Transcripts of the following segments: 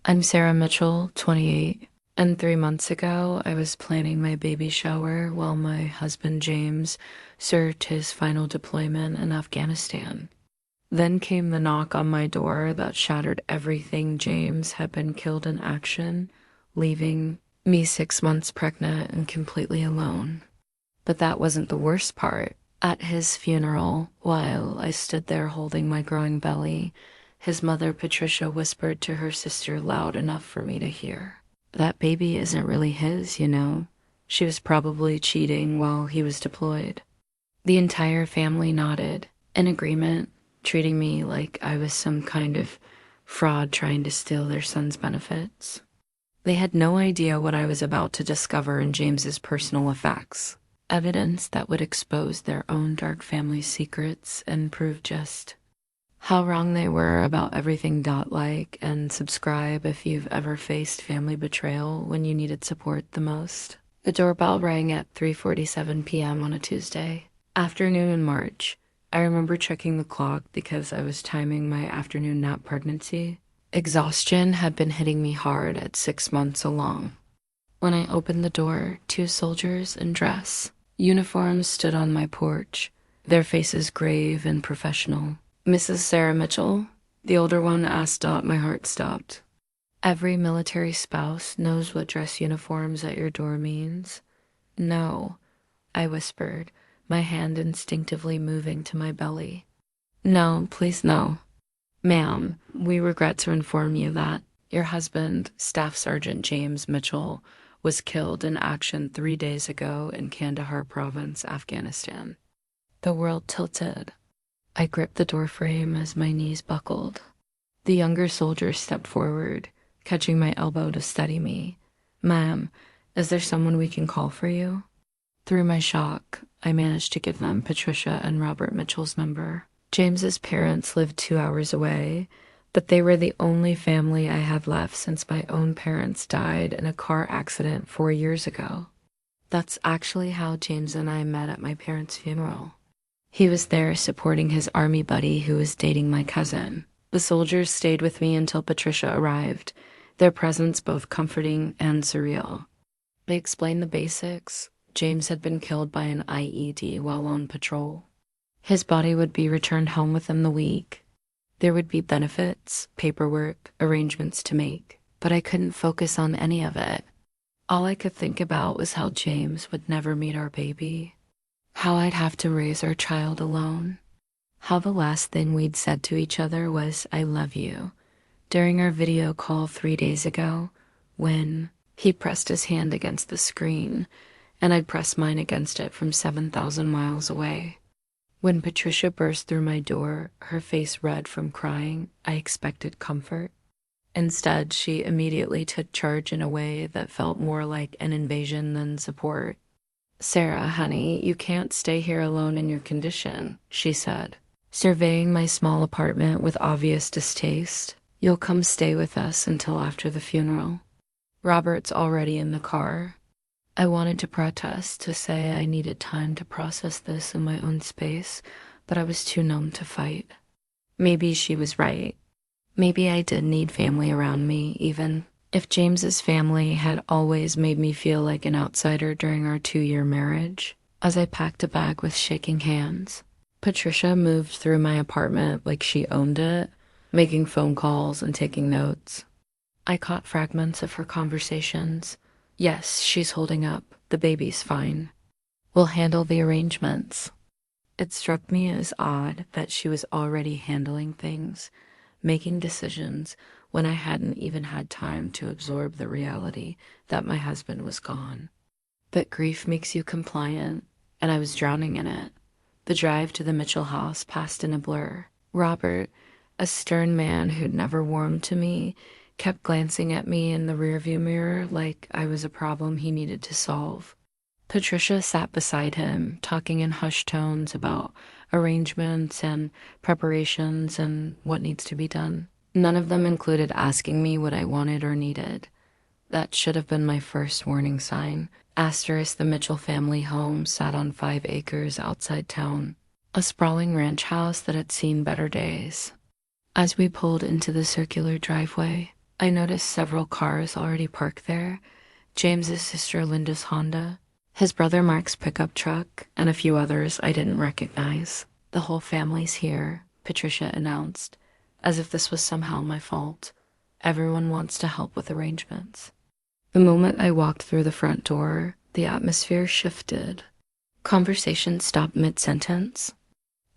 I'm Sarah Mitchell, 28, and 3 months ago, I was planning my baby shower while my husband James served his final deployment in Afghanistan. Then came the knock on my door that shattered everything. James had been killed in action, leaving me 6 months pregnant and completely alone. But that wasn't the worst part. At his funeral, while I stood there holding my growing belly, his mother, Patricia, whispered to her sister loud enough for me to hear. That baby isn't really his, you know. She was probably cheating while he was deployed. The entire family nodded, in agreement, treating me like I was some kind of fraud trying to steal their son's benefits. They had no idea what I was about to discover in James's personal effects. Evidence that would expose their own dark family secrets and prove just how wrong they were about everything. Like and subscribe if you've ever faced family betrayal when you needed support the most. The doorbell rang at 3:47 p.m. on a Tuesday afternoon in March. I remember checking the clock because I was timing my afternoon nap pregnancy. Exhaustion had been hitting me hard at 6 months along. When I opened the door, two soldiers in dress uniforms stood on my porch, their faces grave and professional. "Mrs. Sarah Mitchell?" The older one asked. My heart stopped. Every military spouse knows what dress uniforms at your door means. "No," I whispered, my hand instinctively moving to my belly. "No, please no. Ma'am, we regret to inform you that your husband, Staff Sergeant James Mitchell, was killed in action 3 days ago in Kandahar province, Afghanistan." The world tilted. I gripped the doorframe as my knees buckled. The younger soldier stepped forward, catching my elbow to steady me. "Ma'am, is there someone we can call for you?" Through my shock, I managed to give them Patricia and Robert Mitchell's number. James's parents lived 2 hours away, but they were the only family I had left since my own parents died in a car accident 4 years ago. That's actually how James and I met at my parents' funeral. He was there supporting his army buddy who was dating my cousin. The soldiers stayed with me until Patricia arrived, their presence both comforting and surreal. They explained the basics. James had been killed by an IED while on patrol. His body would be returned home within the week. There would be benefits, paperwork, arrangements to make, but I couldn't focus on any of it. All I could think about was how James would never meet our baby, how I'd have to raise our child alone, how the last thing we'd said to each other was "I love you" during our video call 3 days ago when he pressed his hand against the screen and I'd pressed mine against it from 7,000 miles away. When Patricia burst through my door, her face red from crying, I expected comfort. Instead, she immediately took charge in a way that felt more like an invasion than support. "Sarah, honey, you can't stay here alone in your condition," she said, surveying my small apartment with obvious distaste. "You'll come stay with us until after the funeral. Robert's already in the car." I wanted to protest, to say I needed time to process this in my own space, but I was too numb to fight. Maybe she was right. Maybe I did need family around me, even if James's family had always made me feel like an outsider during our 2-year marriage. As I packed a bag with shaking hands, Patricia moved through my apartment like she owned it, making phone calls and taking notes. I caught fragments of her conversations. "Yes, she's holding up. The baby's fine. We'll handle the arrangements." It struck me as odd that she was already handling things, making decisions when I hadn't even had time to absorb the reality that my husband was gone. But grief makes you compliant, and I was drowning in it. The drive to the Mitchell house passed in a blur. Robert, a stern man who'd never warmed to me, kept glancing at me in the rearview mirror like I was a problem he needed to solve. Patricia sat beside him, talking in hushed tones about arrangements and preparations and what needs to be done. None of them included asking me what I wanted or needed. That should have been my first warning sign. The Mitchell family home sat on 5 acres outside town, a sprawling ranch house that had seen better days. As we pulled into the circular driveway, I noticed several cars already parked there. James's sister Linda's Honda, his brother Mark's pickup truck, and a few others I didn't recognize. The whole family's here, Patricia announced, as if this was somehow my fault. Everyone wants to help with arrangements. The moment I walked through the front door, the atmosphere shifted. Conversation stopped mid-sentence.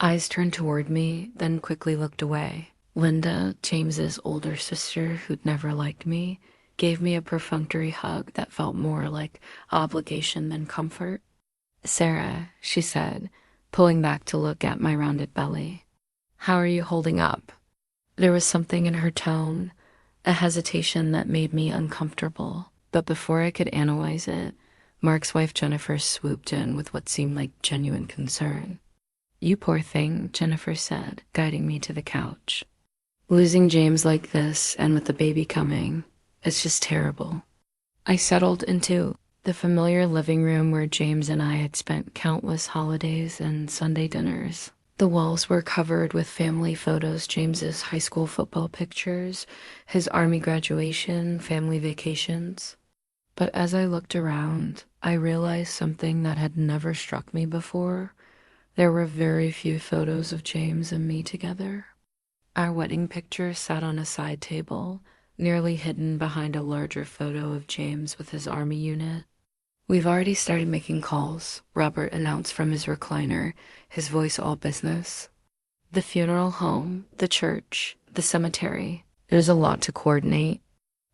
Eyes turned toward me, then quickly looked away. Linda, James's older sister who'd never liked me, gave me a perfunctory hug that felt more like obligation than comfort. "Sarah," she said, pulling back to look at my rounded belly. "How are you holding up?" There was something in her tone, a hesitation that made me uncomfortable. But before I could analyze it, Mark's wife Jennifer swooped in with what seemed like genuine concern. "You poor thing," Jennifer said, guiding me to the couch. "Losing James like this, and with the baby coming, it's just terrible." I settled into the familiar living room where James and I had spent countless holidays and Sunday dinners. The walls were covered with family photos, James's high school football pictures, his army graduation, family vacations. But as I looked around, I realized something that had never struck me before. There were very few photos of James and me together. Our wedding picture sat on a side table, nearly hidden behind a larger photo of James with his army unit. "We've already started making calls," Robert announced from his recliner, his voice all business. "The funeral home, the church, the cemetery. There's a lot to coordinate."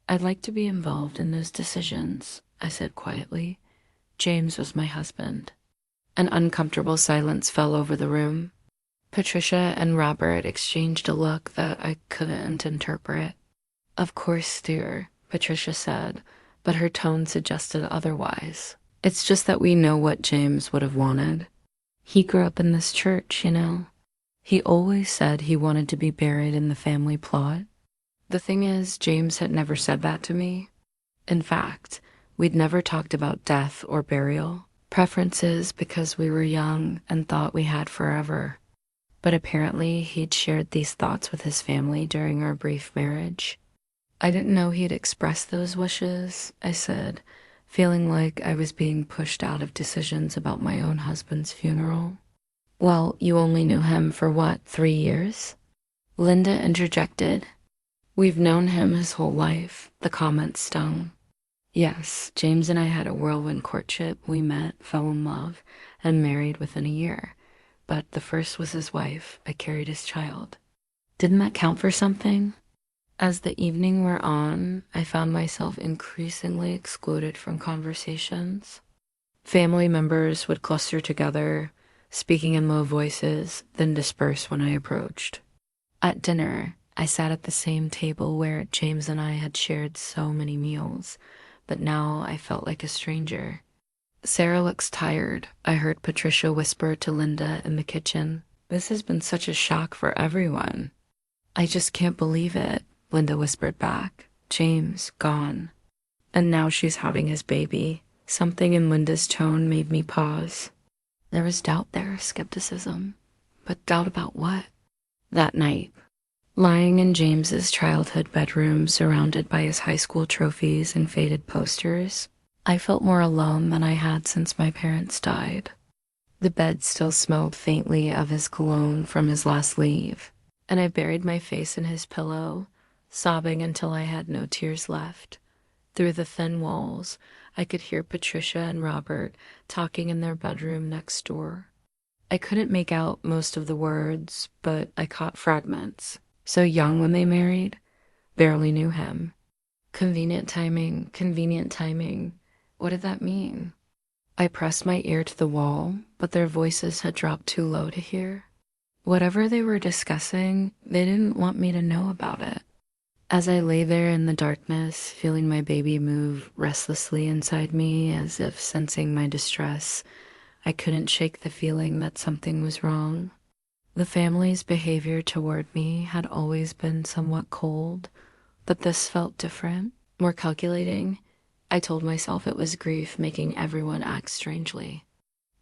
"I'd like to be involved in those decisions," I said quietly. James was my husband. An uncomfortable silence fell over the room. Patricia and Robert exchanged a look that I couldn't interpret. "Of course, dear," Patricia said, but her tone suggested otherwise. "It's just that we know what James would have wanted. He grew up in this church, you know. He always said he wanted to be buried in the family plot." The thing is, James had never said that to me. In fact, we'd never talked about death or burial, preferences because we were young and thought we had forever. But apparently he'd shared these thoughts with his family during our brief marriage. "I didn't know he'd expressed those wishes," I said, feeling like I was being pushed out of decisions about my own husband's funeral. "Well, you only knew him for what, 3 years?" Linda interjected. "We've known him his whole life," the comment stung. "Yes, James and I had a whirlwind courtship. We met, fell in love, and married within a year. But the first was his wife. I carried his child." "Didn't that count for something?" As the evening wore on, I found myself increasingly excluded from conversations. Family members would cluster together, speaking in low voices, then disperse when I approached. At dinner, I sat at the same table where James and I had shared so many meals, but now I felt like a stranger. "Sarah looks tired," I heard Patricia whisper to Linda in the kitchen. "This has been such a shock for everyone." "I just can't believe it," Linda whispered back. "James, gone. And now she's having his baby." Something in Linda's tone made me pause. There was doubt there, skepticism. But doubt about what? That night, lying in James's childhood bedroom, surrounded by his high school trophies and faded posters, I felt more alone than I had since my parents died. The bed still smelled faintly of his cologne from his last leave, and I buried my face in his pillow, sobbing until I had no tears left. Through the thin walls, I could hear Patricia and Robert talking in their bedroom next door. I couldn't make out most of the words, but I caught fragments. "So young when they married? Barely knew him. Convenient timing, convenient timing." What did that mean? I pressed my ear to the wall, but their voices had dropped too low to hear. Whatever they were discussing, they didn't want me to know about it. As I lay there in the darkness, feeling my baby move restlessly inside me as if sensing my distress, I couldn't shake the feeling that something was wrong. The family's behavior toward me had always been somewhat cold, but this felt different, more calculating. I told myself it was grief making everyone act strangely.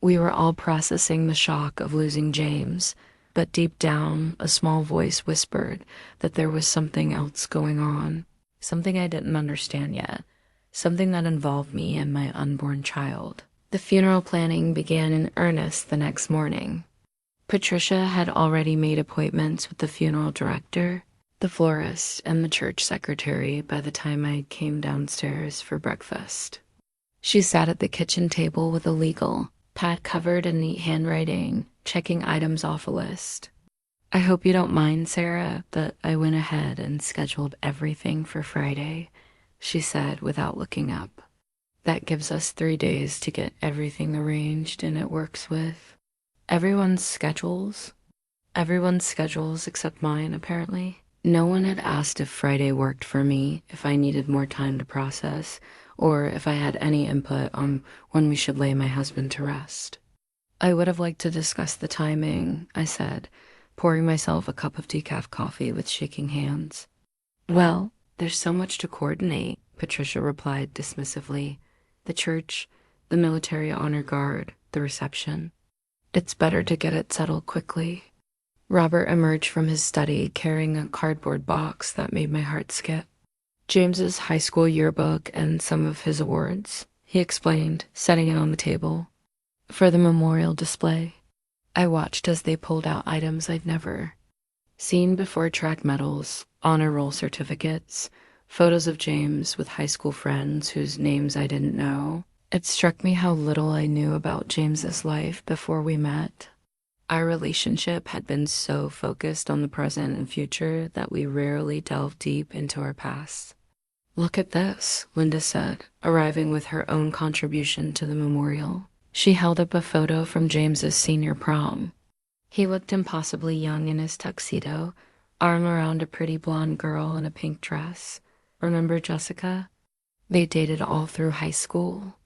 We were all processing the shock of losing James, but deep down, a small voice whispered that there was something else going on. something I didn't understand yet, something that involved me and my unborn child. The funeral planning began in earnest the next morning. Patricia had already made appointments with the funeral director, the florist, and the church secretary by the time I came downstairs for breakfast. She sat at the kitchen table with a legal pad covered in neat handwriting, checking items off a list. "I hope you don't mind, Sarah, that I went ahead and scheduled everything for Friday," she said without looking up. "That gives us 3 days to get everything arranged, and it works with everyone's schedules. Everyone's schedules except mine, apparently." No one had asked if Friday worked for me, if I needed more time to process, or if I had any input on when we should lay my husband to rest. "I would have liked to discuss the timing," I said, pouring myself a cup of decaf coffee with shaking hands. "Well, there's so much to coordinate," Patricia replied dismissively. "The church, the military honor guard, the reception. It's better to get it settled quickly." Robert emerged from his study carrying a cardboard box that made my heart skip. "James's high school yearbook and some of his awards," he explained, setting it on the table. "For the memorial display." I watched as they pulled out items I'd never seen before: track medals, honor roll certificates, photos of James with high school friends whose names I didn't know. It struck me how little I knew about James's life before we met. Our relationship had been so focused on the present and future that we rarely delved deep into our past. "Look at this," Linda said, arriving with her own contribution to the memorial. She held up a photo from James's senior prom. He looked impossibly young in his tuxedo, arm around a pretty blonde girl in a pink dress. "Remember Jessica? They dated all through high school."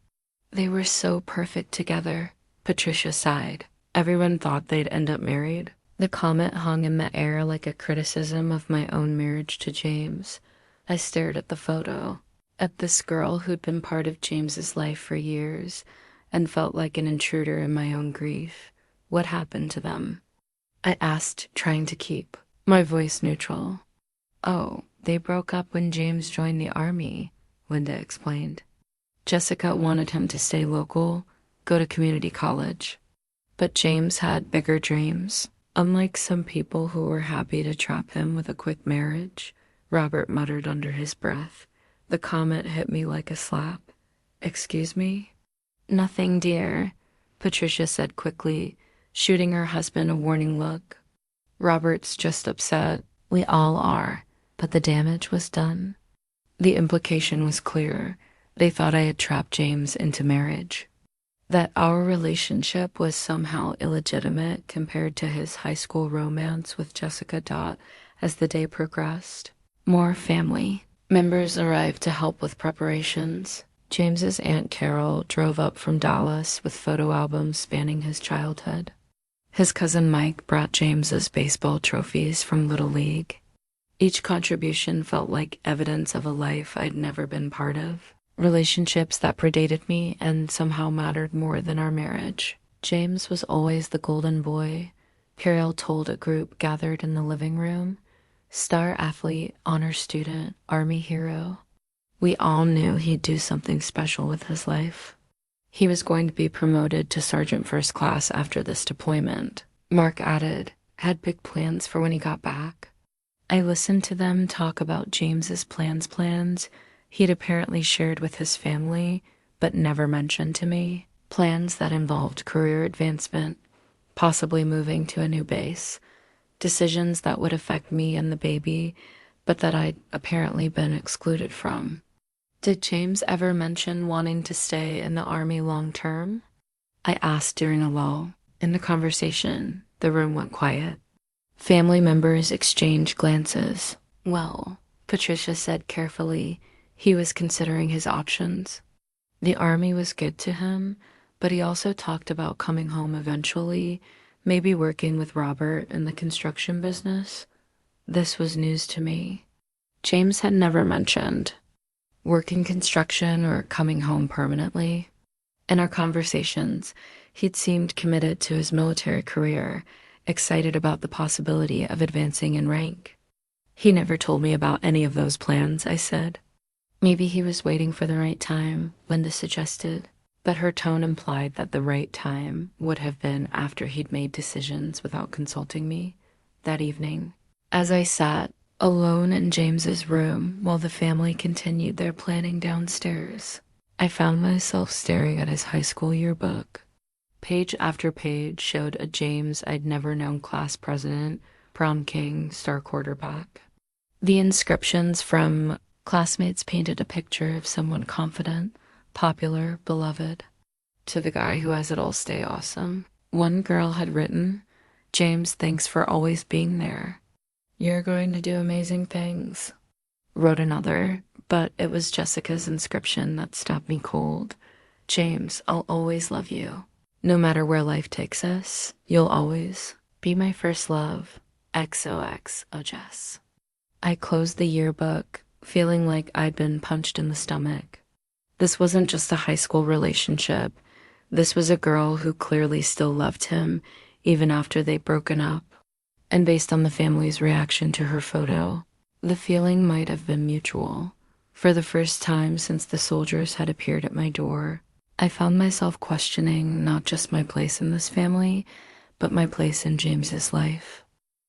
"They were so perfect together," Patricia sighed. "Everyone thought they'd end up married." The comment hung in the air like a criticism of my own marriage to James. I stared at the photo, at this girl who'd been part of James's life for years, and felt like an intruder in my own grief. What happened to them? I asked, trying to keep my voice neutral. "Oh, they broke up when James joined the army," Linda explained. "Jessica wanted him to stay local, go to community college. But James had bigger dreams. Unlike some people who were happy to trap him with a quick marriage," Robert muttered under his breath. The comment hit me like a slap. "Excuse me?" "Nothing, dear," Patricia said quickly, shooting her husband a warning look. "Robert's just upset. We all are. But the damage was done." The implication was clear. They thought I had trapped James into marriage, that our relationship was somehow illegitimate compared to his high school romance with Jessica Dot. As the day progressed, more family members arrived to help with preparations. James's Aunt Carol drove up from Dallas with photo albums spanning his childhood. His cousin Mike brought James's baseball trophies from Little League. Each contribution felt like evidence of a life I'd never been part of. Relationships that predated me and somehow mattered more than our marriage. James was always the golden boy, Carol told a group gathered in the living room. Star athlete, honor student, army hero. We all knew he'd do something special with his life. He was going to be promoted to Sergeant First Class after this deployment. Mark added, had big plans for when he got back. I listened to them talk about James's plans he'd apparently shared with his family, but never mentioned to me. Plans that involved career advancement, possibly moving to a new base, decisions that would affect me and the baby, but that I'd apparently been excluded from. Did James ever mention wanting to stay in the Army long term? I asked during a lull. In the conversation, the room went quiet. Family members exchanged glances. "Well," Patricia said carefully, he was considering his options. The Army was good to him, but he also talked about coming home eventually, maybe working with Robert in the construction business. This was news to me. James had never mentioned working construction or coming home permanently. In our conversations, he'd seemed committed to his military career, excited about the possibility of advancing in rank. He never told me about any of those plans, I said. Maybe he was waiting for the right time, Linda suggested, but her tone implied that the right time would have been after he'd made decisions without consulting me that evening. As I sat alone in James's room while the family continued their planning downstairs, I found myself staring at his high school yearbook. Page after page showed a James I'd never known class president, prom king, star quarterback. The inscriptions from classmates painted a picture of someone confident, popular, beloved. To the guy who has it all, stay awesome. One girl had written, "James, thanks for always being there. You're going to do amazing things." Wrote another, but it was Jessica's inscription that stopped me cold. "James, I'll always love you. No matter where life takes us, you'll always be my first love. XOXO Jess." I closed the yearbook, feeling like I'd been punched in the stomach. This wasn't just a high school relationship. This was a girl who clearly still loved him, even after they'd broken up. And based on the family's reaction to her photo, the feeling might have been mutual. For the first time since the soldiers had appeared at my door, I found myself questioning not just my place in this family, but my place in James's life.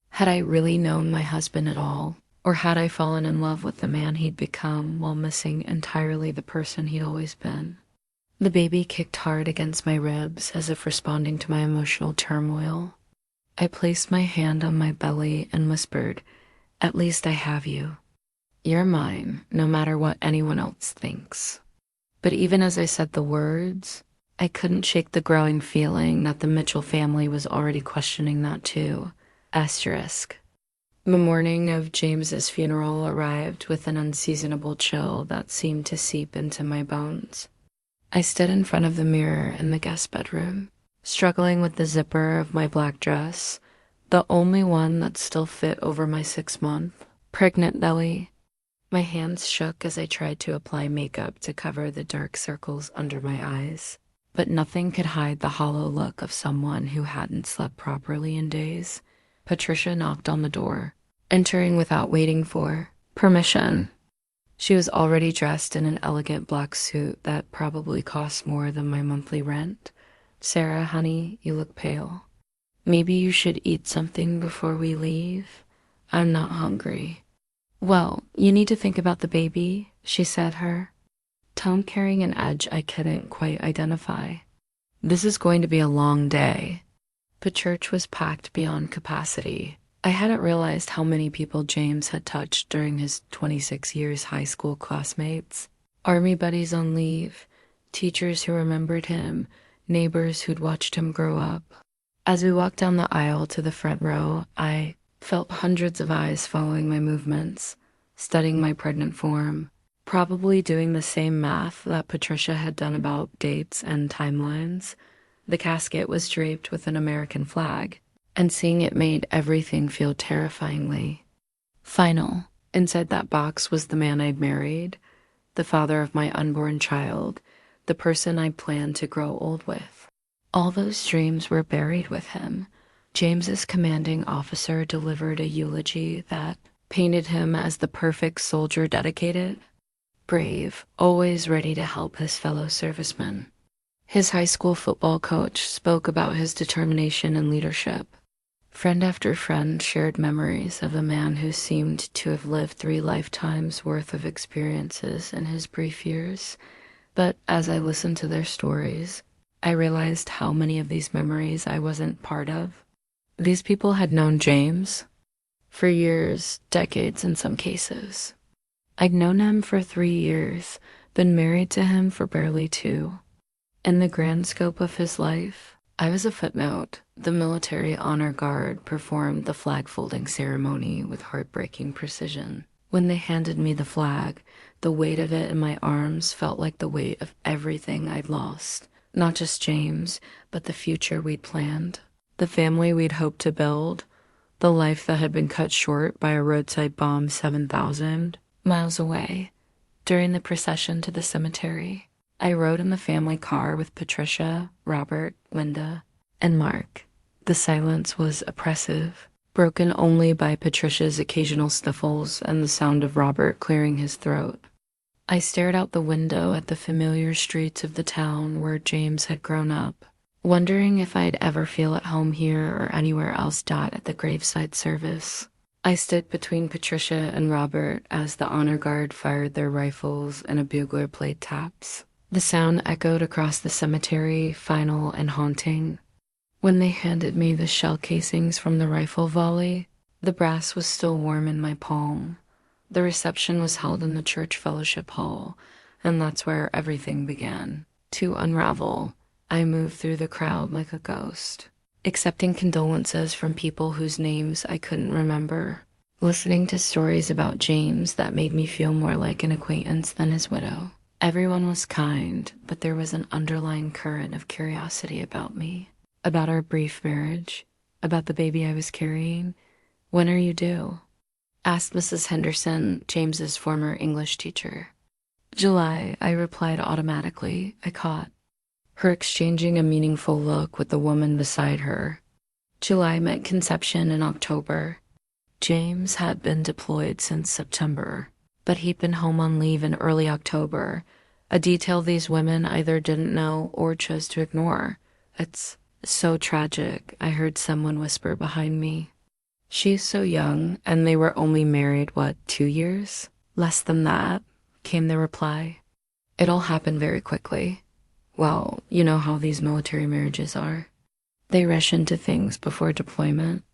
Had I really known my husband at all? Or had I fallen in love with the man he'd become while missing entirely the person he'd always been? The baby kicked hard against my ribs as if responding to my emotional turmoil. I placed my hand on my belly and whispered, "At least I have you. You're mine, no matter what anyone else thinks." But even as I said the words, I couldn't shake the growing feeling that the Mitchell family was already questioning that too. Asterisk. The morning of James's funeral arrived with an unseasonable chill that seemed to seep into my bones. I stood in front of the mirror in the guest bedroom, struggling with the zipper of my black dress, the only one that still fit over my 6-month pregnant belly. My hands shook as I tried to apply makeup to cover the dark circles under my eyes, but nothing could hide the hollow look of someone who hadn't slept properly in days. Patricia knocked on the door, entering without waiting for permission. She was already dressed in an elegant black suit that probably cost more than my monthly rent. "Sarah, honey, you look pale. Maybe you should eat something before we leave. I'm not hungry." "Well, you need to think about the baby," she said, her tone carrying an edge I couldn't quite identify. "This is going to be a long day." The church was packed beyond capacity. I hadn't realized how many people James had touched during his 26 years high school classmates. Army buddies on leave, teachers who remembered him, neighbors who'd watched him grow up. As we walked down the aisle to the front row, I felt hundreds of eyes following my movements, studying my pregnant form, probably doing the same math that Patricia had done about dates and timelines. The casket was draped with an American flag, and seeing it made everything feel terrifyingly final. Inside that box was the man I'd married, the father of my unborn child, the person I planned to grow old with. All those dreams were buried with him. James's commanding officer delivered a eulogy that painted him as the perfect soldier, dedicated, brave, always ready to help his fellow servicemen. His high school football coach spoke about his determination and leadership. Friend after friend shared memories of a man who seemed to have lived 3 lifetimes worth of experiences in his brief years. But as I listened to their stories, I realized how many of these memories I wasn't part of. These people had known James for years, decades in some cases. I'd known him for 3 years, been married to him for barely 2. In the grand scope of his life, I was a footnote. The military honor guard performed the flag-folding ceremony with heartbreaking precision. When they handed me the flag, the weight of it in my arms felt like the weight of everything I'd lost. Not just James, but the future we'd planned, the family we'd hoped to build, the life that had been cut short by a roadside bomb 7,000 miles away. During the procession to the cemetery, I rode in the family car with Patricia, Robert, Linda, and Mark. The silence was oppressive, broken only by Patricia's occasional sniffles and the sound of Robert clearing his throat. I stared out the window at the familiar streets of the town where James had grown up, wondering if I'd ever feel at home here or anywhere else. At the graveside service, I stood between Patricia and Robert as the honor guard fired their rifles and a bugler played taps. The sound echoed across the cemetery, final and haunting. When they handed me the shell casings from the rifle volley, the brass was still warm in my palm. The reception was held in the church fellowship hall, and that's where everything began to unravel. I moved through the crowd like a ghost, accepting condolences from people whose names I couldn't remember, listening to stories about James that made me feel more like an acquaintance than his widow. Everyone was kind, but there was an underlying current of curiosity about me, about our brief marriage, about the baby I was carrying. "When are you due?" asked Mrs. Henderson, James's former English teacher. "July," I replied automatically. I caught her exchanging a meaningful look with the woman beside her. July meant conception in October. James had been deployed since September, but he'd been home on leave in early October, a detail these women either didn't know or chose to ignore. "It's so tragic," I heard someone whisper behind me. "She's so young, and they were only married, 2 years? Less than that," came the reply. "It all happened very quickly. Well, you know how these military marriages are. They rush into things before deployment."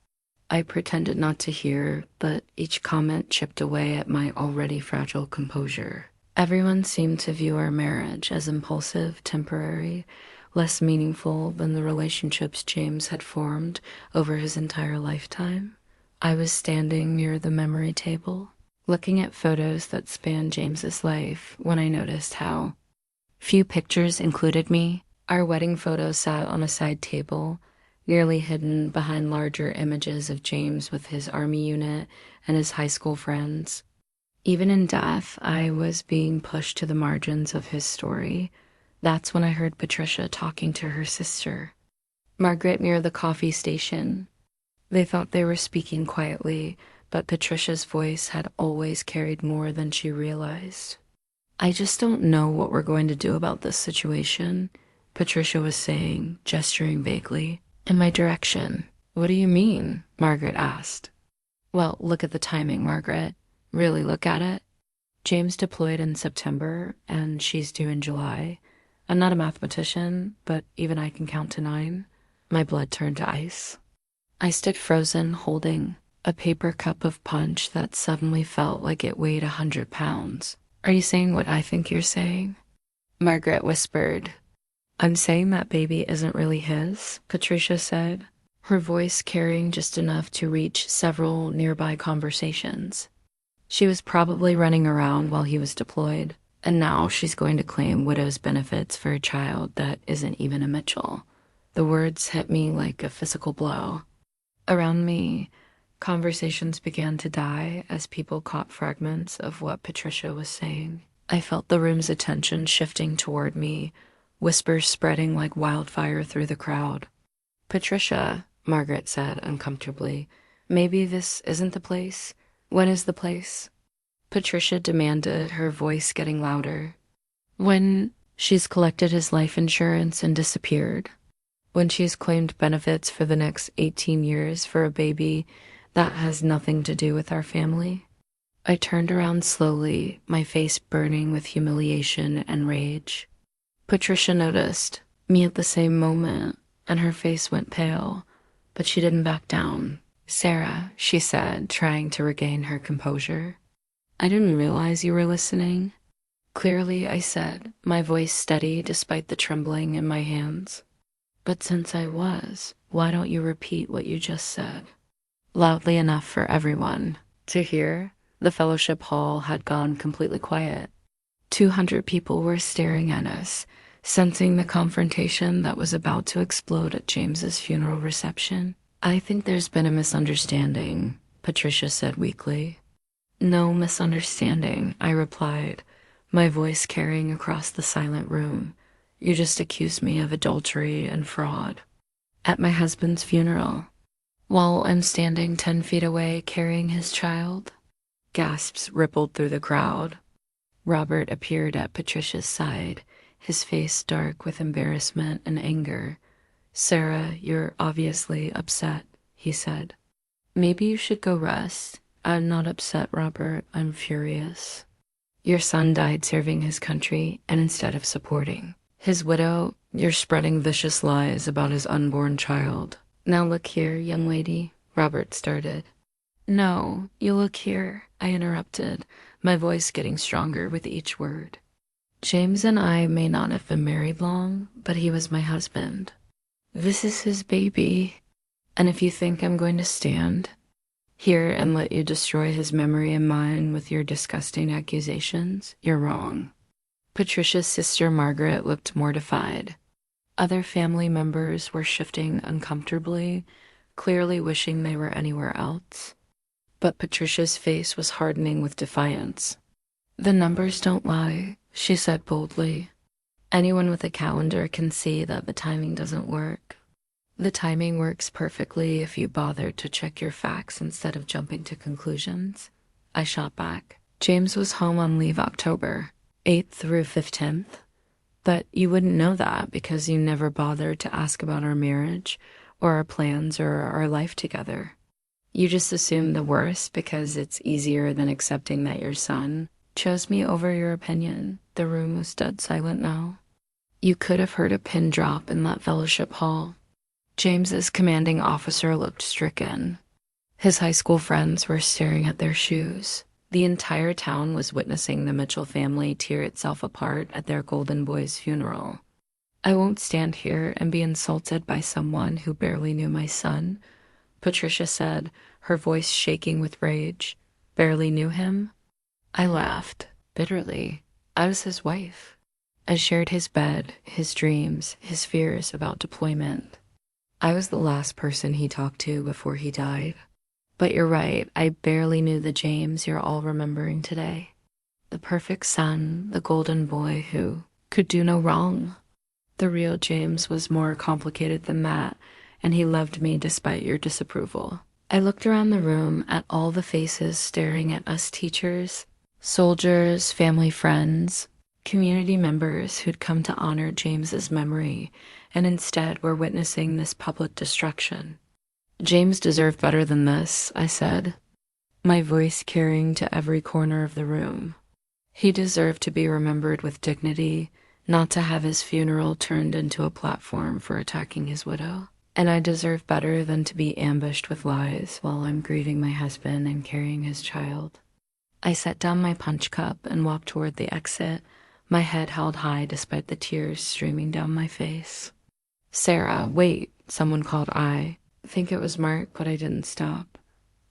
I pretended not to hear, but each comment chipped away at my already fragile composure. Everyone seemed to view our marriage as impulsive, temporary, less meaningful than the relationships James had formed over his entire lifetime. I was standing near the memory table, looking at photos that spanned James's life, when I noticed how few pictures included me. Our wedding photos sat on a side table, nearly hidden behind larger images of James with his army unit and his high school friends. Even in death, I was being pushed to the margins of his story. That's when I heard Patricia talking to her sister, Margaret, near the coffee station. They thought they were speaking quietly, but Patricia's voice had always carried more than she realized. "I just don't know what we're going to do about this situation," Patricia was saying, gesturing vaguely in my direction. "What do you mean?" Margaret asked. "Well, look at the timing, Margaret. Really look at it. James deployed in September, and she's due in July. I'm not a mathematician, but even I can count to 9. My blood turned to ice. I stood frozen, holding a paper cup of punch that suddenly felt like it weighed 100 pounds. "Are you saying what I think you're saying?" Margaret whispered. "I'm saying that baby isn't really his," Patricia said, her voice carrying just enough to reach several nearby conversations. "She was probably running around while he was deployed, and now she's going to claim widow's benefits for a child that isn't even a Mitchell." The words hit me like a physical blow. Around me, conversations began to die as people caught fragments of what Patricia was saying. I felt the room's attention shifting toward me, whispers spreading like wildfire through the crowd. "Patricia," Margaret said uncomfortably, "maybe this isn't the place. When is the place?" Patricia demanded, her voice getting louder. "When she's collected his life insurance and disappeared. When she's claimed benefits for the next 18 years for a baby that has nothing to do with our family." I turned around slowly, my face burning with humiliation and rage. Patricia noticed me at the same moment, and her face went pale, but she didn't back down. "Sarah," she said, trying to regain her composure, "I didn't realize you were listening." "Clearly," I said, my voice steady despite the trembling in my hands. "But since I was, why don't you repeat what you just said?" Loudly enough for everyone to hear. The fellowship hall had gone completely quiet. 200 people were staring at us, sensing the confrontation that was about to explode at James's funeral reception. "I think there's been a misunderstanding," Patricia said weakly. "No misunderstanding," I replied, my voice carrying across the silent room. "You just accused me of adultery and fraud. At my husband's funeral." while I'm standing 10 feet away carrying his child. Gasps rippled through the crowd. Robert appeared at Patricia's side, his face dark with embarrassment and anger. "Sarah, you're obviously upset," he said. "Maybe you should go rest." "I'm not upset, Robert. I'm furious. Your son died serving his country, and instead of supporting his widow, you're spreading vicious lies about his unborn child." "Now look here, young lady," Robert started. "No, you look here," I interrupted, my voice getting stronger with each word. "James and I may not have been married long, but he was my husband. This is his baby. And if you think I'm going to stand here and let you destroy his memory and mine with your disgusting accusations, you're wrong." Patricia's sister Margaret looked mortified. Other family members were shifting uncomfortably, clearly wishing they were anywhere else. But Patricia's face was hardening with defiance. "The numbers don't lie," she said boldly. "Anyone with a calendar can see that the timing doesn't work. The timing works perfectly if you bother to check your facts instead of jumping to conclusions." I shot back. "James was home on leave October 8th through 15th. But you wouldn't know that because you never bothered to ask about our marriage or our plans or our life together. You just assume the worst because it's easier than accepting that your son chose me over your opinion." The room was dead silent now. You could have heard a pin drop in that fellowship hall. James's commanding officer looked stricken. His high school friends were staring at their shoes. The entire town was witnessing the Mitchell family tear itself apart at their golden boy's funeral. "I won't stand here and be insulted by someone who barely knew my son," Patricia said, her voice shaking with rage. "Barely knew him?" I laughed, bitterly. I was his wife. I shared his bed, his dreams, his fears about deployment. I was the last person he talked to before he died. But you're right, I barely knew the James you're all remembering today. The perfect son, the golden boy who could do no wrong. The real James was more complicated than that, and he loved me despite your disapproval. I looked around the room at all the faces staring at us teachers, soldiers, family friends, community members who'd come to honor James's memory, and instead were witnessing this public destruction. "James deserved better than this," I said, my voice carrying to every corner of the room. "He deserved to be remembered with dignity, not to have his funeral turned into a platform for attacking his widow. And I deserve better than to be ambushed with lies while I'm grieving my husband and carrying his child." I set down my punch cup and walked toward the exit, my head held high despite the tears streaming down my face. "Sarah, wait," someone called. I think it was Mark, but I didn't stop.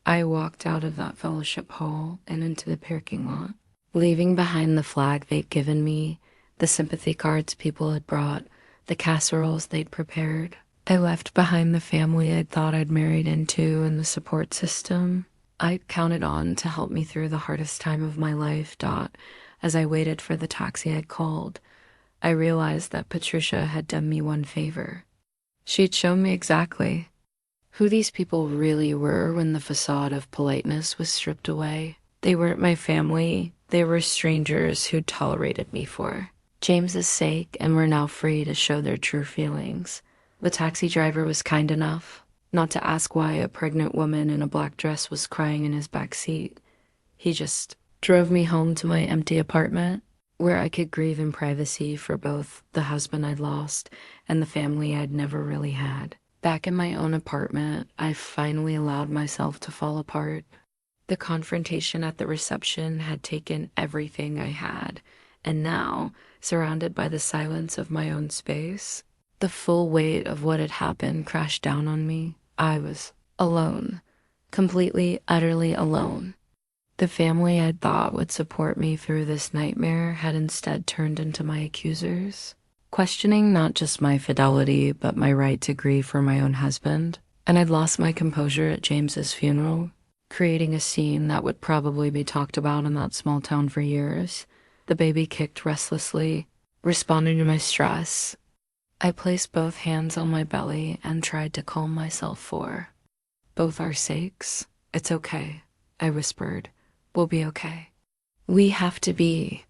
I walked out of that fellowship hall and into the parking lot, leaving behind the flag they'd given me, the sympathy cards people had brought, the casseroles they'd prepared. I left behind the family I'd thought I'd married into and the support system I'd counted on to help me through the hardest time of my life. As I waited for the taxi I'd called, I realized that Patricia had done me one favor. She'd shown me exactly who these people really were when the facade of politeness was stripped away. They weren't my family. They were strangers who'd tolerated me for James's sake and were now free to show their true feelings. The taxi driver was kind enough not to ask why a pregnant woman in a black dress was crying in his back seat. He just drove me home to my empty apartment, where I could grieve in privacy for both the husband I'd lost and the family I'd never really had. Back in my own apartment, I finally allowed myself to fall apart. The confrontation at the reception had taken everything I had, and now, surrounded by the silence of my own space, the full weight of what had happened crashed down on me. I was alone, completely, utterly alone. The family I'd thought would support me through this nightmare had instead turned into my accusers, questioning not just my fidelity, but my right to grieve for my own husband. And I'd lost my composure at James's funeral, creating a scene that would probably be talked about in that small town for years. The baby kicked restlessly, responding to my stress. I placed both hands on my belly and tried to calm myself for both our sakes. It's okay, I whispered. We'll be okay. We have to be.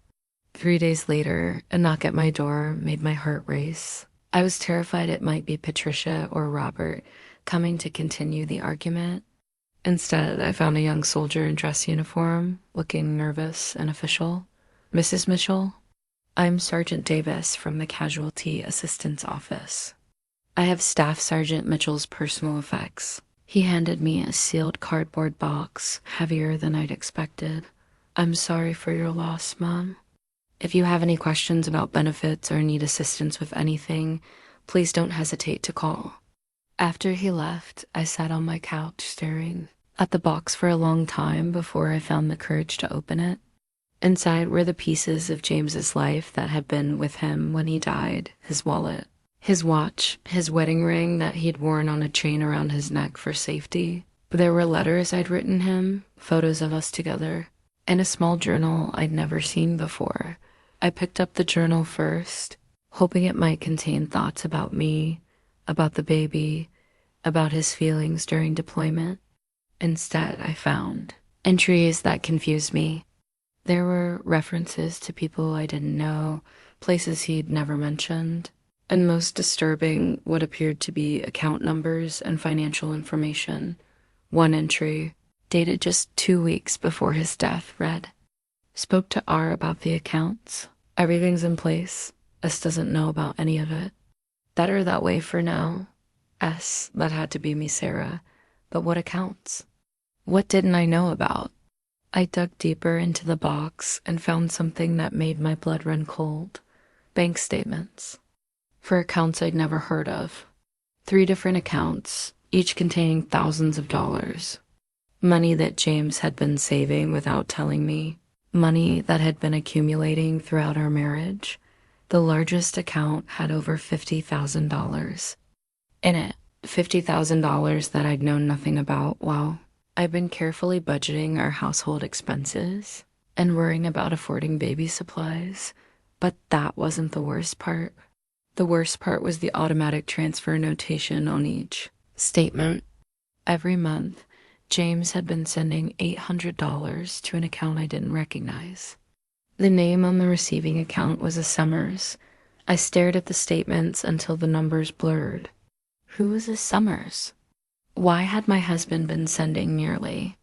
3 days later, a knock at my door made my heart race. I was terrified it might be Patricia or Robert coming to continue the argument. Instead, I found a young soldier in dress uniform, looking nervous and official. Mrs. Mitchell, I'm Sergeant Davis from the Casualty Assistance Office. I have Staff Sergeant Mitchell's personal effects. He handed me a sealed cardboard box, heavier than I'd expected. I'm sorry for your loss, Mom. If you have any questions about benefits or need assistance with anything, please don't hesitate to call. After he left, I sat on my couch staring at the box for a long time before I found the courage to open it. Inside were the pieces of James's life that had been with him when he died: his wallet, his watch, his wedding ring that he'd worn on a chain around his neck for safety. There were letters I'd written him, photos of us together, and a small journal I'd never seen before. I picked up the journal first, hoping it might contain thoughts about me, about the baby, about his feelings during deployment. Instead, I found entries that confused me. There were references to people I didn't know, places he'd never mentioned, and most disturbing, what appeared to be account numbers and financial information. One entry, dated just 2 weeks before his death, read, "Spoke to R about the accounts. Everything's in place. S doesn't know about any of it. Better that way for now. S, that had to be me, Sarah. But what accounts? What didn't I know about?" I dug deeper into the box and found something that made my blood run cold. Bank statements. For accounts I'd never heard of. 3 different accounts, each containing thousands of dollars. Money that James had been saving without telling me. Money that had been accumulating throughout our marriage. The largest account had over $50,000. In it, $50,000 that I'd known nothing about while I'd been carefully budgeting our household expenses and worrying about affording baby supplies. But that wasn't the worst part. The worst part was the automatic transfer notation on each statement. Every month, James had been sending $800 to an account I didn't recognize. The name on the receiving account was a Summers. I stared at the statements until the numbers blurred. Who was a Summers? Why had my husband been sending nearly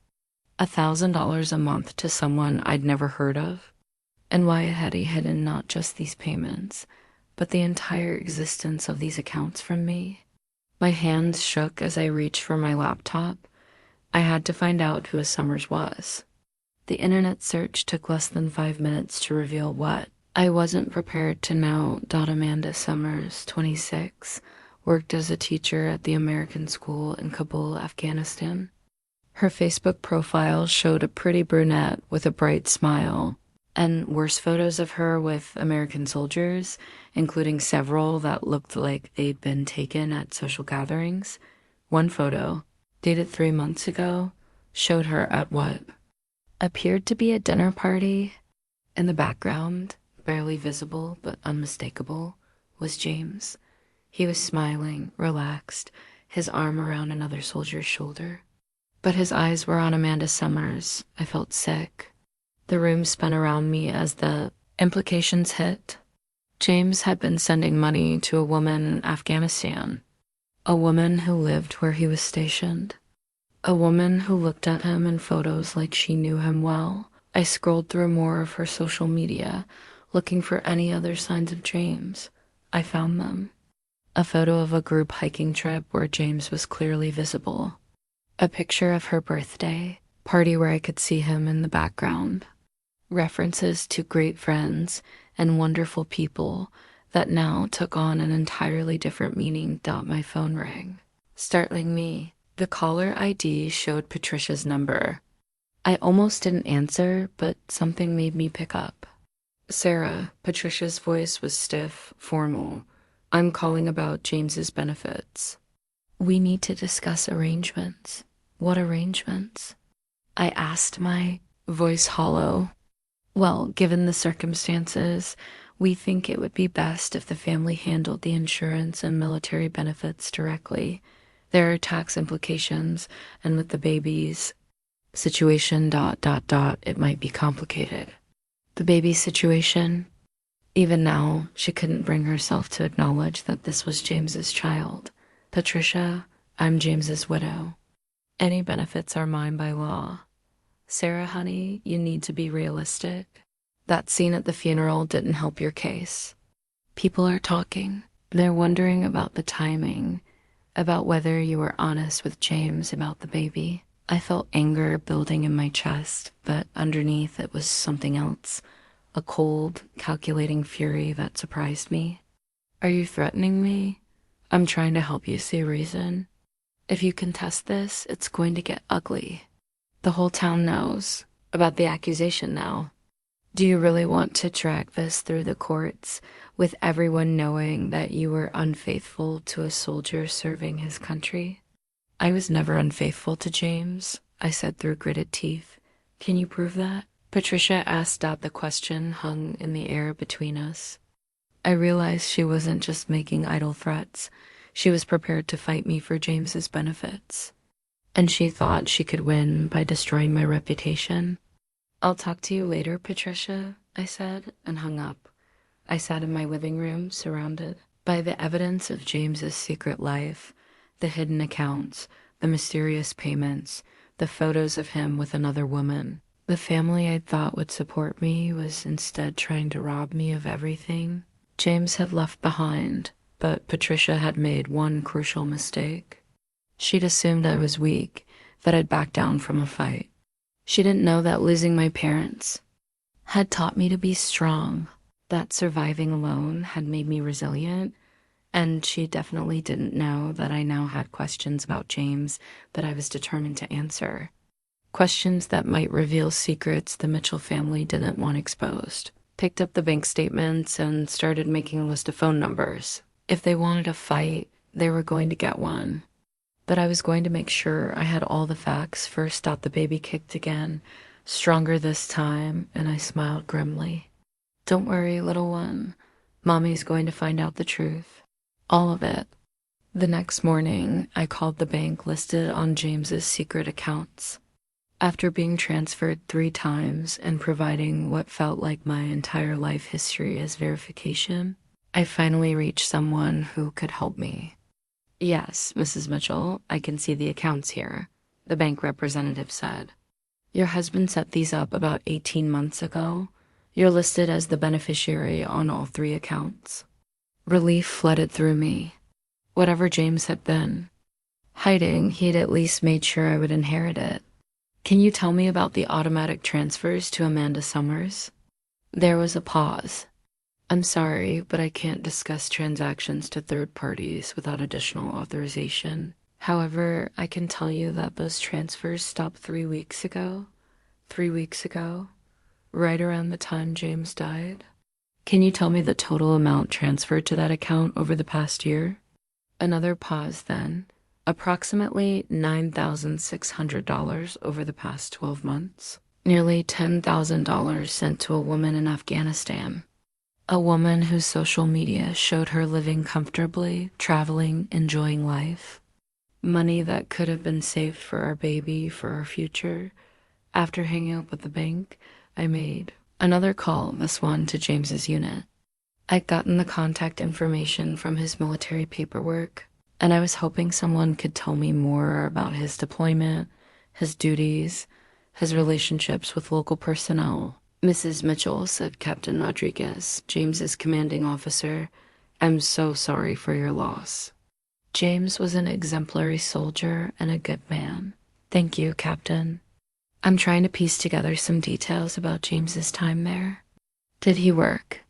$1,000 a month to someone I'd never heard of? And why had he hidden not just these payments, but the entire existence of these accounts from me? My hands shook as I reached for my laptop. I had to find out who a Summers was. The internet search took less than 5 minutes to reveal what. I wasn't prepared to know. Amanda Summers, 26, worked as a teacher at the American school in Kabul, Afghanistan. Her Facebook profile showed a pretty brunette with a bright smile, and worse photos of her with American soldiers, including several that looked like they'd been taken at social gatherings. One photo, dated 3 months ago, showed her at what appeared to be a dinner party. In the background, barely visible but unmistakable, was James. He was smiling, relaxed, his arm around another soldier's shoulder. But his eyes were on Amanda Summers. I felt sick. The room spun around me as the implications hit. James had been sending money to a woman in Afghanistan. A woman who lived where he was stationed. A woman who looked at him in photos like she knew him well. I scrolled through more of her social media, looking for any other signs of James. I found them. A photo of a group hiking trip where James was clearly visible. A picture of her birthday, party where I could see him in the background. References to great friends and wonderful people that now took on an entirely different meaning. My phone rang. Startling me, the caller ID showed Patricia's number. I almost didn't answer, but something made me pick up. "Sarah," Patricia's voice was stiff, formal. "I'm calling about James's benefits." "We need to discuss arrangements." "What arrangements?" I asked, my voice hollow. "Well, given the circumstances, we think it would be best if the family handled the insurance and military benefits directly. There are tax implications, and with the baby's situation, it might be complicated. The baby's situation, even now, she couldn't bring herself to acknowledge that this was James's child. Patricia, I'm James's widow. Any benefits are mine by law. Sarah, honey, you need to be realistic. That scene at the funeral didn't help your case. People are talking. They're wondering about the timing, about whether you were honest with James about the baby. I felt anger building in my chest, but underneath it was something else, a cold, calculating fury that surprised me. Are you threatening me? I'm trying to help you see reason. If you contest this, it's going to get ugly. The whole town knows about the accusation now. Do you really want to drag this through the courts with everyone knowing that you were unfaithful to a soldier serving his country? I was never unfaithful to James, I said through gritted teeth. Can you prove that? Patricia asked out the question hung in the air between us. I realized she wasn't just making idle threats. She was prepared to fight me for James's benefits. And she thought she could win by destroying my reputation. I'll talk to you later, Patricia, I said, and hung up. I sat in my living room, surrounded by the evidence of James's secret life, the hidden accounts, the mysterious payments, the photos of him with another woman. The family I thought would support me was instead trying to rob me of everything James had left behind, but Patricia had made one crucial mistake. She'd assumed I was weak, that I'd back down from a fight. She didn't know that losing my parents had taught me to be strong, that surviving alone had made me resilient, and she definitely didn't know that I now had questions about James that I was determined to answer. Questions that might reveal secrets the Mitchell family didn't want exposed. Picked up the bank statements and started making a list of phone numbers. If they wanted a fight, they were going to get one. But I was going to make sure I had all the facts. First out the baby kicked again, stronger this time, and I smiled grimly. Don't worry, little one. Mommy's going to find out the truth. All of it. The next morning, I called the bank listed on James's secret accounts. After being transferred 3 times and providing what felt like my entire life history as verification, I finally reached someone who could help me. Yes, Mrs. Mitchell, I can see the accounts here, the bank representative said. Your husband set these up about 18 months ago. You're listed as the beneficiary on all 3 accounts. Relief flooded through me. Whatever James had been hiding, he'd at least made sure I would inherit it. Can you tell me about the automatic transfers to Amanda Summers? There was a pause. I'm sorry, but I can't discuss transactions to third parties without additional authorization. However, I can tell you that those transfers stopped 3 weeks ago. 3 weeks ago, right around the time James died. Can you tell me the total amount transferred to that account over the past year? Another pause then. Approximately $9,600 over the past 12 months. Nearly $10,000 sent to a woman in Afghanistan. A woman whose social media showed her living comfortably, traveling, enjoying life. Money that could have been saved for our baby, for our future. After hanging up with the bank, I made another call, this one to James's unit. I'd gotten the contact information from his military paperwork, and I was hoping someone could tell me more about his deployment, his duties, his relationships with local personnel. Mrs. Mitchell, said Captain Rodriguez, James's commanding officer, I'm so sorry for your loss. James was an exemplary soldier and a good man. Thank you, Captain. I'm trying to piece together some details about James's time there. Did he work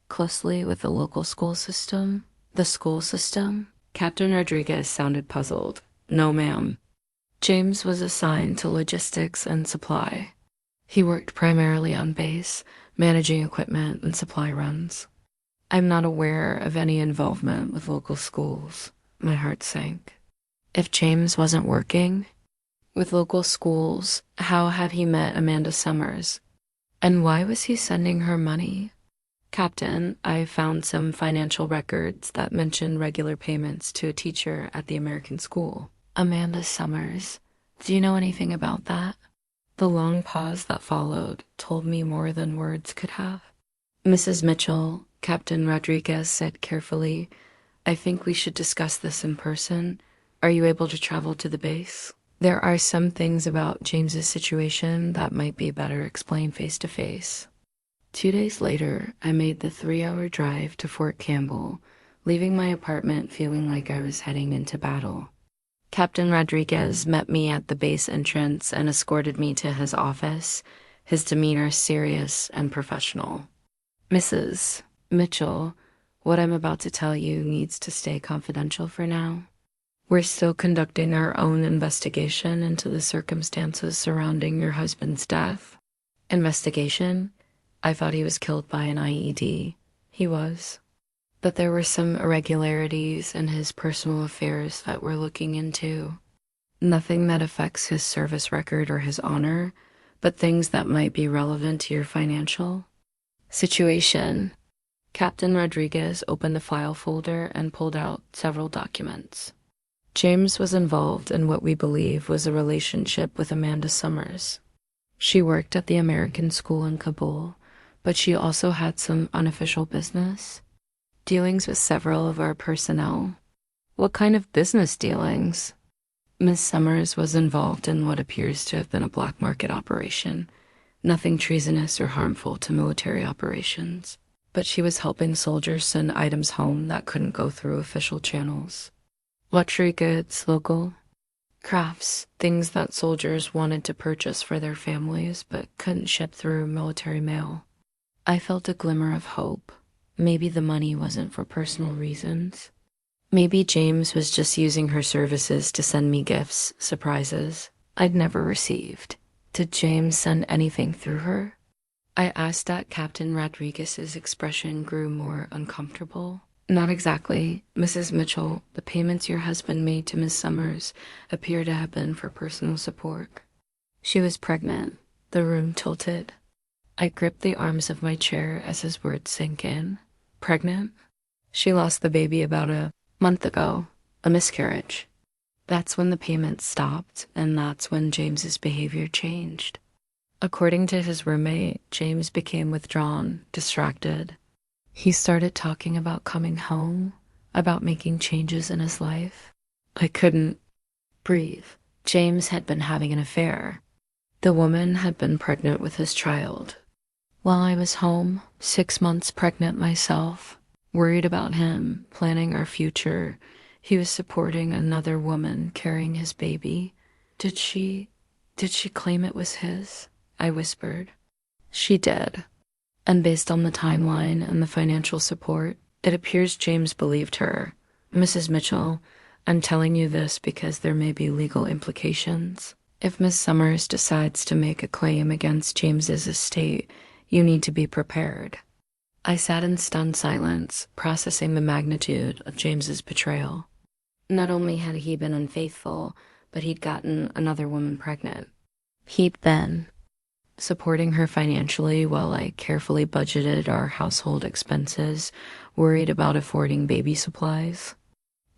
closely with the local school system? The school system? Captain Rodriguez sounded puzzled. No, ma'am. James was assigned to logistics and supply. He worked primarily on base, managing equipment and supply runs. I'm not aware of any involvement with local schools. My heart sank. If James wasn't working with local schools, how had he met Amanda Summers? And why was he sending her money? Captain, I found some financial records that mention regular payments to a teacher at the American school. Amanda Summers. Do you know anything about that? The long pause that followed told me more than words could have. Mrs. Mitchell, Captain Rodriguez said carefully, I think we should discuss this in person. Are you able to travel to the base? There are some things about James's situation that might be better explained face to face. 2 days later, I made the 3-hour drive to Fort Campbell, leaving my apartment feeling like I was heading into battle. Captain Rodriguez met me at the base entrance and escorted me to his office, his demeanor serious and professional. Mrs. Mitchell, what I'm about to tell you needs to stay confidential for now. We're still conducting our own investigation into the circumstances surrounding your husband's death. Investigation? I thought he was killed by an IED. He was. But there were some irregularities in his personal affairs that we're looking into. Nothing that affects his service record or his honor, but things that might be relevant to your financial situation. Captain Rodriguez opened the file folder and pulled out several documents. James was involved in what we believe was a relationship with Amanda Summers. She worked at the American school in Kabul, but she also had some unofficial business. Dealings with several of our personnel. What kind of business dealings? Miss Summers was involved in what appears to have been a black market operation. Nothing treasonous or harmful to military operations. But she was helping soldiers send items home that couldn't go through official channels. Luxury goods, local. Crafts, things that soldiers wanted to purchase for their families but couldn't ship through military mail. I felt a glimmer of hope. Maybe the money wasn't for personal reasons. Maybe James was just using her services to send me gifts, surprises I'd never received. Did James send anything through her? I asked that Captain Rodriguez's expression grew more uncomfortable. Not exactly, Mrs. Mitchell. The payments your husband made to Miss Summers appear to have been for personal support. She was pregnant. The room tilted. I gripped the arms of my chair as his words sank in. Pregnant? She lost the baby about a month ago. A miscarriage. That's when the payments stopped, and that's when James's behavior changed. According to his roommate, James became withdrawn, distracted. He started talking about coming home, about making changes in his life. I couldn't breathe. James had been having an affair. The woman had been pregnant with his child. While I was home, 6 months pregnant myself, worried about him, planning our future, he was supporting another woman carrying his baby. Did she claim it was his? I whispered. She did. And based on the timeline and the financial support, it appears James believed her. Mrs. Mitchell, I'm telling you this because there may be legal implications. If Miss Summers decides to make a claim against James's estate, you need to be prepared. I sat in stunned silence, processing the magnitude of James's betrayal. Not only had he been unfaithful, but he'd gotten another woman pregnant. He'd been supporting her financially while I carefully budgeted our household expenses, worried about affording baby supplies.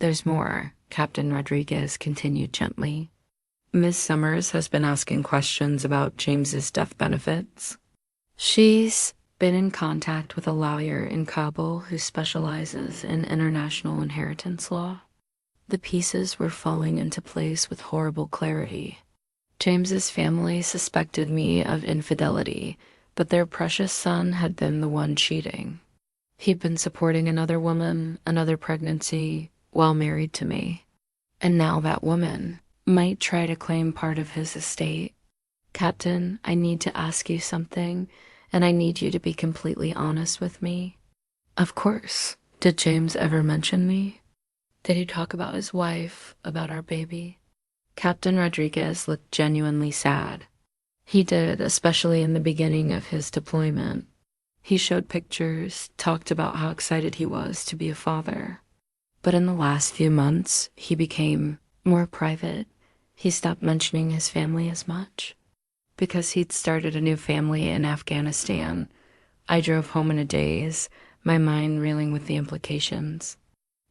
There's more, Captain Rodriguez continued gently. Miss Summers has been asking questions about James's death benefits. She's been in contact with a lawyer in Kabul who specializes in international inheritance law. The pieces were falling into place with horrible clarity. James's family suspected me of infidelity, but their precious son had been the one cheating. He'd been supporting another woman, another pregnancy, while married to me. And now that woman might try to claim part of his estate. Captain, I need to ask you something, and I need you to be completely honest with me. Of course. Did James ever mention me? Did he talk about his wife, about our baby? Captain Rodriguez looked genuinely sad. He did, especially in the beginning of his deployment. He showed pictures, talked about how excited he was to be a father. But in the last few months, he became more private. He stopped mentioning his family as much. Because he'd started a new family in Afghanistan. I drove home in a daze, my mind reeling with the implications.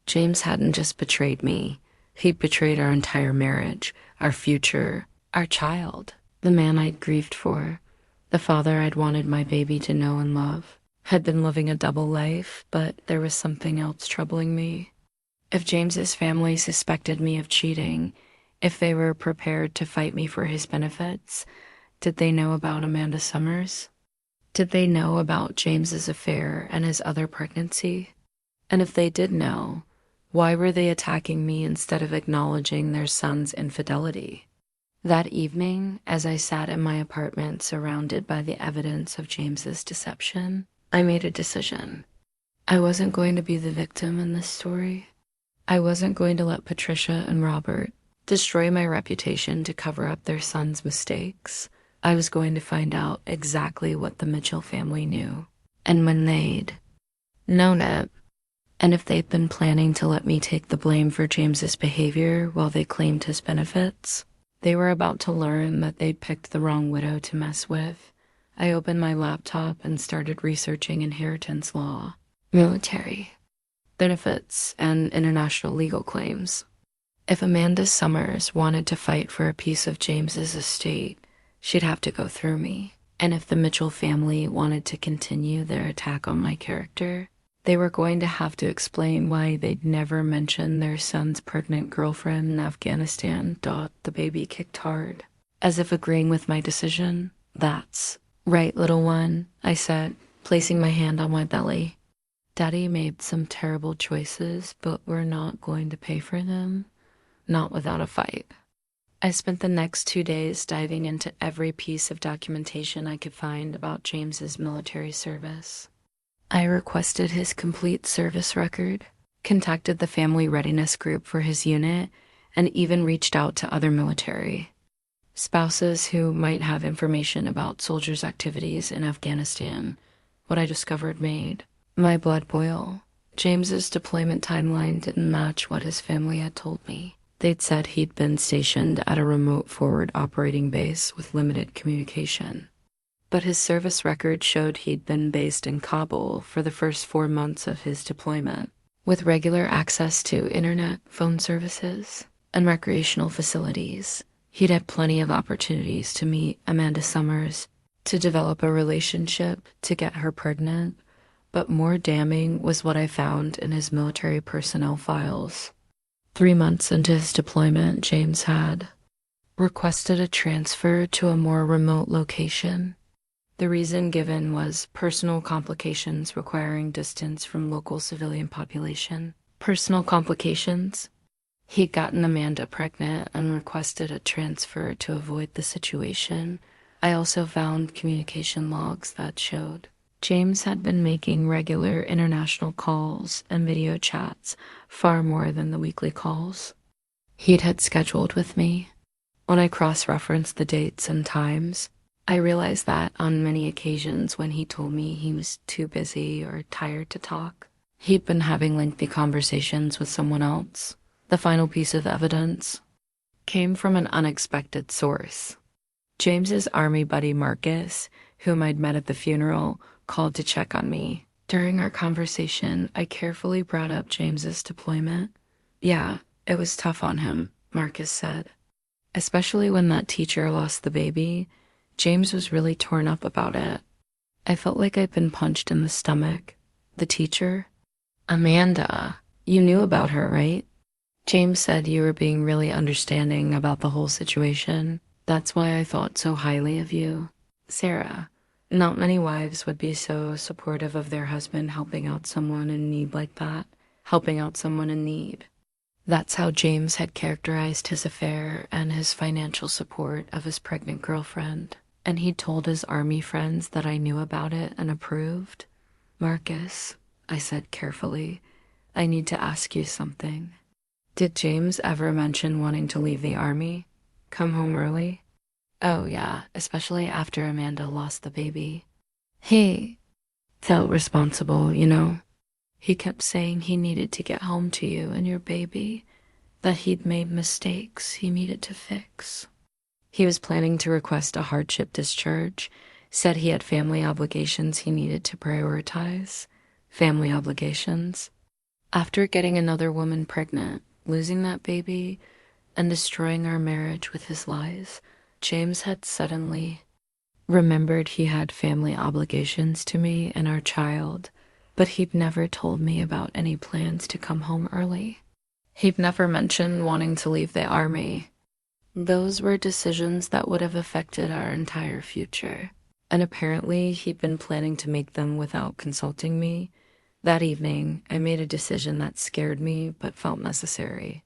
James hadn't just betrayed me. He'd betrayed our entire marriage, our future, our child, the man I'd grieved for, the father I'd wanted my baby to know and love. Had been living a double life, but there was something else troubling me. If James's family suspected me of cheating, if they were prepared to fight me for his benefits, did they know about Amanda Summers? Did they know about James's affair and his other pregnancy? And if they did know, why were they attacking me instead of acknowledging their son's infidelity? That evening, as I sat in my apartment surrounded by the evidence of James's deception, I made a decision. I wasn't going to be the victim in this story. I wasn't going to let Patricia and Robert destroy my reputation to cover up their son's mistakes. I was going to find out exactly what the Mitchell family knew, and when they'd known it, and if they'd been planning to let me take the blame for James's behavior while they claimed his benefits. They were about to learn that they'd picked the wrong widow to mess with. I opened my laptop and started researching inheritance law, military, benefits, and international legal claims. If Amanda Summers wanted to fight for a piece of James's estate, she'd have to go through me. And if the Mitchell family wanted to continue their attack on my character, they were going to have to explain why they'd never mentioned their son's pregnant girlfriend in Afghanistan. The baby kicked hard, as if agreeing with my decision. That's right, little one, I said, placing my hand on my belly. Daddy made some terrible choices, but we're not going to pay for them. Not without a fight. I spent the next 2 days diving into every piece of documentation I could find about James's military service. I requested his complete service record, contacted the family readiness group for his unit, and even reached out to other military spouses who might have information about soldiers' activities in Afghanistan. What I discovered made my blood boil. James's deployment timeline didn't match what his family had told me. They'd said he'd been stationed at a remote forward operating base with limited communication. But his service record showed he'd been based in Kabul for the first 4 months of his deployment, with regular access to internet, phone services, and recreational facilities. He'd had plenty of opportunities to meet Amanda Summers, to develop a relationship, to get her pregnant, but more damning was what I found in his military personnel files. 3 months into his deployment, James had requested a transfer to a more remote location. The reason given was personal complications requiring distance from local civilian population. Personal complications? He'd gotten Amanda pregnant and requested a transfer to avoid the situation. I also found communication logs that showed James had been making regular international calls and video chats, far more than the weekly calls he'd had scheduled with me. When I cross-referenced the dates and times, I realized that on many occasions when he told me he was too busy or tired to talk, he'd been having lengthy conversations with someone else. The final piece of evidence came from an unexpected source. James's army buddy Marcus, whom I'd met at the funeral, called to check on me. During our conversation, I carefully brought up James's deployment. Yeah, it was tough on him, Marcus said. Especially when that teacher lost the baby, James was really torn up about it. I felt like I'd been punched in the stomach. The teacher? Amanda, you knew about her, right? James said you were being really understanding about the whole situation. That's why I thought so highly of you. Sarah, not many wives would be so supportive of their husband helping out someone in need like that. Helping out someone in need. That's how James had characterized his affair and his financial support of his pregnant girlfriend. And he'd told his army friends that I knew about it and approved. Marcus, I said carefully, I need to ask you something. Did James ever mention wanting to leave the army? Come home early? Oh yeah, especially after Amanda lost the baby. He felt responsible, you know. He kept saying he needed to get home to you and your baby, that he'd made mistakes he needed to fix. He was planning to request a hardship discharge, Said he had family obligations he needed to prioritize. Family obligations. After getting another woman pregnant, losing that baby, and destroying our marriage with his lies, James had suddenly remembered he had family obligations to me and our child, but he'd never told me about any plans to come home early. He'd never mentioned wanting to leave the army. Those were decisions that would have affected our entire future, and apparently he'd been planning to make them without consulting me. That evening, I made a decision that scared me but felt necessary.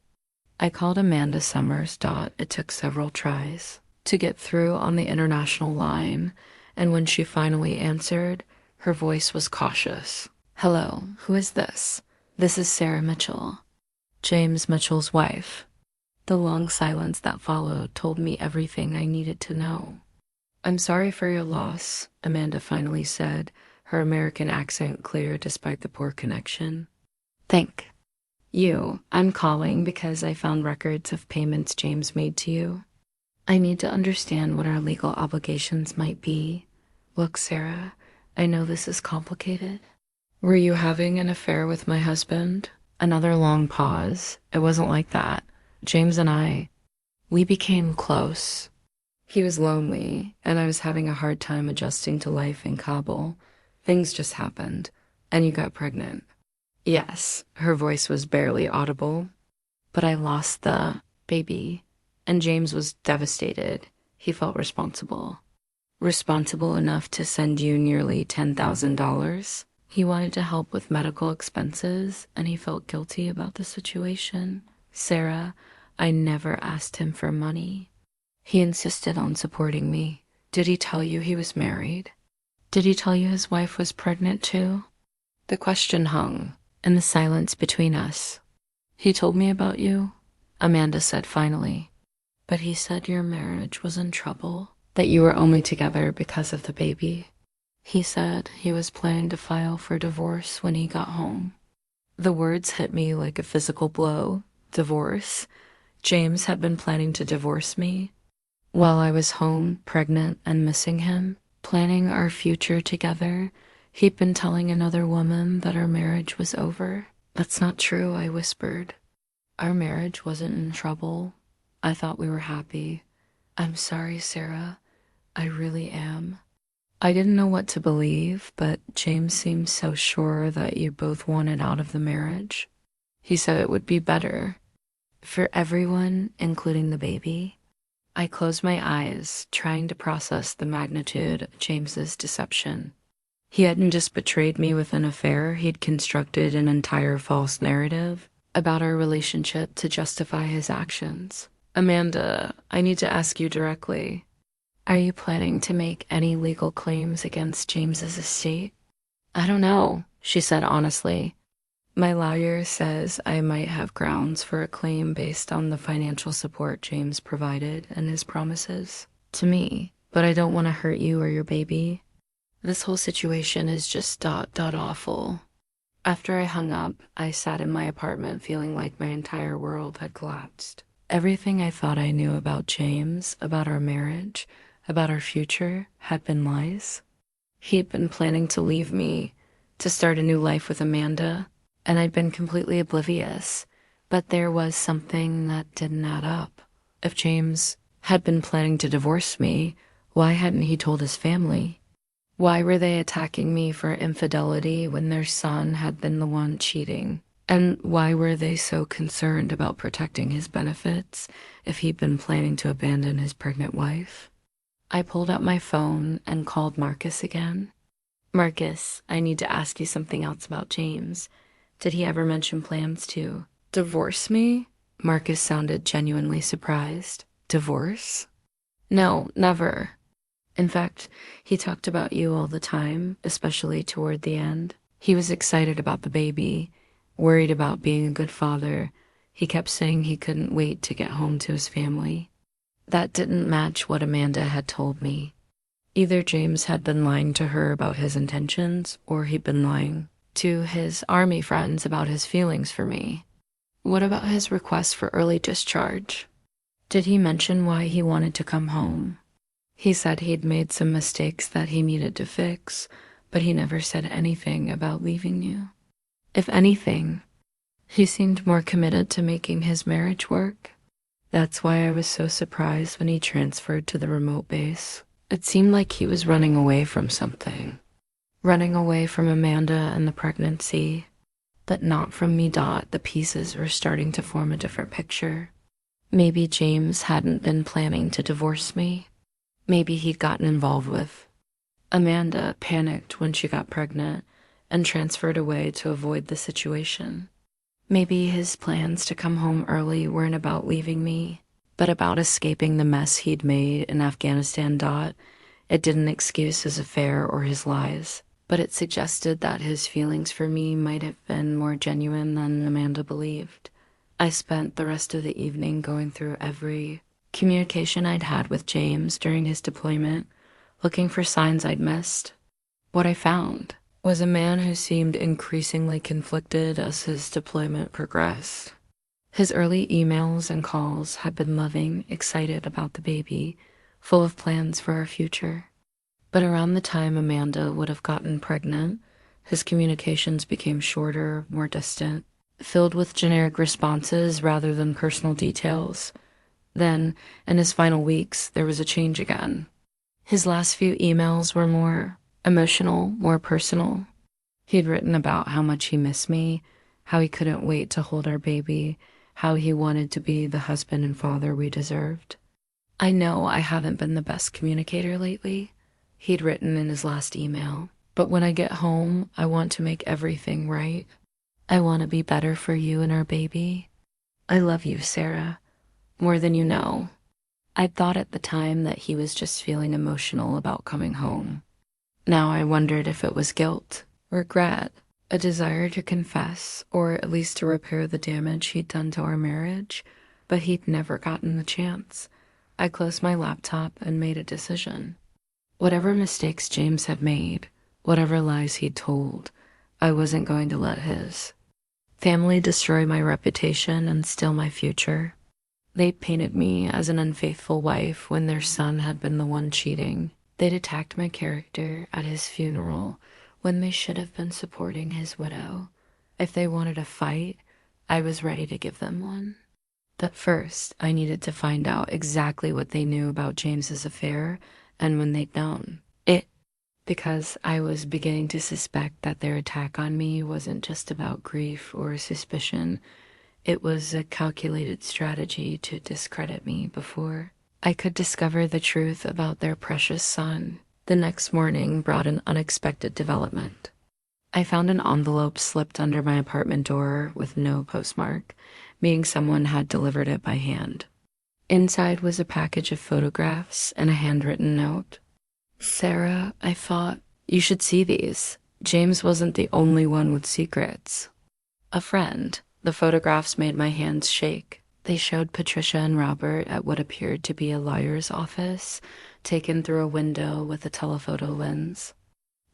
I called Amanda Summers. It took several tries to get through on the international line, and when she finally answered, her voice was cautious. "Hello, who is this?" "This is Sarah Mitchell, James Mitchell's wife." The long silence that followed told me everything I needed to know. "I'm sorry for your loss," Amanda finally said, her American accent clear despite the poor connection. "Thank you. I'm calling because I found records of payments James made to you. I need to understand what our legal obligations might be. Look, Sarah, I know this is complicated. Were you having an affair with my husband?" Another long pause. It wasn't like that. James and we became close. He was lonely, and I was having a hard time adjusting to life in Kabul. Things just happened, and you got pregnant. Yes, her voice was barely audible. But I lost the baby, and James was devastated. He felt responsible. Responsible enough to send you nearly $10,000. He wanted to help with medical expenses, and he felt guilty about the situation. Sarah, I never asked him for money. He insisted on supporting me. Did he tell you he was married? Did he tell you his wife was pregnant too? The question hung in the silence between us. He told me about you, Amanda said finally. But he said your marriage was in trouble, that you were only together because of the baby. He said he was planning to file for divorce when he got home. The words hit me like a physical blow. Divorce? James had been planning to divorce me while I was home, pregnant and missing him, planning our future together. He'd been telling another woman that our marriage was over. That's not true, I whispered. Our marriage wasn't in trouble. I thought we were happy. I'm sorry, Sarah. I really am. I didn't know what to believe, but James seemed so sure that you both wanted out of the marriage. He said it would be better for everyone, including the baby. I closed my eyes, trying to process the magnitude of James's deception. He hadn't just betrayed me with an affair, he'd constructed an entire false narrative about our relationship to justify his actions. Amanda, I need to ask you directly. Are you planning to make any legal claims against James's estate? I don't know, she said honestly. My lawyer says I might have grounds for a claim based on the financial support James provided and his promises to me, but I don't want to hurt you or your baby. This whole situation is just awful. After I hung up, I sat in my apartment feeling like my entire world had collapsed. Everything I thought I knew about James, about our marriage, about our future, had been lies. He'd been planning to leave me, to start a new life with Amanda, and I'd been completely oblivious. But there was something that didn't add up. If James had been planning to divorce me, why hadn't he told his family? Why were they attacking me for infidelity when their son had been the one cheating? And why were they so concerned about protecting his benefits if he'd been planning to abandon his pregnant wife? I pulled out my phone and called Marcus again. Marcus, I need to ask you something else about James. Did he ever mention plans to divorce me? Marcus sounded genuinely surprised. Divorce? No, never. In fact, he talked about you all the time, especially toward the end. He was excited about the baby, worried about being a good father. He kept saying he couldn't wait to get home to his family. That didn't match what Amanda had told me. Either James had been lying to her about his intentions, or he'd been lying to his army friends about his feelings for me. What about his request for early discharge? Did he mention why he wanted to come home? He said he'd made some mistakes that he needed to fix, but he never said anything about leaving you. If anything, he seemed more committed to making his marriage work. That's why I was so surprised when he transferred to the remote base. It seemed like he was running away from something. Running away from Amanda and the pregnancy, but not from me. The pieces were starting to form a different picture. Maybe James hadn't been planning to divorce me. Maybe he'd gotten involved with Amanda, panicked when she got pregnant, and transferred away to avoid the situation. Maybe his plans to come home early weren't about leaving me, but about escaping the mess he'd made in Afghanistan. It didn't excuse his affair or his lies, but it suggested that his feelings for me might have been more genuine than Amanda believed. I spent the rest of the evening going through every communication I'd had with James during his deployment, looking for signs I'd missed. What I found was a man who seemed increasingly conflicted as his deployment progressed. His early emails and calls had been loving, excited about the baby, full of plans for our future. But around the time Amanda would have gotten pregnant, his communications became shorter, more distant, filled with generic responses rather than personal details. Then, in his final weeks, there was a change again. His last few emails were more emotional, more personal. He'd written about how much he missed me, how he couldn't wait to hold our baby, how he wanted to be the husband and father we deserved. I know I haven't been the best communicator lately, he'd written in his last email, but when I get home, I want to make everything right. I want to be better for you and our baby. I love you, Sarah, more than you know. I thought at the time that he was just feeling emotional about coming home. Now I wondered if it was guilt, regret, a desire to confess, or at least to repair the damage he'd done to our marriage, but he'd never gotten the chance. I closed my laptop and made a decision. Whatever mistakes James had made, whatever lies he'd told, I wasn't going to let his family destroy my reputation and steal my future. They painted me as an unfaithful wife when their son had been the one cheating. They'd attacked my character at his funeral when they should have been supporting his widow. If they wanted a fight, I was ready to give them one. But first, I needed to find out exactly what they knew about James's affair and when they'd known it, because I was beginning to suspect that their attack on me wasn't just about grief or suspicion. It was a calculated strategy to discredit me before I could discover the truth about their precious son. The next morning brought an unexpected development. I found an envelope slipped under my apartment door with no postmark, meaning someone had delivered it by hand. Inside was a package of photographs and a handwritten note. Sarah, I thought, you should see these. James wasn't the only one with secrets. A friend. The photographs made my hands shake. They showed Patricia and Robert at what appeared to be a lawyer's office, taken through a window with a telephoto lens.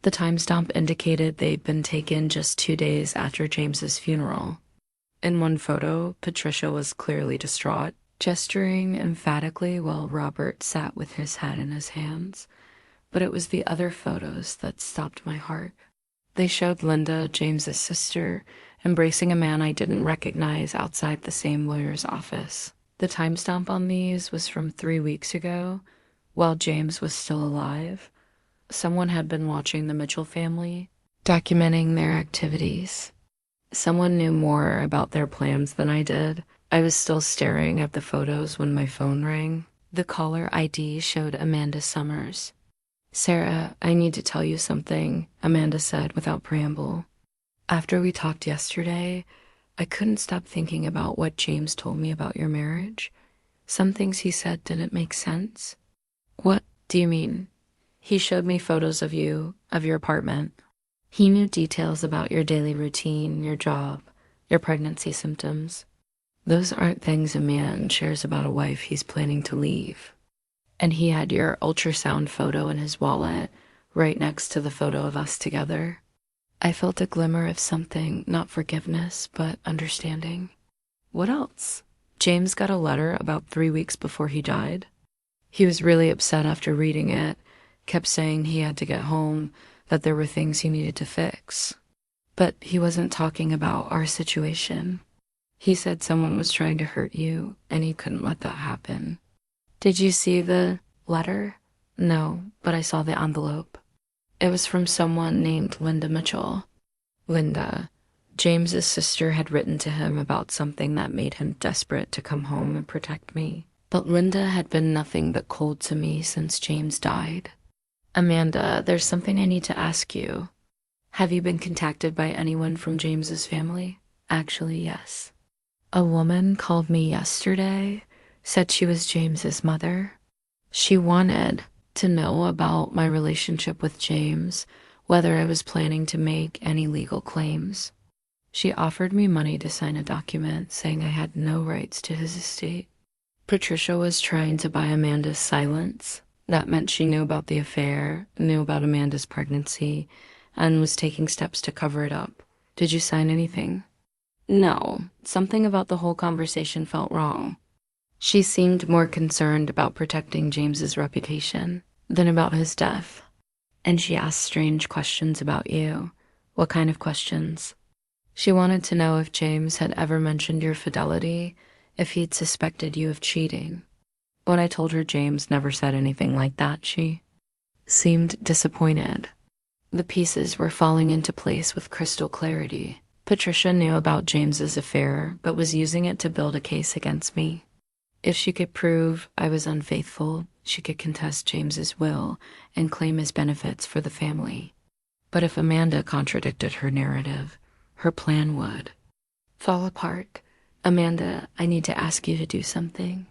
The timestamp indicated they'd been taken just 2 days after James's funeral. In one photo, Patricia was clearly distraught, gesturing emphatically while Robert sat with his head in his hands. But it was the other photos that stopped my heart. They showed Linda, James's sister, embracing a man I didn't recognize outside the same lawyer's office. The timestamp on these was from 3 weeks ago, while James was still alive. Someone had been watching the Mitchell family, documenting their activities. Someone knew more about their plans than I did. I was still staring at the photos when my phone rang. The caller ID showed Amanda Summers. Sarah, I need to tell you something, Amanda said without preamble. After we talked yesterday, I couldn't stop thinking about what James told me about your marriage. Some things he said didn't make sense. What do you mean? He showed me photos of you, of your apartment. He knew details about your daily routine, your job, your pregnancy symptoms. Those aren't things a man shares about a wife he's planning to leave. And he had your ultrasound photo in his wallet, right next to the photo of us together. I felt a glimmer of something, not forgiveness, but understanding. What else? James got a letter about 3 weeks before he died. He was really upset after reading it, kept saying he had to get home, that there were things he needed to fix. But he wasn't talking about our situation. He said someone was trying to hurt you, and he couldn't let that happen. Did you see the letter? No, but I saw the envelope. It was from someone named Linda Mitchell. Linda, James's sister, had written to him about something that made him desperate to come home and protect me. But Linda had been nothing but cold to me since James died. Amanda, there's something I need to ask you. Have you been contacted by anyone from James's family? Actually, yes. A woman called me yesterday, said she was James's mother. She wanted to know about my relationship with James, whether I was planning to make any legal claims. She offered me money to sign a document saying I had no rights to his estate. Patricia was trying to buy Amanda's silence. That meant she knew about the affair, knew about Amanda's pregnancy, and was taking steps to cover it up. Did you sign anything? No, something about the whole conversation felt wrong. She seemed more concerned about protecting James's reputation than about his death. And she asked strange questions about you. What kind of questions? She wanted to know if James had ever mentioned your fidelity, if he'd suspected you of cheating. When I told her James never said anything like that, she seemed disappointed. The pieces were falling into place with crystal clarity. Patricia knew about James's affair, but was using it to build a case against me. If she could prove I was unfaithful, she could contest James's will and claim his benefits for the family. But if Amanda contradicted her narrative, her plan would fall apart. Amanda, I need to ask you to do something.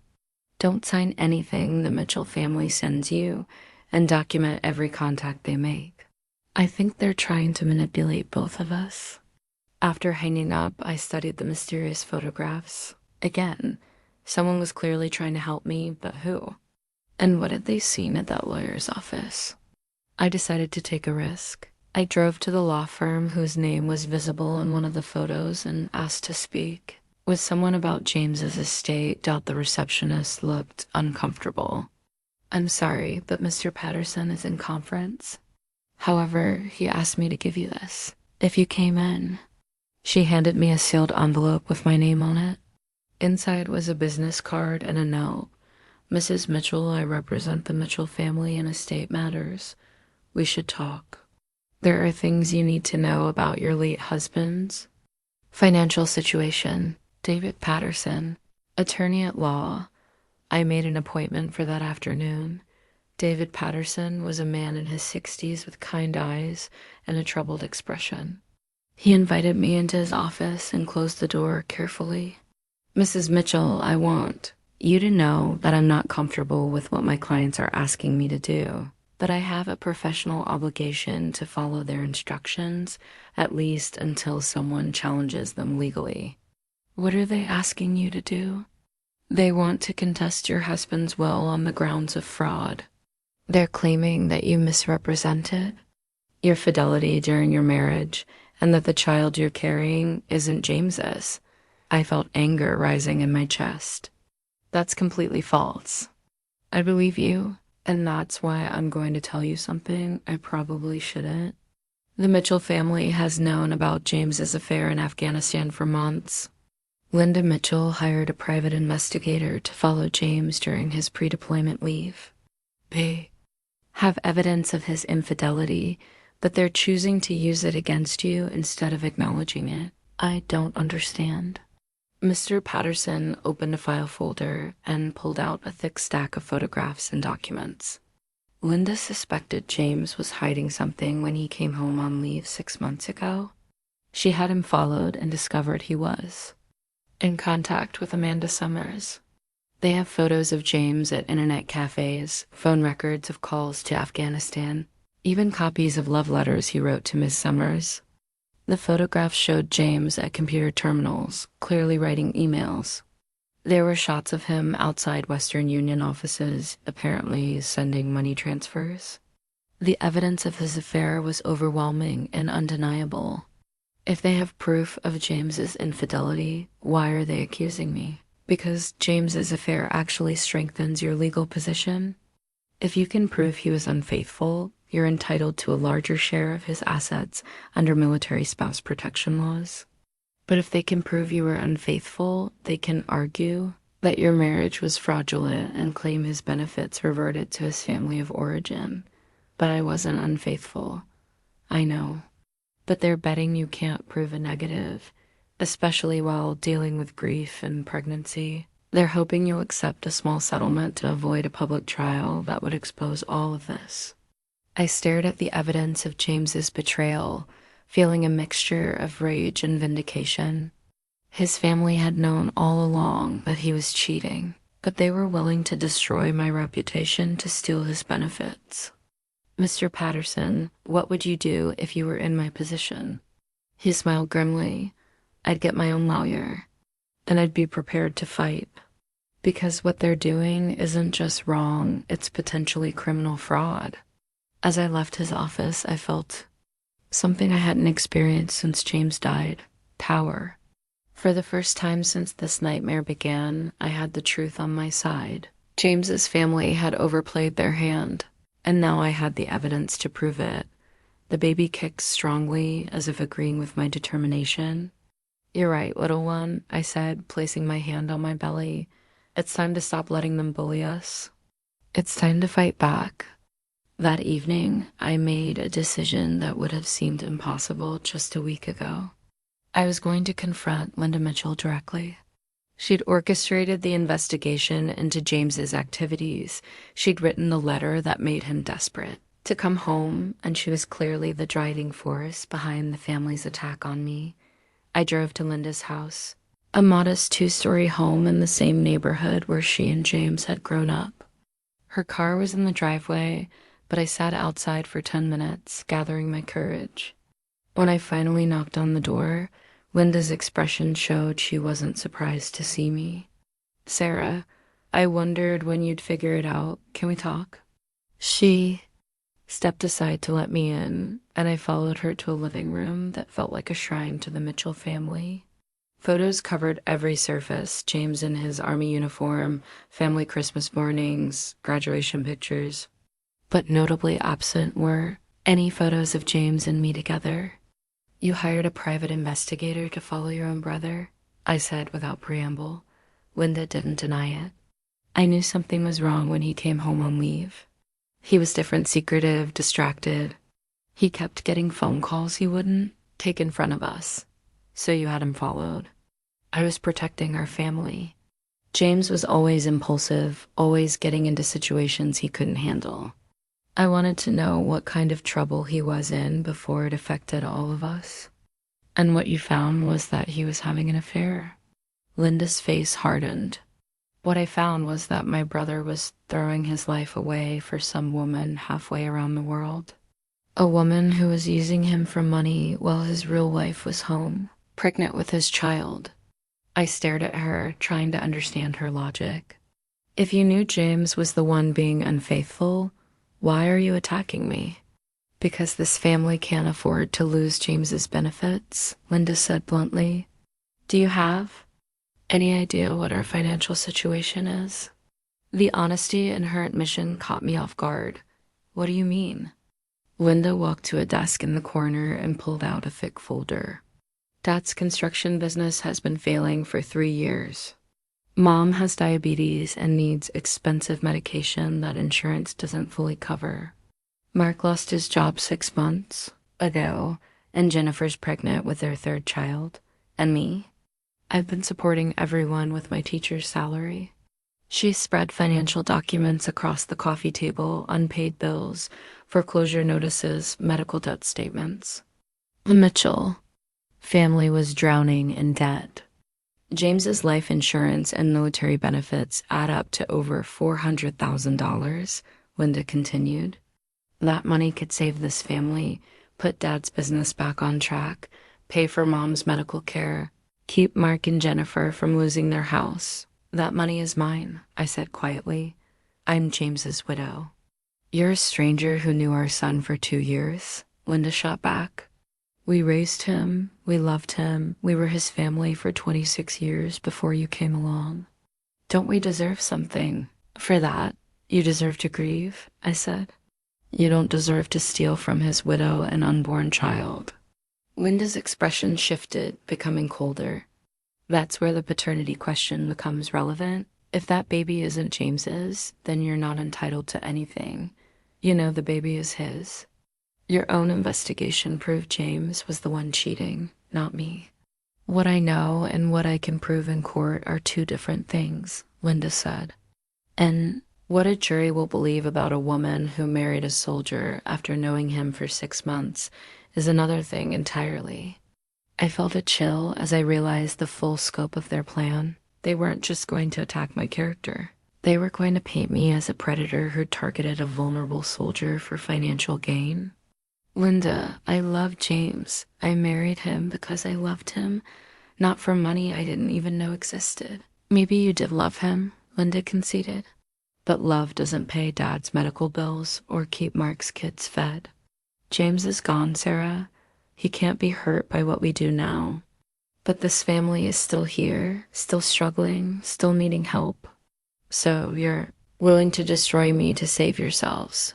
Don't sign anything the Mitchell family sends you, and document every contact they make. I think they're trying to manipulate both of us. After hanging up, I studied the mysterious photographs. Again, someone was clearly trying to help me, but who? And what had they seen at that lawyer's office? I decided to take a risk. I drove to the law firm whose name was visible in one of the photos and asked to speak. With someone about James's estate, the receptionist looked uncomfortable. I'm sorry, but Mr. Patterson is in conference. However, he asked me to give you this. If you came in. She handed me a sealed envelope with my name on it. Inside was a business card and a note. Mrs. Mitchell, I represent the Mitchell family in estate matters. We should talk. There are things you need to know about your late husband's financial situation. David Patterson, attorney at law. I made an appointment for that afternoon. David Patterson was a man in his 60s with kind eyes and a troubled expression. He invited me into his office and closed the door carefully. Mrs. Mitchell, I want you to know that I'm not comfortable with what my clients are asking me to do, but I have a professional obligation to follow their instructions, at least until someone challenges them legally. What are they asking you to do? They want to contest your husband's will on the grounds of fraud. They're claiming that you misrepresented your fidelity during your marriage and that the child you're carrying isn't James's. I felt anger rising in my chest. That's completely false. I believe you, and that's why I'm going to tell you something I probably shouldn't. The Mitchell family has known about James's affair in Afghanistan for months. Linda Mitchell hired a private investigator to follow James during his pre-deployment leave. They have evidence of his infidelity, but they're choosing to use it against you instead of acknowledging it. I don't understand. Mr. Patterson opened a file folder and pulled out a thick stack of photographs and documents. Linda suspected James was hiding something when he came home on leave 6 months ago. She had him followed and discovered he was in contact with Amanda Summers. They have photos of James at internet cafes, phone records of calls to Afghanistan, even copies of love letters he wrote to Ms. Summers. The photographs showed James at computer terminals, clearly writing emails. There were shots of him outside Western Union offices, apparently sending money transfers. The evidence of his affair was overwhelming and undeniable. If they have proof of James's infidelity, why are they accusing me? Because James's affair actually strengthens your legal position. If you can prove he was unfaithful, you're entitled to a larger share of his assets under military spouse protection laws. But if they can prove you were unfaithful, they can argue that your marriage was fraudulent and claim his benefits reverted to his family of origin. But I wasn't unfaithful. I know. But they're betting you can't prove a negative, especially while dealing with grief and pregnancy. They're hoping you'll accept a small settlement to avoid a public trial that would expose all of this. I stared at the evidence of James's betrayal, feeling a mixture of rage and vindication. His family had known all along that he was cheating, but they were willing to destroy my reputation to steal his benefits. Mr. Patterson, what would you do if you were in my position? He smiled grimly. I'd get my own lawyer, and I'd be prepared to fight. Because what they're doing isn't just wrong, it's potentially criminal fraud. As I left his office, I felt something I hadn't experienced since James died: power. For the first time since this nightmare began, I had the truth on my side. James's family had overplayed their hand, and now I had the evidence to prove it. The baby kicked strongly, as if agreeing with my determination. You're right, little one, I said, placing my hand on my belly. It's time to stop letting them bully us. It's time to fight back. That evening, I made a decision that would have seemed impossible just a week ago. I was going to confront Linda Mitchell directly. She'd orchestrated the investigation into James's activities. She'd written the letter that made him desperate to come home, and she was clearly the driving force behind the family's attack on me. I drove to Linda's house, a modest 2-story home in the same neighborhood where she and James had grown up. Her car was in the driveway, but I sat outside for 10 minutes, gathering my courage. When I finally knocked on the door, Linda's expression showed she wasn't surprised to see me. Sarah, I wondered when you'd figure it out. Can we talk? She stepped aside to let me in, and I followed her to a living room that felt like a shrine to the Mitchell family. Photos covered every surface: James in his army uniform, family Christmas mornings, graduation pictures. But notably absent were any photos of James and me together. You hired a private investigator to follow your own brother, I said without preamble. Linda didn't deny it. I knew something was wrong when he came home on leave. He was different, secretive, distracted. He kept getting phone calls he wouldn't take in front of us. So you had him followed. I was protecting our family. James was always impulsive, always getting into situations he couldn't handle. I wanted to know what kind of trouble he was in before it affected all of us. And what you found was that he was having an affair. Linda's face hardened. What I found was that my brother was throwing his life away for some woman halfway around the world. A woman who was using him for money while his real wife was home, pregnant with his child. I stared at her, trying to understand her logic. If you knew James was the one being unfaithful, why are you attacking me? Because this family can't afford to lose James's benefits, Linda said bluntly. Do you have any idea what our financial situation is? The honesty in her admission caught me off guard. What do you mean? Linda walked to a desk in the corner and pulled out a thick folder. Dad's construction business has been failing for 3 years. Mom has diabetes and needs expensive medication that insurance doesn't fully cover. Mark lost his job 6 months ago, and Jennifer's pregnant with their 3rd child. And me? I've been supporting everyone with my teacher's salary. She spread financial documents across the coffee table: unpaid bills, foreclosure notices, medical debt statements. The Mitchell family was drowning in debt. James's life insurance and military benefits add up to over $400,000, Linda continued. That money could save this family, put Dad's business back on track, pay for Mom's medical care, keep Mark and Jennifer from losing their house. That money is mine, I said quietly. I'm James's widow. You're a stranger who knew our son for 2 years, Linda shot back. We raised him, we loved him, we were his family for 26 years before you came along. Don't we deserve something? For that, you deserve to grieve, I said. You don't deserve to steal from his widow and unborn child. Linda's expression shifted, becoming colder. That's where the paternity question becomes relevant. If that baby isn't James's, then you're not entitled to anything. You know the baby is his. Your own investigation proved James was the one cheating, not me. What I know and what I can prove in court are two different things, Linda said. And what a jury will believe about a woman who married a soldier after knowing him for 6 months is another thing entirely. I felt a chill as I realized the full scope of their plan. They weren't just going to attack my character. They were going to paint me as a predator who targeted a vulnerable soldier for financial gain. Linda, I love James. I married him because I loved him, not for money I didn't even know existed. Maybe you did love him, Linda conceded. But love doesn't pay Dad's medical bills or keep Mark's kids fed. James is gone, Sarah. He can't be hurt by what we do now. But this family is still here, still struggling, still needing help. So you're willing to destroy me to save yourselves.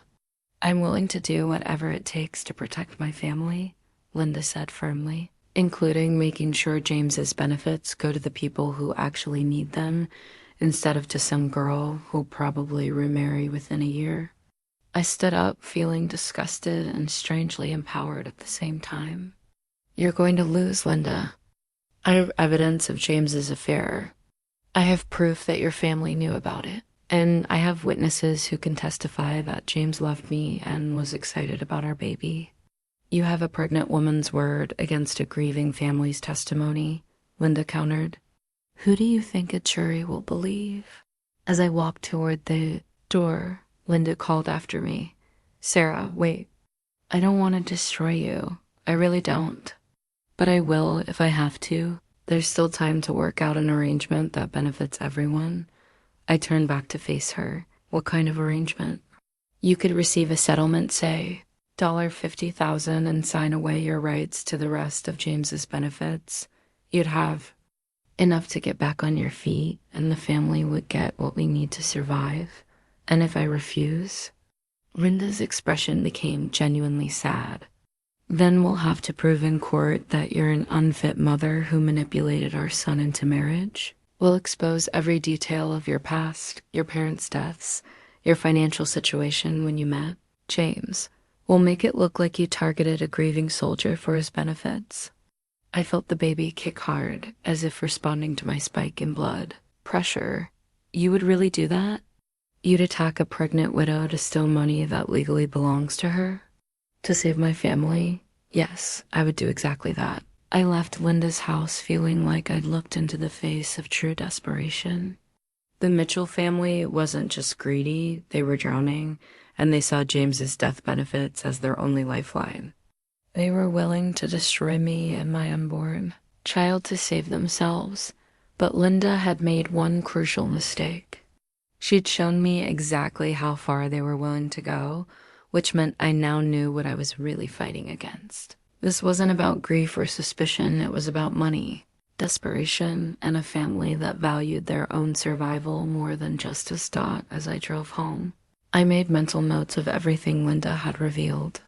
I'm willing to do whatever it takes to protect my family, Linda said firmly, including making sure James's benefits go to the people who actually need them instead of to some girl who'll probably remarry within a year. I stood up, feeling disgusted and strangely empowered at the same time. You're going to lose, Linda. I have evidence of James's affair. I have proof that your family knew about it. And I have witnesses who can testify that James loved me and was excited about our baby. You have a pregnant woman's word against a grieving family's testimony, Linda countered. Who do you think a jury will believe? As I walked toward the door, Linda called after me. Sarah, wait. I don't want to destroy you. I really don't. But I will if I have to. There's still time to work out an arrangement that benefits everyone. I turned back to face her. What kind of arrangement? You could receive a settlement, say, $50,000 and sign away your rights to the rest of James's benefits. You'd have enough to get back on your feet, and the family would get what we need to survive. And if I refuse? Linda's expression became genuinely sad. Then we'll have to prove in court that you're an unfit mother who manipulated our son into marriage. We'll expose every detail of your past, your parents' deaths, your financial situation when you met James. We'll make it look like you targeted a grieving soldier for his benefits. I felt the baby kick hard, as if responding to my spike in blood. Pressure. You would really do that? You'd attack a pregnant widow to steal money that legally belongs to her? To save my family? Yes, I would do exactly that. I left Linda's house feeling like I'd looked into the face of true desperation. The Mitchell family wasn't just greedy, they were drowning, and they saw James's death benefits as their only lifeline. They were willing to destroy me and my unborn child to save themselves, but Linda had made one crucial mistake. She'd shown me exactly how far they were willing to go, which meant I now knew what I was really fighting against. This wasn't about grief or suspicion, it was about money, desperation, and a family that valued their own survival more than justice thought as I drove home. I made mental notes of everything Linda had revealed.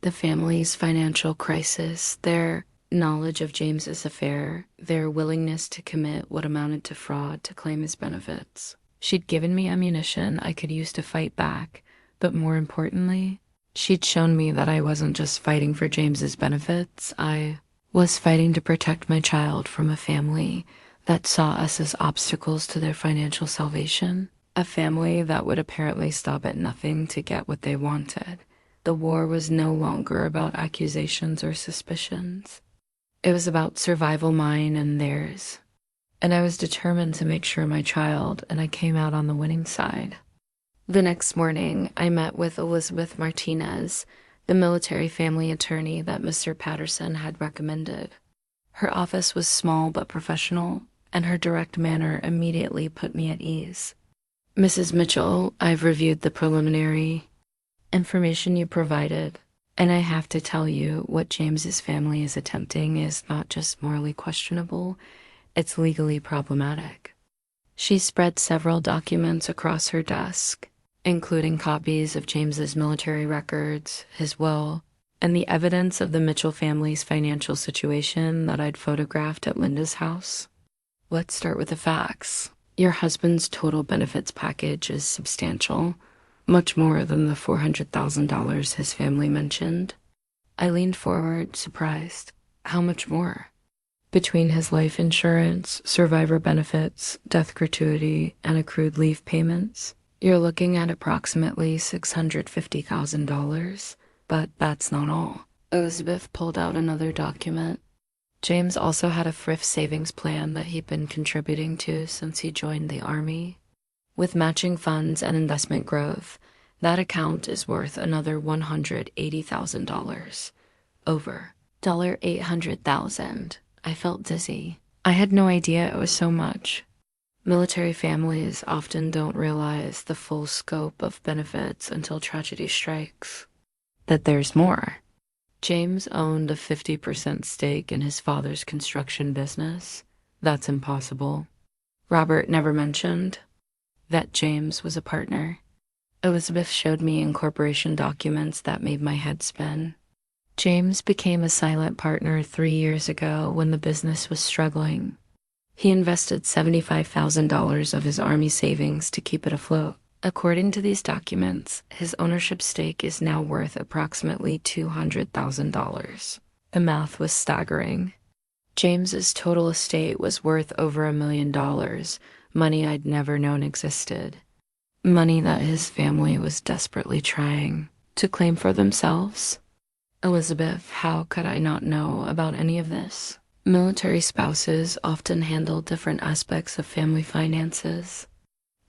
The family's financial crisis, their knowledge of James's affair, their willingness to commit what amounted to fraud to claim his benefits. She'd given me ammunition I could use to fight back, but more importantly, she'd shown me that I wasn't just fighting for James's benefits, I was fighting to protect my child from a family that saw us as obstacles to their financial salvation, a family that would apparently stop at nothing to get what they wanted. The war was no longer about accusations or suspicions. It was about survival, mine and theirs. And I was determined to make sure my child and I came out on the winning side. The next morning, I met with Elizabeth Martinez, the military family attorney that Mr. Patterson had recommended. Her office was small but professional, and her direct manner immediately put me at ease. Mrs. Mitchell, I've reviewed the preliminary information you provided, and I have to tell you what James's family is attempting is not just morally questionable, it's legally problematic. She spread several documents across her desk, including copies of James's military records, his will, and the evidence of the Mitchell family's financial situation that I'd photographed at Linda's house. Let's start with the facts. Your husband's total benefits package is substantial, much more than the $400,000 his family mentioned. I leaned forward, surprised. How much more? Between his life insurance, survivor benefits, death gratuity, and accrued leave payments, you're looking at approximately $650,000. But that's not all. Elizabeth pulled out another document. James also had a thrift savings plan that he'd been contributing to since he joined the Army. With matching funds and investment growth, that account is worth another $180,000. Over $800,000. I felt dizzy. I had no idea it was so much. Military families often don't realize the full scope of benefits until tragedy strikes. That there's more. James owned a 50% stake in his father's construction business. That's impossible. Robert never mentioned that James was a partner. Elizabeth showed me incorporation documents that made my head spin. James became a silent partner 3 years ago when the business was struggling. He invested $75,000 of his Army savings to keep it afloat. According to these documents, his ownership stake is now worth approximately $200,000. The math was staggering. James's total estate was worth over $1 million, money I'd never known existed. Money that his family was desperately trying to claim for themselves. Elizabeth, how could I not know about any of this? Military spouses often handle different aspects of family finances.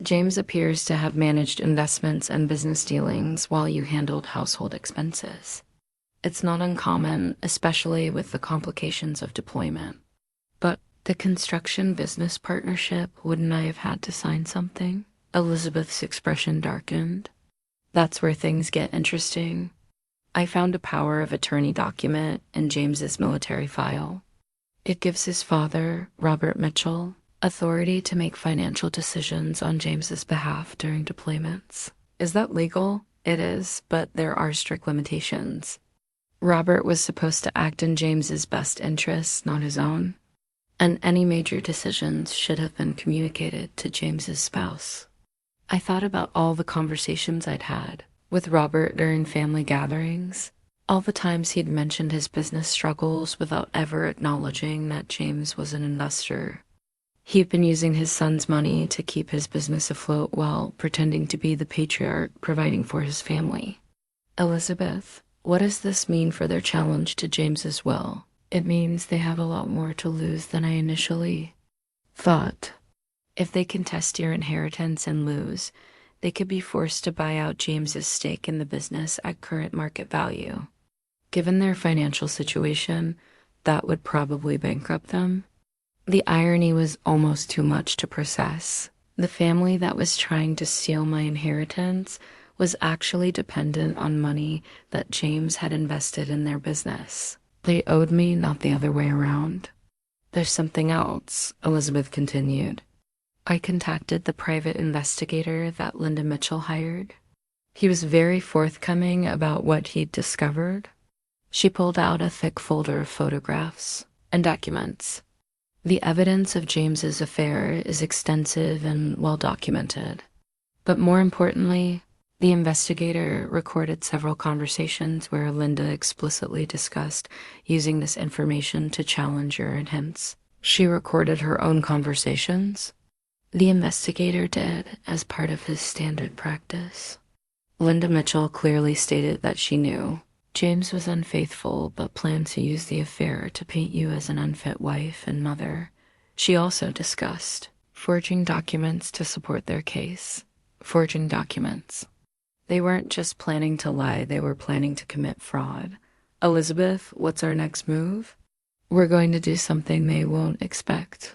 James appears to have managed investments and business dealings while you handled household expenses. It's not uncommon, especially with the complications of deployment. But the construction business partnership, wouldn't I have had to sign something? Elizabeth's expression darkened. That's where things get interesting. I found a power of attorney document in James's military file. It gives his father, Robert Mitchell, authority to make financial decisions on James's behalf during deployments. Is that legal? It is, but there are strict limitations. Robert was supposed to act in James's best interests, not his own, and any major decisions should have been communicated to James's spouse. I thought about all the conversations I'd had with Robert during family gatherings, all the times he'd mentioned his business struggles without ever acknowledging that James was an investor. He'd been using his son's money to keep his business afloat while pretending to be the patriarch providing for his family. Elizabeth, what does this mean for their challenge to James's will? It means they have a lot more to lose than I initially thought. If they contest your inheritance and lose, they could be forced to buy out James's stake in the business at current market value. Given their financial situation, that would probably bankrupt them. The irony was almost too much to process. The family that was trying to steal my inheritance was actually dependent on money that James had invested in their business. They owed me, not the other way around. There's something else, Elizabeth continued. I contacted the private investigator that Linda Mitchell hired. He was very forthcoming about what he'd discovered. She pulled out a thick folder of photographs and documents. The evidence of James's affair is extensive and well documented. But more importantly, the investigator recorded several conversations where Linda explicitly discussed using this information to challenge your hints. She recorded her own conversations. The investigator did, as part of his standard practice. Linda Mitchell clearly stated that she knew James was unfaithful but planned to use the affair to paint you as an unfit wife and mother. She also discussed forging documents to support their case. Forging documents. They weren't just planning to lie, they were planning to commit fraud. Elizabeth, what's our next move? We're going to do something they won't expect.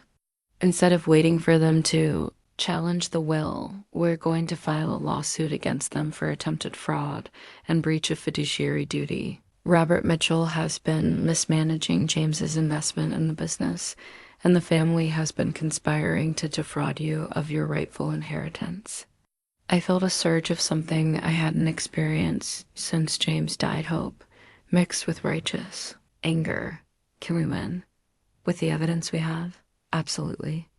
Instead of waiting for them to challenge the will, we're going to file a lawsuit against them for attempted fraud and breach of fiduciary duty. Robert Mitchell has been mismanaging James's investment in the business, and the family has been conspiring to defraud you of your rightful inheritance. I felt a surge of something I hadn't experienced since James died, hope, mixed with righteous anger. Can we win? With the evidence we have? Absolutely.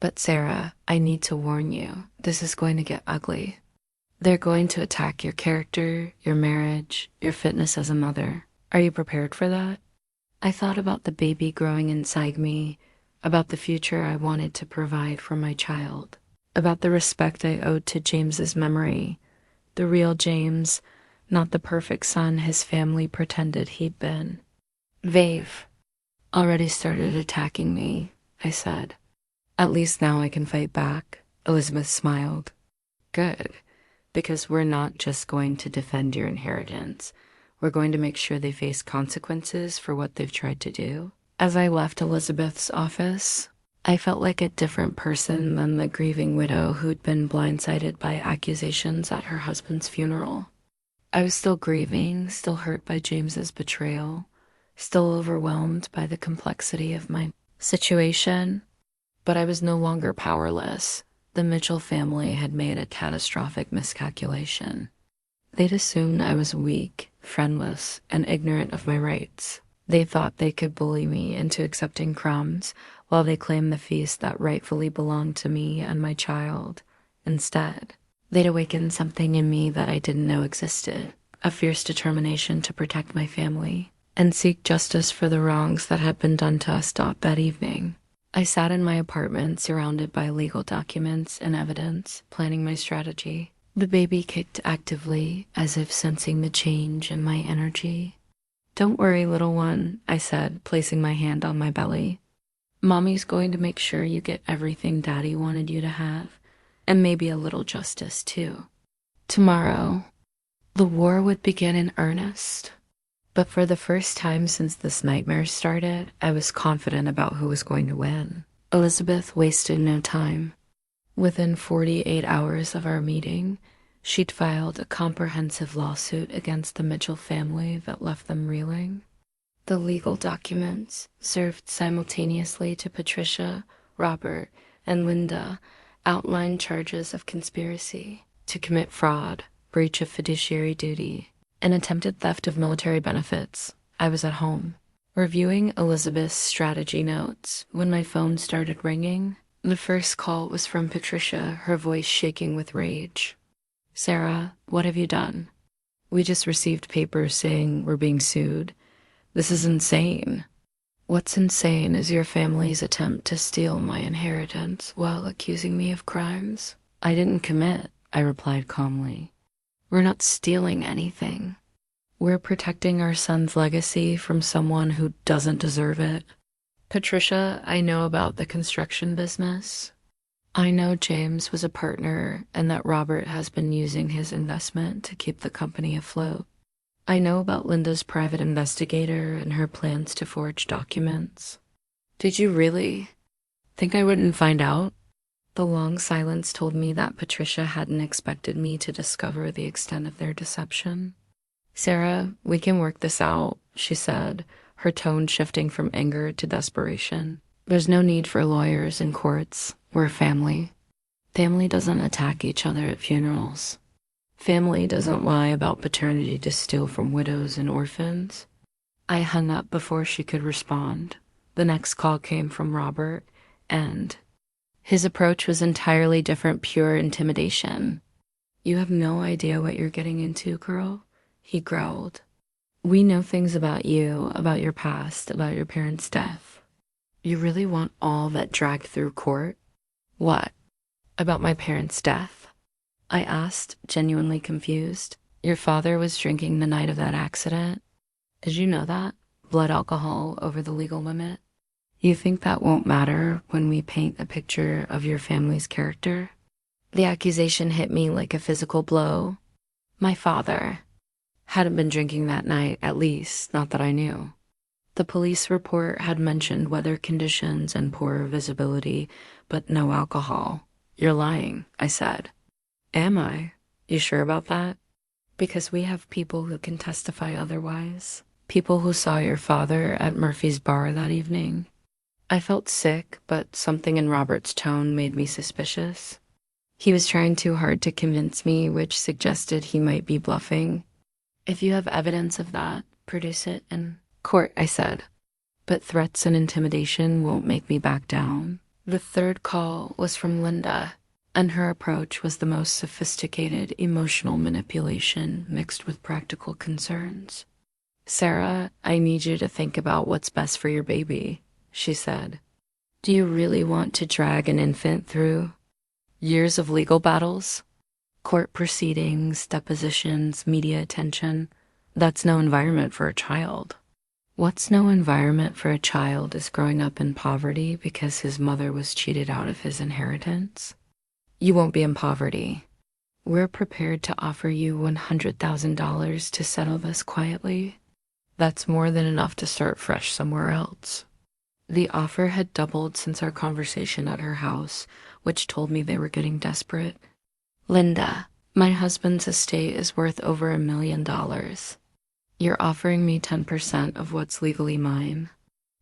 But Sarah, I need to warn you, this is going to get ugly. They're going to attack your character, your marriage, your fitness as a mother. Are you prepared for that? I thought about the baby growing inside me, about the future I wanted to provide for my child, about the respect I owed to James's memory, the real James, not the perfect son his family pretended he'd been. They've already started attacking me, I said. At least now I can fight back. Elizabeth smiled. Good, because we're not just going to defend your inheritance. We're going to make sure they face consequences for what they've tried to do. As I left Elizabeth's office, I felt like a different person than the grieving widow who'd been blindsided by accusations at her husband's funeral. I was still grieving, still hurt by James's betrayal, still overwhelmed by the complexity of my situation, but I was no longer powerless. The Mitchell family had made a catastrophic miscalculation. They'd assumed I was weak, friendless, and ignorant of my rights. They thought they could bully me into accepting crumbs while they claimed the feast that rightfully belonged to me and my child. Instead, they'd awakened something in me that I didn't know existed, a fierce determination to protect my family and seek justice for the wrongs that had been done to us that evening. I sat in my apartment surrounded by legal documents and evidence, planning my strategy. The baby kicked actively, as if sensing the change in my energy. Don't worry, little one, I said, placing my hand on my belly. Mommy's going to make sure you get everything Daddy wanted you to have, and maybe a little justice, too. Tomorrow, the war would begin in earnest. But for the first time since this nightmare started, I was confident about who was going to win. Elizabeth wasted no time. Within 48 hours of our meeting, she'd filed a comprehensive lawsuit against the Mitchell family that left them reeling. The legal documents, served simultaneously to Patricia, Robert, and Linda, outlined charges of conspiracy to commit fraud, breach of fiduciary duty, and attempted theft of military benefits. I was at home, reviewing Elizabeth's strategy notes, when my phone started ringing. The first call was from Patricia, her voice shaking with rage. Sarah, what have you done? We just received papers saying we're being sued. This is insane. What's insane is your family's attempt to steal my inheritance while accusing me of crimes. I didn't commit, I replied calmly. We're not stealing anything. We're protecting our son's legacy from someone who doesn't deserve it. Patricia, I know about the construction business. I know James was a partner and that Robert has been using his investment to keep the company afloat. I know about Linda's private investigator and her plans to forge documents. Did you really think I wouldn't find out? The long silence told me that Patricia hadn't expected me to discover the extent of their deception. Sarah, we can work this out, she said, her tone shifting from anger to desperation. There's no need for lawyers and courts. We're family. Family doesn't attack each other at funerals. Family doesn't lie about paternity to steal from widows and orphans. I hung up before she could respond. The next call came from Robert, and his approach was entirely different, pure intimidation. You have no idea what you're getting into, girl, he growled. We know things about you, about your past, about your parents' death. You really want all that dragged through court? What? About my parents' death? I asked, genuinely confused. Your father was drinking the night of that accident. Did you know that? Blood alcohol over the legal limit. You think that won't matter when we paint a picture of your family's character? The accusation hit me like a physical blow. My father hadn't been drinking that night, at least, not that I knew. The police report had mentioned weather conditions and poor visibility, but no alcohol. You're lying, I said. Am I? You sure about that? Because we have people who can testify otherwise. People who saw your father at Murphy's bar that evening. I felt sick, but something in Robert's tone made me suspicious. He was trying too hard to convince me, which suggested he might be bluffing. If you have evidence of that, produce it in court, I said. But threats and intimidation won't make me back down. The third call was from Linda, and her approach was the most sophisticated emotional manipulation mixed with practical concerns. "Sarah, I need you to think about what's best for your baby," she said. "Do you really want to drag an infant through years of legal battles? Court proceedings, depositions, media attention. That's no environment for a child." What's no environment for a child is growing up in poverty because his mother was cheated out of his inheritance. You won't be in poverty. We're prepared to offer you $100,000 to settle this quietly. That's more than enough to start fresh somewhere else. The offer had doubled since our conversation at her house, which told me they were getting desperate. "Linda, my husband's estate is worth over $1 million. You're offering me 10% of what's legally mine.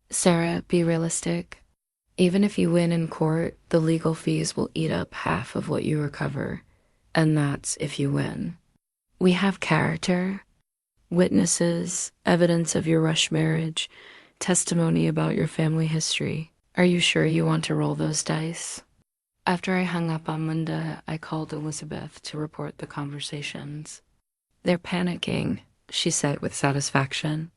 Sarah, be realistic. Even if you win in court, the legal fees will eat up half of what you recover, and that's if you win. We have character, witnesses, evidence of your rush marriage, testimony about your family history. Are you sure you want to roll those dice?" After I hung up on Linda, I called Elizabeth to report the conversations. "They're panicking," she said with satisfaction.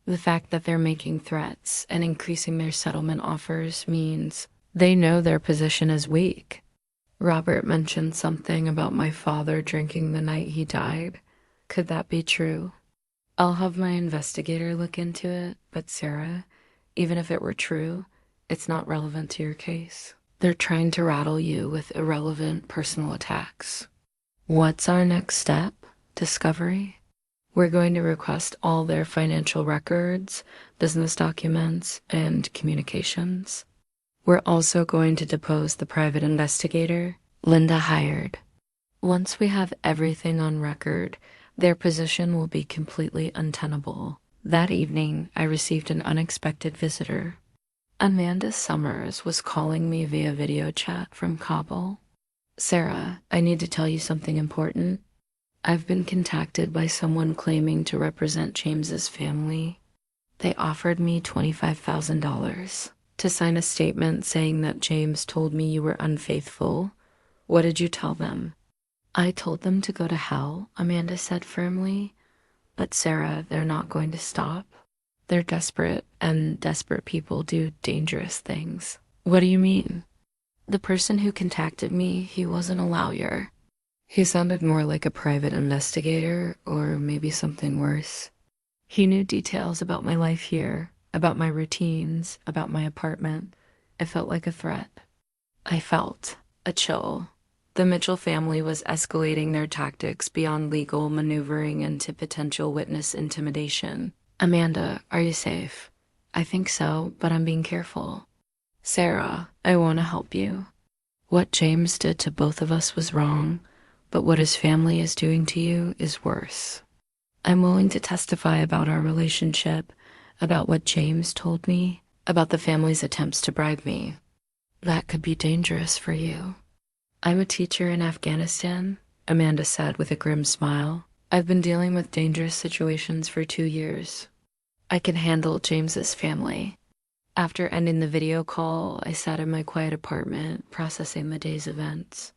"The fact that they're making threats and increasing their settlement offers means they know their position is weak. Robert mentioned something about my father drinking the night he died. Could that be true? I'll have my investigator look into it, but Sarah, even if it were true, it's not relevant to your case. They're trying to rattle you with irrelevant personal attacks." What's our next step? Discovery? We're going to request all their financial records, business documents, and communications. We're also going to depose the private investigator Linda hired. Once we have everything on record, their position will be completely untenable. That evening, I received an unexpected visitor. Amanda Summers was calling me via video chat from Kabul. "Sarah, I need to tell you something important. I've been contacted by someone claiming to represent James's family. They offered me $25,000 to sign a statement saying that James told me you were unfaithful. What did you tell them?" "I told them to go to hell," Amanda said firmly. "But Sarah, they're not going to stop. They're desperate, and desperate people do dangerous things." "What do you mean?" "The person who contacted me, he wasn't a lawyer. He sounded more like a private investigator, or maybe something worse. He knew details about my life here, about my routines, about my apartment. It felt like a threat." I felt a chill. The Mitchell family was escalating their tactics beyond legal maneuvering into potential witness intimidation. "Amanda, are you safe?" "I think so, but I'm being careful." "Sarah, I want to help you. What James did to both of us was wrong, but what his family is doing to you is worse. I'm willing to testify about our relationship, about what James told me, about the family's attempts to bribe me. That could be dangerous for you." "I'm a teacher in Afghanistan," Amanda said with a grim smile. "I've been dealing with dangerous situations for 2 years. I can handle James's family." After ending the video call, I sat in my quiet apartment, processing the day's events.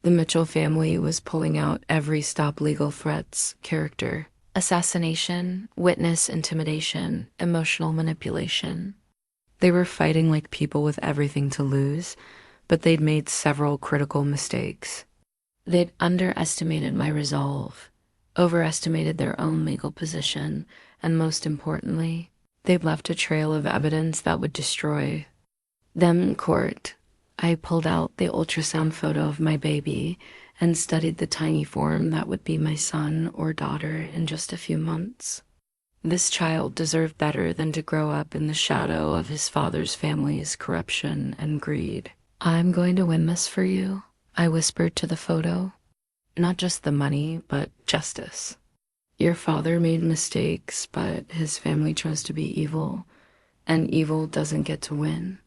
The Mitchell family was pulling out every stop legal threats, character, assassination, witness intimidation, emotional manipulation. They were fighting like people with everything to lose, but they'd made several critical mistakes. They'd underestimated my resolve, overestimated their own legal position, and most importantly, they'd left a trail of evidence that would destroy them in court. I pulled out the ultrasound photo of my baby and studied the tiny form that would be my son or daughter in just a few months. This child deserved better than to grow up in the shadow of his father's family's corruption and greed. "I'm going to win this for you," I whispered to the photo. "Not just the money, but justice. Your father made mistakes, but his family chose to be evil, and evil doesn't get to win.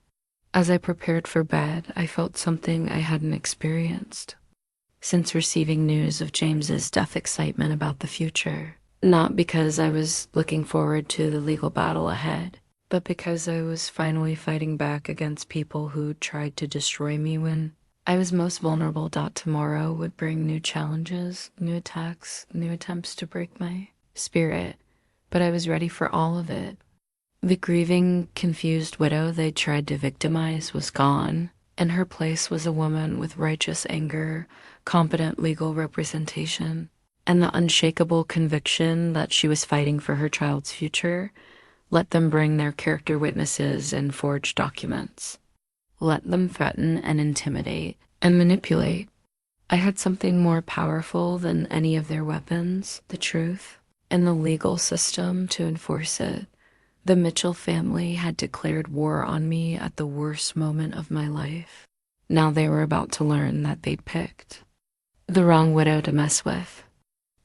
As I prepared for bed, I felt something I hadn't experienced since receiving news of James's death, excitement about the future. Not because I was looking forward to the legal battle ahead, but because I was finally fighting back against people who tried to destroy me when I was most vulnerable. Tomorrow would bring new challenges, new attacks, new attempts to break my spirit, but I was ready for all of it. The grieving, confused widow they tried to victimize was gone. In her place was a woman with righteous anger, competent legal representation, and the unshakable conviction that she was fighting for her child's future. Let them bring their character witnesses and forged documents. Let them threaten and intimidate and manipulate. I had something more powerful than any of their weapons, the truth, and the legal system to enforce it. The Mitchell family had declared war on me at the worst moment of my life. Now they were about to learn that they'd picked the wrong widow to mess with.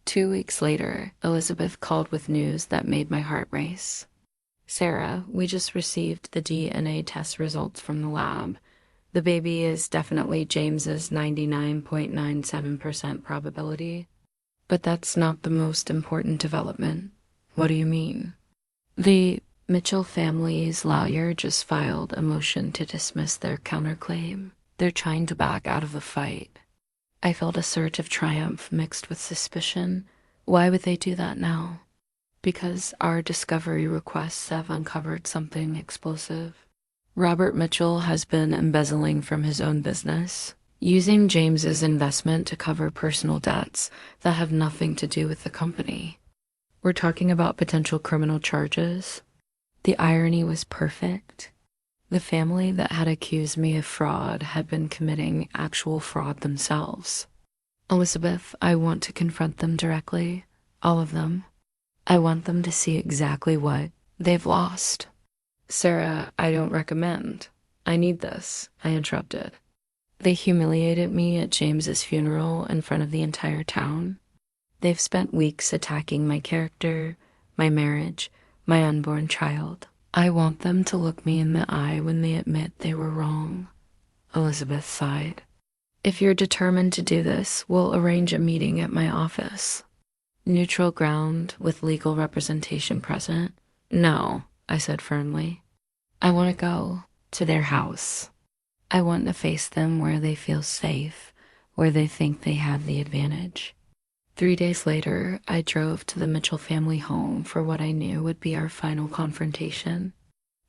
2 weeks later, Elizabeth called with news that made my heart race. "Sarah, we just received the DNA test results from the lab. The baby is definitely James's 99.97% probability. But that's not the most important development." "What do you mean?" "The Mitchell family's lawyer just filed a motion to dismiss their counterclaim. They're trying to back out of the fight." I felt a surge of triumph mixed with suspicion. Why would they do that now? Because our discovery requests have uncovered something explosive. Robert Mitchell has been embezzling from his own business, using James's investment to cover personal debts that have nothing to do with the company. We're talking about potential criminal charges. The irony was perfect. The family that had accused me of fraud had been committing actual fraud themselves. "Elizabeth, I want to confront them directly. All of them. I want them to see exactly what they've lost." "Sarah, I don't recommend. I need this," I interrupted. "They humiliated me at James's funeral in front of the entire town. They've spent weeks attacking my character, my marriage, my unborn child. I want them to look me in the eye when they admit they were wrong." Elizabeth sighed. "If you're determined to do this, we'll arrange a meeting at my office." Neutral ground with legal representation present. "No," I said firmly. "I want to go to their house. I want to face them where they feel safe, where they think they have the advantage." 3 days later, I drove to the Mitchell family home for what I knew would be our final confrontation.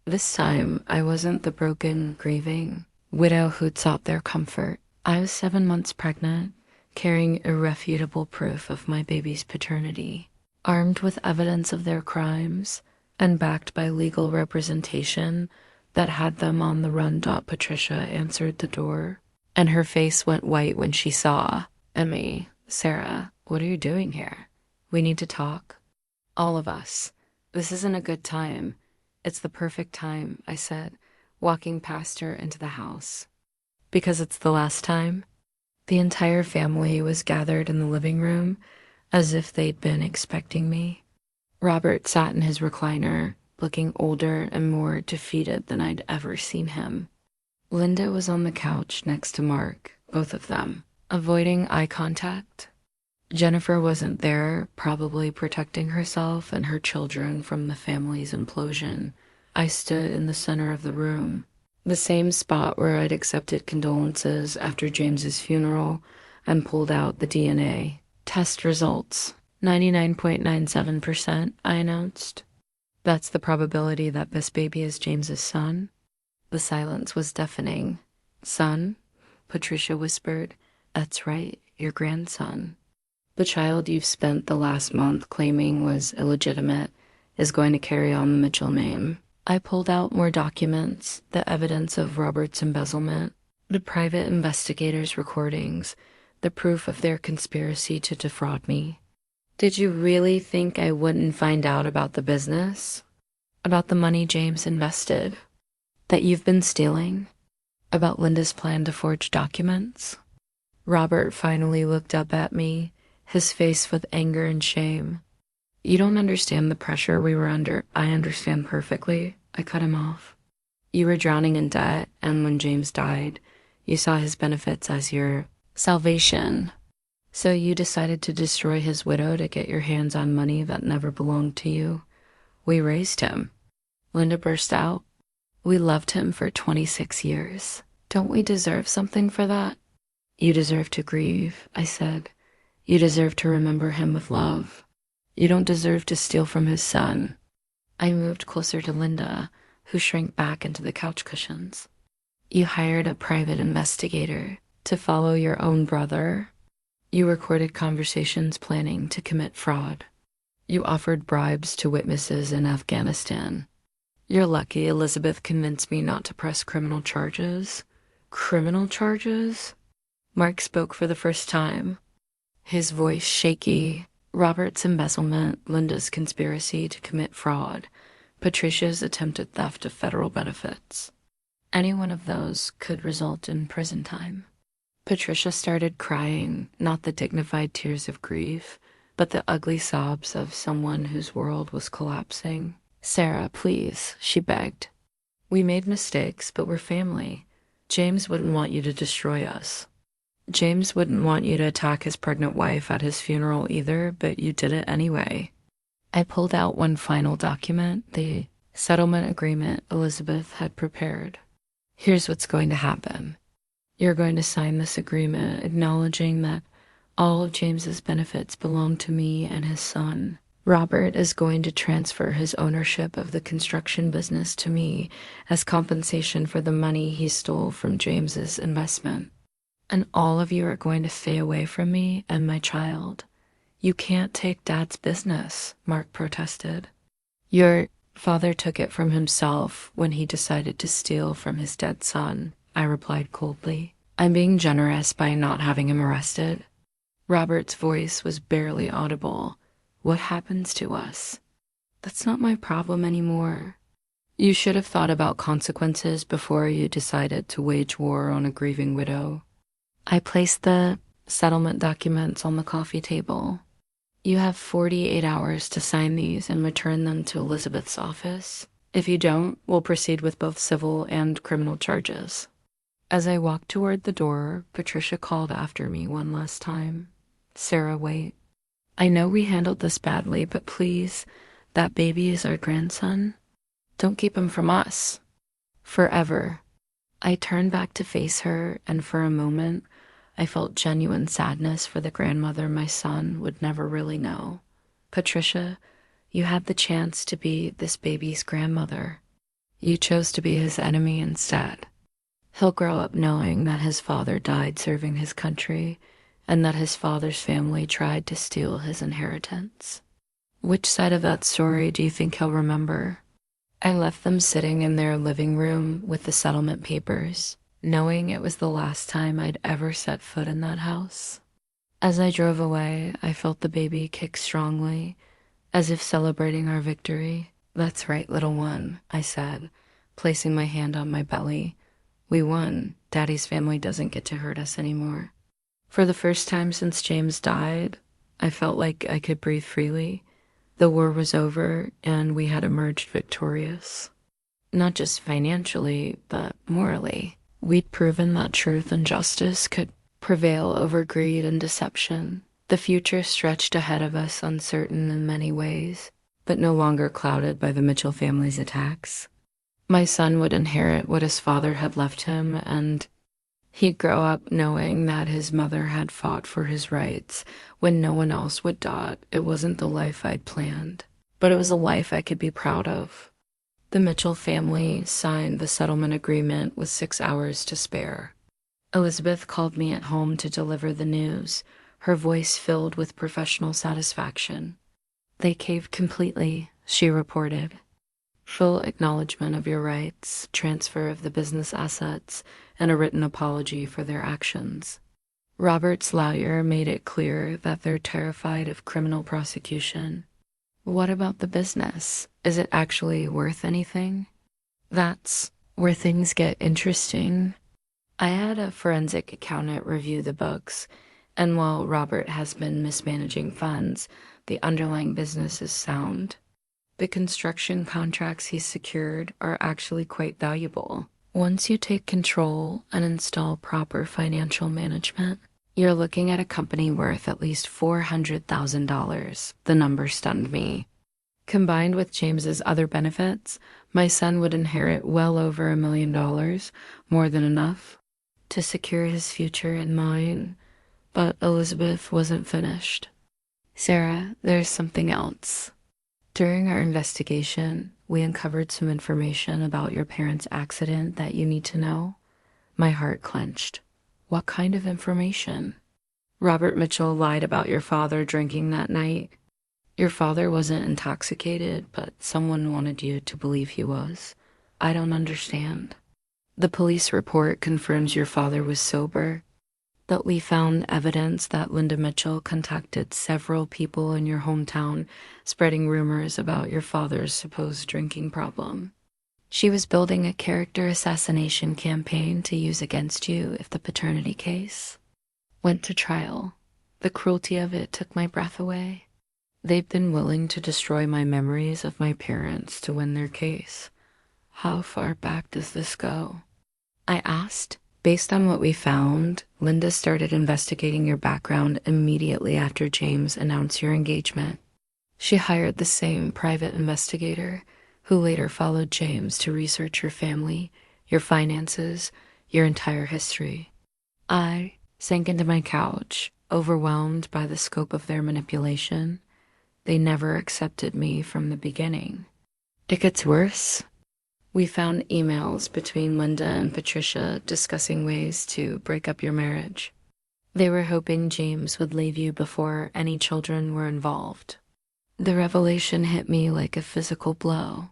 This time, I wasn't the broken, grieving widow who'd sought their comfort. I was 7 months pregnant, carrying irrefutable proof of my baby's paternity, armed with evidence of their crimes, and backed by legal representation that had them on the run. Patricia answered the door, and her face went white when she saw me. "Sarah, what are you doing here? We need to talk. All of us. This isn't a good time." "It's the perfect time," I said, walking past her into the house. "Because it's the last time?" The entire family was gathered in the living room, as if they'd been expecting me. Robert sat in his recliner, looking older and more defeated than I'd ever seen him. Linda was on the couch next to Mark, both of them, avoiding eye contact. Jennifer wasn't there, probably protecting herself and her children from the family's implosion. I stood in the center of the room, the same spot where I'd accepted condolences after James's funeral and pulled out the DNA. "Test results. 99.97%, I announced. "That's the probability that this baby is James's son." The silence was deafening. "Son?" Patricia whispered. "That's right, your grandson. The child you've spent the last month claiming was illegitimate is going to carry on the Mitchell name." I pulled out more documents, the evidence of Robert's embezzlement, the private investigators' recordings, the proof of their conspiracy to defraud me. "Did you really think I wouldn't find out about the business? About the money James invested? That you've been stealing? About Linda's plan to forge documents?" Robert finally looked up at me, his face with anger and shame. "You don't understand the pressure we were under." "I understand perfectly," I cut him off. You were drowning in debt, and when James died, you saw his benefits as your salvation. So you decided to destroy his widow to get your hands on money that never belonged to you. We raised him. Linda burst out. We loved him for 26 years. Don't we deserve something for that? You deserve to grieve, I said. You deserve to remember him with love. You don't deserve to steal from his son. I moved closer to Linda, who shrank back into the couch cushions. You hired a private investigator to follow your own brother. You recorded conversations planning to commit fraud. You offered bribes to witnesses in Afghanistan. You're lucky Elizabeth convinced me not to press criminal charges. Criminal charges? Mark spoke for the first time, his voice shaky. Robert's embezzlement, Linda's conspiracy to commit fraud, Patricia's attempted theft of federal benefits. Any one of those could result in prison time. Patricia started crying, not the dignified tears of grief, but the ugly sobs of someone whose world was collapsing. Sarah, please, she begged. We made mistakes, but we're family. James wouldn't want you to destroy us. James wouldn't want you to attack his pregnant wife at his funeral either, but you did it anyway. I pulled out one final document, the settlement agreement Elizabeth had prepared. Here's what's going to happen. You're going to sign this agreement acknowledging that all of James's benefits belong to me and his son. Robert is going to transfer his ownership of the construction business to me as compensation for the money he stole from James's investment. And all of you are going to stay away from me and my child. You can't take Dad's business, Mark protested. Your father took it from himself when he decided to steal from his dead son, I replied coldly. I'm being generous by not having him arrested. Robert's voice was barely audible. What happens to us? That's not my problem anymore. You should have thought about consequences before you decided to wage war on a grieving widow. I placed the settlement documents on the coffee table. You have 48 hours to sign these and return them to Elizabeth's office. If you don't, we'll proceed with both civil and criminal charges. As I walked toward the door, Patricia called after me one last time. Sarah, wait. I know we handled this badly, but please, that baby is our grandson. Don't keep him from us. Forever. I turned back to face her, and for a moment, I felt genuine sadness for the grandmother my son would never really know. Patricia, you had the chance to be this baby's grandmother. You chose to be his enemy instead. He'll grow up knowing that his father died serving his country and that his father's family tried to steal his inheritance. Which side of that story do you think he'll remember? I left them sitting in their living room with the settlement papers, knowing it was the last time I'd ever set foot in that house. As I drove away, I felt the baby kick strongly, as if celebrating our victory. That's right, little one, I said, placing my hand on my belly. We won. Daddy's family doesn't get to hurt us anymore. For the first time since James died, I felt like I could breathe freely. The war was over, and we had emerged victorious. Not just financially, but morally. We'd proven that truth and justice could prevail over greed and deception. The future stretched ahead of us, uncertain in many ways, but no longer clouded by the Mitchell family's attacks. My son would inherit what his father had left him, and he'd grow up knowing that his mother had fought for his rights when no one else would dot. It wasn't the life I'd planned, but it was a life I could be proud of. The Mitchell family signed the settlement agreement with 6 hours to spare. Elizabeth called me at home to deliver the news, her voice filled with professional satisfaction. They caved completely, she reported. Full acknowledgement of your rights, transfer of the business assets, and a written apology for their actions. Robert's lawyer made it clear that they're terrified of criminal prosecution. What about the business? Is it actually worth anything? That's where things get interesting. I had a forensic accountant review the books, and while Robert has been mismanaging funds, the underlying business is sound. The construction contracts he's secured are actually quite valuable. Once you take control and install proper financial management, you're looking at a company worth at least $400,000. The number stunned me. Combined with James's other benefits, my son would inherit well over $1 million, more than enough to secure his future and mine. But Elizabeth wasn't finished. Sarah, there's something else. During our investigation, we uncovered some information about your parents' accident that you need to know. My heart clenched. What kind of information? Robert Mitchell lied about your father drinking that night. Your father wasn't intoxicated, but someone wanted you to believe he was. I don't understand. The police report confirms your father was sober, that we found evidence that Linda Mitchell contacted several people in your hometown, spreading rumors about your father's supposed drinking problem. She was building a character assassination campaign to use against you if the paternity case went to trial. The cruelty of it took my breath away. They've been willing to destroy my memories of my parents to win their case. How far back does this go? I asked. Based on what we found, Linda started investigating your background immediately after James announced your engagement. She hired the same private investigator who later followed James to research your family, your finances, your entire history. I sank into my couch, overwhelmed by the scope of their manipulation. They never accepted me from the beginning. It gets worse. We found emails between Linda and Patricia discussing ways to break up your marriage. They were hoping James would leave you before any children were involved. The revelation hit me like a physical blow.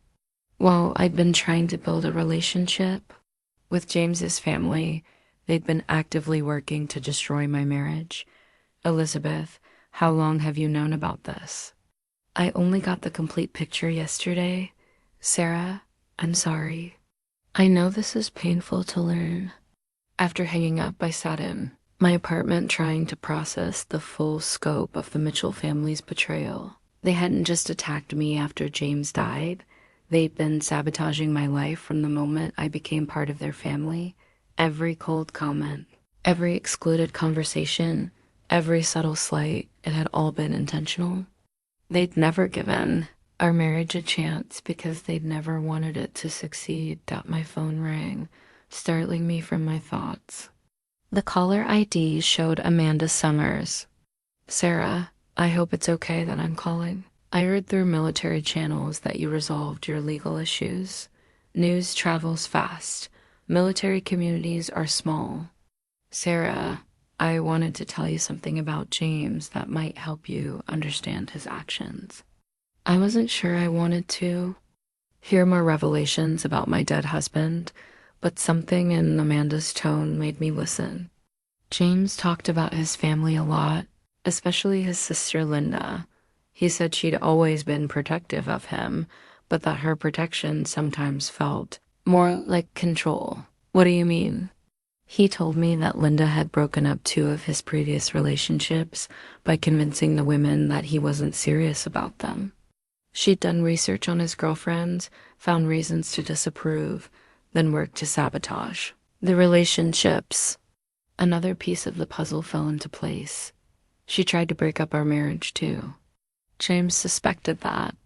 While I'd been trying to build a relationship with James's family, they'd been actively working to destroy my marriage. Elizabeth, how long have you known about this? I only got the complete picture yesterday. Sarah, I'm sorry. I know this is painful to learn. After hanging up, I sat in my apartment trying to process the full scope of the Mitchell family's betrayal. They hadn't just attacked me after James died. They'd been sabotaging my life from the moment I became part of their family. Every cold comment, every excluded conversation, every subtle slight, it had all been intentional. They'd never given our marriage a chance because they'd never wanted it to succeed. My phone rang, startling me from my thoughts. The caller ID showed Amanda Summers. Sarah, I hope it's okay that I'm calling. I heard through military channels that you resolved your legal issues. News travels fast. Military communities are small. Sarah, I wanted to tell you something about James that might help you understand his actions. I wasn't sure I wanted to hear more revelations about my dead husband, but something in Amanda's tone made me listen. James talked about his family a lot, especially his sister Linda. He said she'd always been protective of him, but that her protection sometimes felt more like control. What do you mean? He told me that Linda had broken up 2 of his previous relationships by convincing the women that he wasn't serious about them. She'd done research on his girlfriends, found reasons to disapprove, then worked to sabotage the relationships. Another piece of the puzzle fell into place. She tried to break up our marriage, too. James suspected that.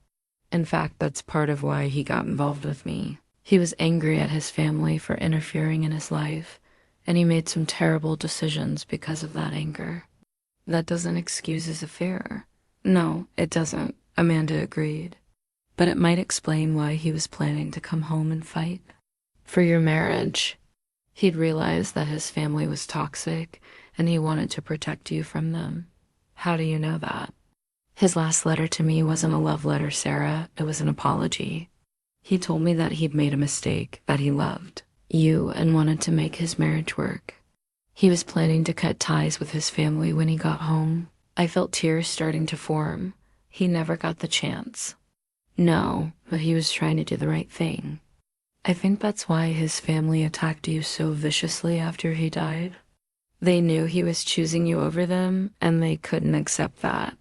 In fact, that's part of why he got involved with me. He was angry at his family for interfering in his life, and he made some terrible decisions because of that anger. That doesn't excuse his affair. No, it doesn't, Amanda agreed. But it might explain why he was planning to come home and fight. For your marriage, he'd realized that his family was toxic, and he wanted to protect you from them. How do you know that? His last letter to me wasn't a love letter, Sarah. It was an apology. He told me that he'd made a mistake, that he loved you and wanted to make his marriage work. He was planning to cut ties with his family when he got home. I felt tears starting to form. He never got the chance. No, but he was trying to do the right thing. I think that's why his family attacked you so viciously after he died. They knew he was choosing you over them, and they couldn't accept that.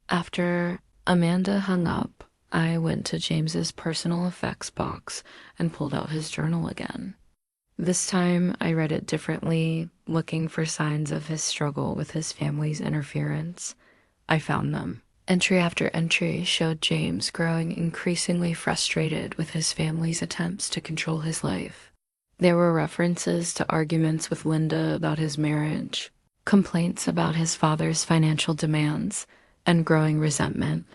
After Amanda hung up, I went to James's personal effects box and pulled out his journal again. This time, I read it differently, looking for signs of his struggle with his family's interference. I found them. Entry after entry showed James growing increasingly frustrated with his family's attempts to control his life. There were references to arguments with Linda about his marriage, complaints about his father's financial demands, and growing resentment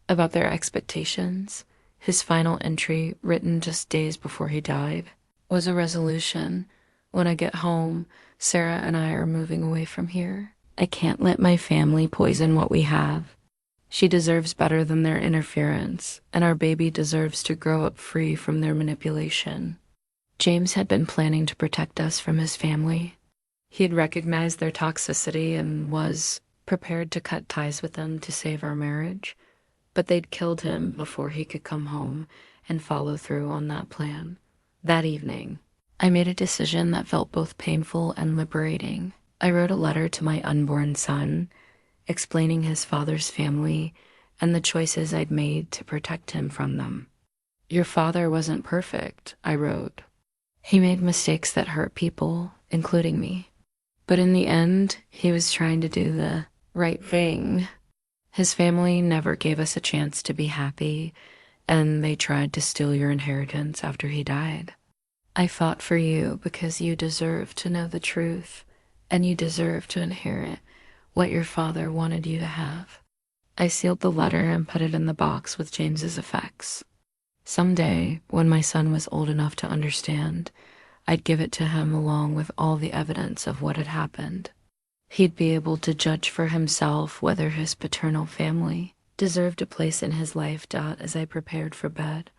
about their expectations. His final entry, written just days before he died, was a resolution. When I get home, Sarah and I are moving away from here. I can't let my family poison what we have. She deserves better than their interference, and our baby deserves to grow up free from their manipulation. James had been planning to protect us from his family. He had recognized their toxicity and was prepared to cut ties with them to save our marriage, but they'd killed him before he could come home and follow through on that plan. That evening, I made a decision that felt both painful and liberating. I wrote a letter to my unborn son, explaining his father's family and the choices I'd made to protect him from them. Your father wasn't perfect, I wrote. He made mistakes that hurt people, including me. But in the end, he was trying to do the right thing. His family never gave us a chance to be happy, and they tried to steal your inheritance after he died. I fought for you because you deserve to know the truth, and you deserve to inherit what your father wanted you to have. I sealed the letter and put it in the box with James's effects. Someday, when my son was old enough to understand, I'd give it to him along with all the evidence of what had happened. He'd be able to judge for himself whether his paternal family deserved a place in his life. As I prepared for bed,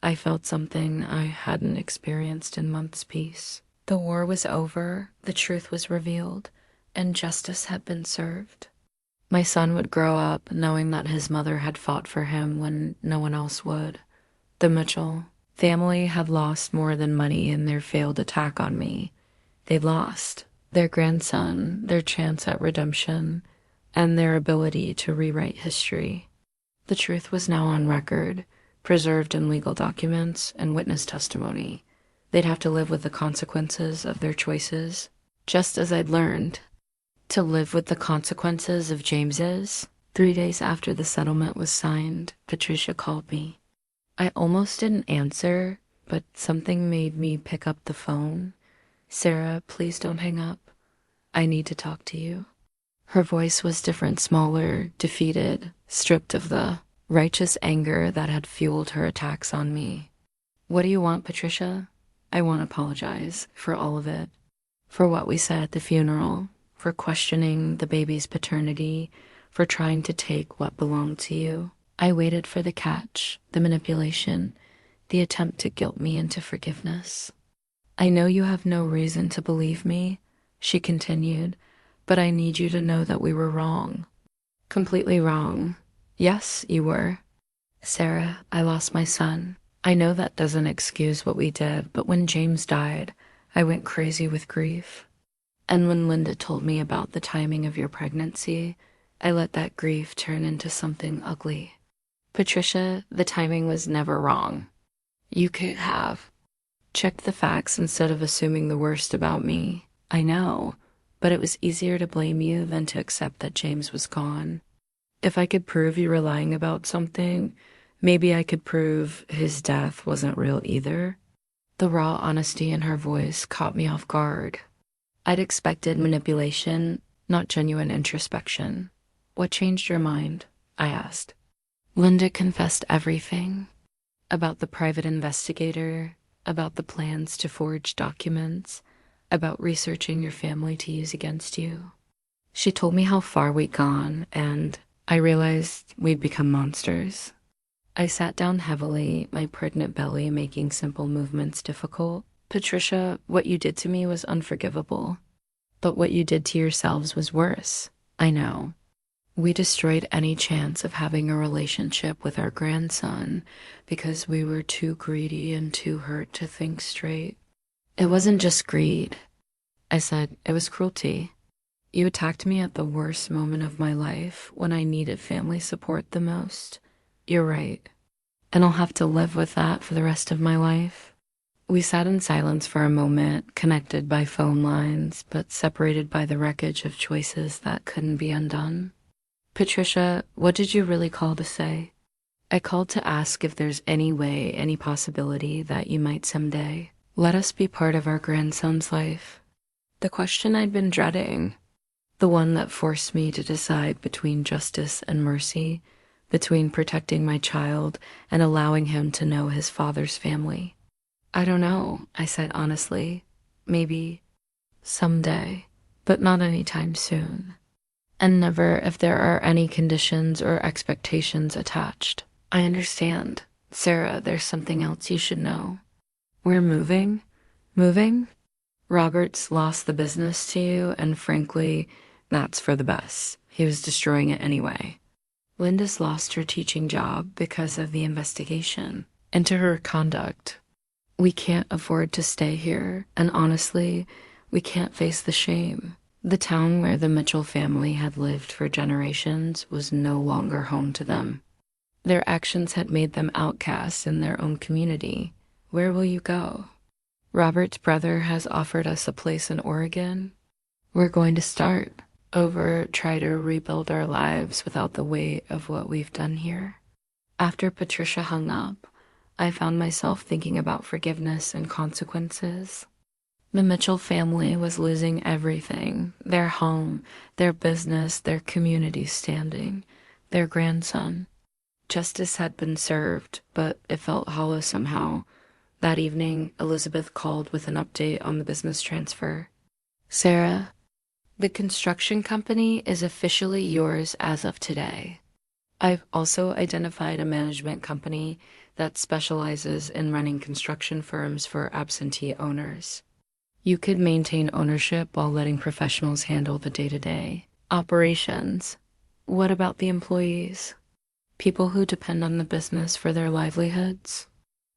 I felt something I hadn't experienced in months' peace. The war was over, the truth was revealed, and justice had been served. My son would grow up knowing that his mother had fought for him when no one else would. The Mitchell family had lost more than money in their failed attack on me. They lost their grandson, their chance at redemption, and their ability to rewrite history. The truth was now on record, preserved in legal documents and witness testimony. They'd have to live with the consequences of their choices, just as I'd learned to live with the consequences of James's. 3 days after the settlement was signed, Patricia called me. I almost didn't answer, but something made me pick up the phone. Sarah, please don't hang up. I need to talk to you. Her voice was different, smaller, defeated, stripped of the righteous anger that had fueled her attacks on me. What do you want, Patricia? I want to apologize for all of it. For what we said at the funeral, for questioning the baby's paternity, for trying to take what belonged to you. I waited for the catch, the manipulation, the attempt to guilt me into forgiveness. I know you have no reason to believe me, she continued, but I need you to know that we were wrong. Completely wrong. Yes, you were. Sarah, I lost my son. I know that doesn't excuse what we did, but when James died, I went crazy with grief. And when Linda told me about the timing of your pregnancy, I let that grief turn into something ugly. Patricia, the timing was never wrong. You could have checked the facts instead of assuming the worst about me. I know, but it was easier to blame you than to accept that James was gone. If I could prove you were lying about something, maybe I could prove his death wasn't real either. The raw honesty in her voice caught me off guard. I'd expected manipulation, not genuine introspection. What changed your mind? I asked. Linda confessed everything. About the private investigator, about the plans to forge documents, about researching your family to use against you. She told me how far we'd gone, and I realized we'd become monsters. I sat down heavily, my pregnant belly making simple movements difficult. Patricia, what you did to me was unforgivable. But what you did to yourselves was worse. I know. We destroyed any chance of having a relationship with our grandson because we were too greedy and too hurt to think straight. It wasn't just greed. I said, it was cruelty. You attacked me at the worst moment of my life when I needed family support the most. You're right. and I'll have to live with that for the rest of my life. We sat in silence for a moment, connected by phone lines, but separated by the wreckage of choices that couldn't be undone. Patricia, what did you really call to say? I called to ask if there's any way, any possibility that you might someday let us be part of our grandson's life. The question I'd been dreading, the one that forced me to decide between justice and mercy, between protecting my child and allowing him to know his father's family. I don't know, I said honestly. Maybe someday, but not anytime soon. And never if there are any conditions or expectations attached. I understand. Sarah, there's something else you should know. We're moving. Moving? Robert's lost the business to you, and frankly, that's for the best. He was destroying it anyway. Linda's lost her teaching job because of the investigation into her conduct. We can't afford to stay here, and honestly, we can't face the shame. The town where the Mitchell family had lived for generations was no longer home to them. Their actions had made them outcasts in their own community. Where will you go? Robert's brother has offered us a place in Oregon. We're going to start over, try to rebuild our lives without the weight of what we've done here. After Patricia hung up, I found myself thinking about forgiveness and consequences. The Mitchell family was losing everything, their home, their business, their community standing, their grandson. Justice had been served, but it felt hollow somehow. That evening, Elizabeth called with an update on the business transfer. Sarah, the construction company is officially yours as of today. I've also identified a management company that specializes in running construction firms for absentee owners. You could maintain ownership while letting professionals handle the day-to-day operations. What about the employees? People who depend on the business for their livelihoods?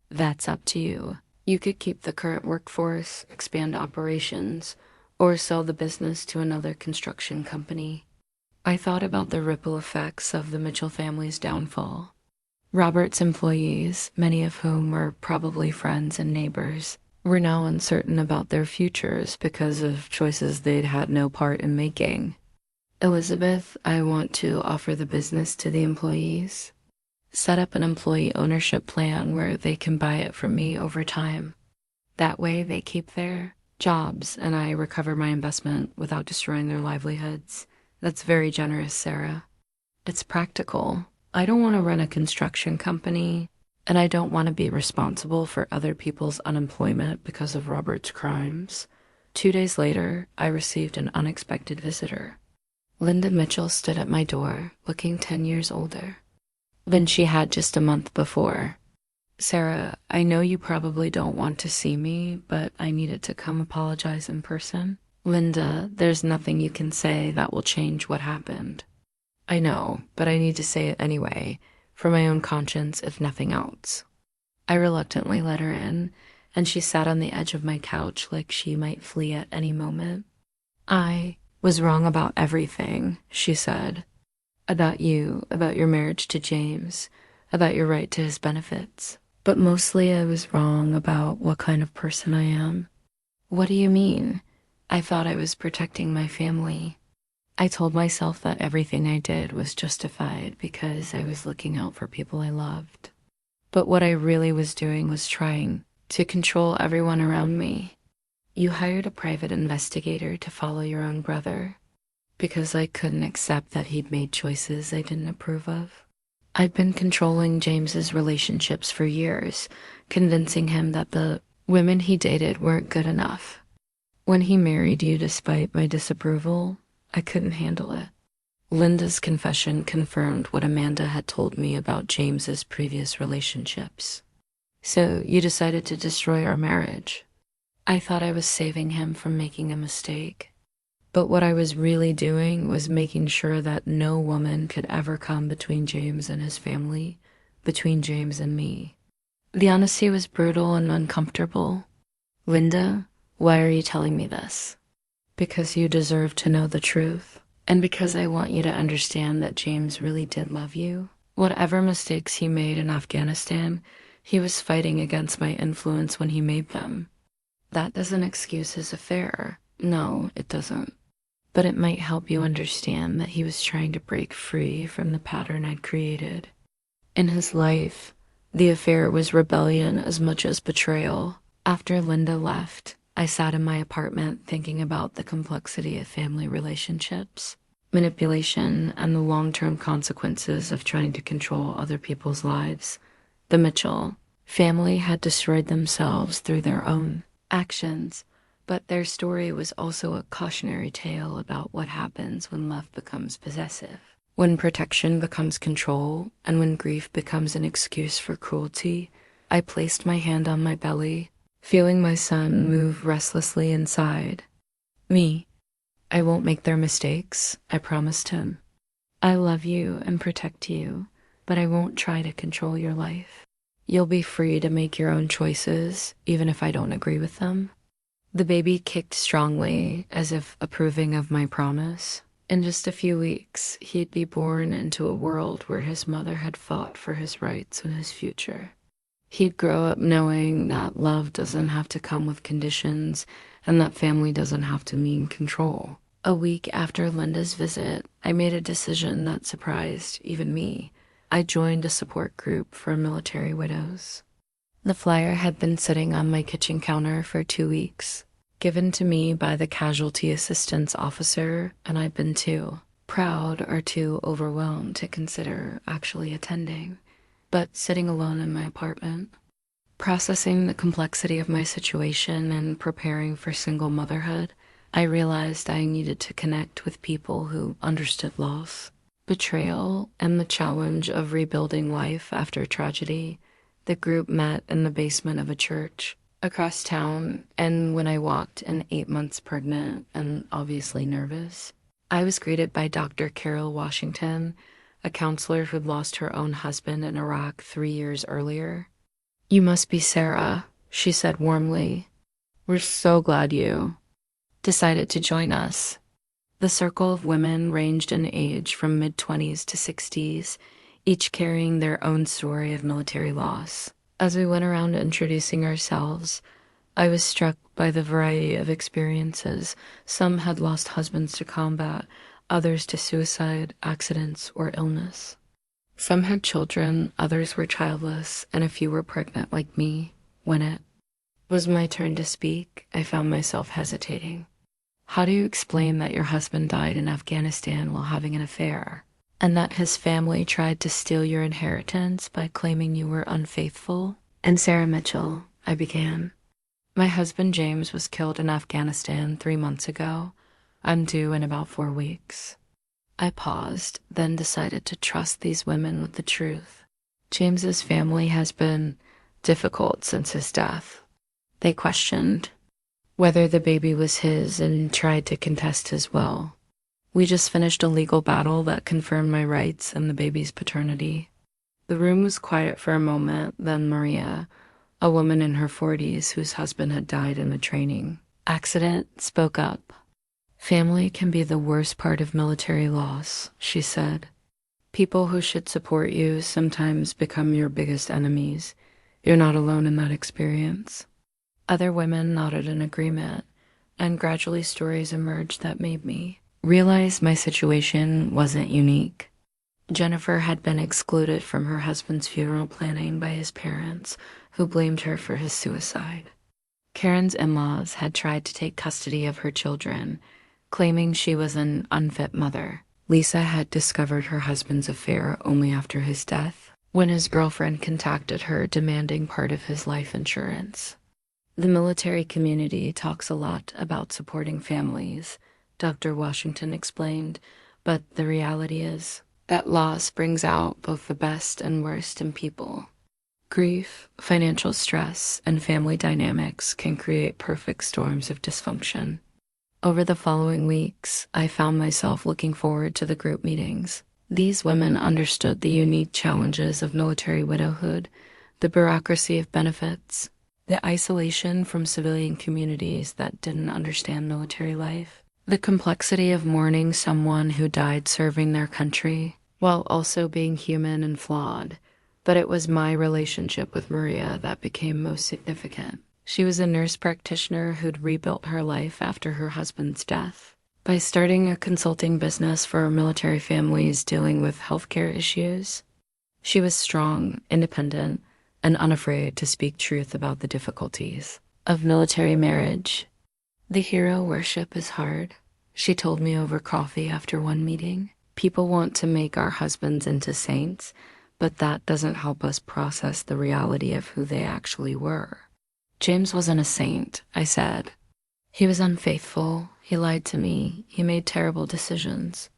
That's up to you. You could keep the current workforce, expand operations, or sell the business to another construction company. I thought about the ripple effects of the Mitchell family's downfall. Robert's employees, many of whom were probably friends and neighbors, were now uncertain about their futures because of choices they'd had no part in making. Elizabeth, I want to offer the business to the employees. Set up an employee ownership plan where they can buy it from me over time. That way they keep their jobs and I recover my investment without destroying their livelihoods. That's very generous, Sarah. It's practical. I don't want to run a construction company, and I don't want to be responsible for other people's unemployment because of Robert's crimes. 2 days later, I received an unexpected visitor. Linda Mitchell stood at my door, looking 10 years older than she had just a month before. Sarah, I know you probably don't want to see me, but I needed to come apologize in person. Linda, there's nothing you can say that will change what happened. I know, but I need to say it anyway, for my own conscience, if nothing else. I reluctantly let her in, and she sat on the edge of my couch like she might flee at any moment. I was wrong about everything, she said. About you, about your marriage to James, about your right to his benefits. But mostly I was wrong about what kind of person I am. What do you mean? I thought I was protecting my family. I told myself that everything I did was justified because I was looking out for people I loved. But what I really was doing was trying to control everyone around me. You hired a private investigator to follow your own brother because I couldn't accept that he'd made choices I didn't approve of. I'd been controlling James's relationships for years, convincing him that the women he dated weren't good enough. When he married you despite my disapproval, I couldn't handle it. Linda's confession confirmed what Amanda had told me about James's previous relationships. So you decided to destroy our marriage. I thought I was saving him from making a mistake. But what I was really doing was making sure that no woman could ever come between James and his family, between James and me. The honesty was brutal and uncomfortable. Linda, why are you telling me this? Because you deserve to know the truth, and because I want you to understand that James really did love you. Whatever mistakes he made in Afghanistan, he was fighting against my influence when he made them. That doesn't excuse his affair. No, it doesn't. But it might help you understand that he was trying to break free from the pattern I'd created. In his life, the affair was rebellion as much as betrayal. After Linda left, I sat in my apartment thinking about the complexity of family relationships, manipulation, and the long-term consequences of trying to control other people's lives. The Mitchell family had destroyed themselves through their own actions, but their story was also a cautionary tale about what happens when love becomes possessive, when protection becomes control, and when grief becomes an excuse for cruelty. I placed my hand on my belly, feeling my son move restlessly inside me. I won't make their mistakes, I promised him. I love you and protect you, but I won't try to control your life. You'll be free to make your own choices, even if I don't agree with them. The baby kicked strongly, as if approving of my promise. In just a few weeks, he'd be born into a world where his mother had fought for his rights and his future. He'd grow up knowing that love doesn't have to come with conditions and that family doesn't have to mean control. A week after Linda's visit, I made a decision that surprised even me. I joined a support group for military widows. The flyer had been sitting on my kitchen counter for 2 weeks, given to me by the casualty assistance officer, and I'd been too proud or too overwhelmed to consider actually attending. But sitting alone in my apartment, processing the complexity of my situation and preparing for single motherhood, I realized I needed to connect with people who understood loss, betrayal, and the challenge of rebuilding life after tragedy. The group met in the basement of a church across town, and when I walked in 8 months pregnant and obviously nervous, I was greeted by Dr. Carol Washington, a counselor who'd lost her own husband in Iraq 3 years earlier. "You must be Sarah," she said warmly. "We're so glad you decided to join us." The circle of women ranged in age from mid-20s to 60s, each carrying their own story of military loss. As we went around introducing ourselves, I was struck by the variety of experiences. Some had lost husbands to combat, others to suicide, accidents, or illness. Some had children, others were childless, and a few were pregnant like me. When it was my turn to speak, I found myself hesitating. How do you explain that your husband died in Afghanistan while having an affair, and that his family tried to steal your inheritance by claiming you were unfaithful? "And Sarah Mitchell," I began. "My husband James was killed in Afghanistan 3 months ago. I'm due in about 4 weeks." I paused, then decided to trust these women with the truth. James's family has been difficult since his death. They questioned whether the baby was his and tried to contest his will. We just finished a legal battle that confirmed my rights and the baby's paternity. The room was quiet for a moment, then Maria, a woman in her 40s whose husband had died in a training accident, spoke up. "Family can be the worst part of military loss," she said. "People who should support you sometimes become your biggest enemies. You're not alone in that experience." Other women nodded in agreement, and gradually stories emerged that made me realize my situation wasn't unique. Jennifer had been excluded from her husband's funeral planning by his parents, who blamed her for his suicide. Karen's in-laws had tried to take custody of her children, claiming she was an unfit mother. Lisa had discovered her husband's affair only after his death, when his girlfriend contacted her demanding part of his life insurance. The military community talks a lot about supporting families, Dr. Washington explained, but the reality is that loss brings out both the best and worst in people. Grief, financial stress, and family dynamics can create perfect storms of dysfunction. Over the following weeks, I found myself looking forward to the group meetings. These women understood the unique challenges of military widowhood, the bureaucracy of benefits, the isolation from civilian communities that didn't understand military life, the complexity of mourning someone who died serving their country, while also being human and flawed. But it was my relationship with Maria that became most significant. She was a nurse practitioner who'd rebuilt her life after her husband's death by starting a consulting business for military families dealing with healthcare issues. She was strong, independent, and unafraid to speak truth about the difficulties of military marriage. The hero worship is hard, she told me over coffee after one meeting. People want to make our husbands into saints, but that doesn't help us process the reality of who they actually were. James wasn't a saint, I said. He was unfaithful, he lied to me, he made terrible decisions.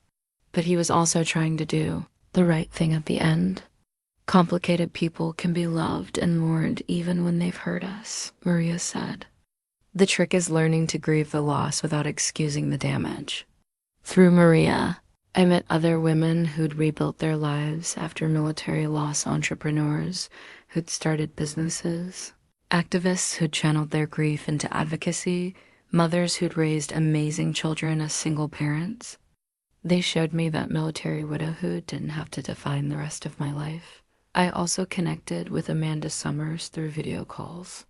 But he was also trying to do the right thing at the end. Complicated people can be loved and mourned even when they've hurt us, Maria said. The trick is learning to grieve the loss without excusing the damage. Through Maria, I met other women who'd rebuilt their lives after military loss, entrepreneurs who'd started businesses, activists who'd channeled their grief into advocacy, mothers who'd raised amazing children as single parents. They showed me that military widowhood didn't have to define the rest of my life. I also connected with Amanda Summers through video calls.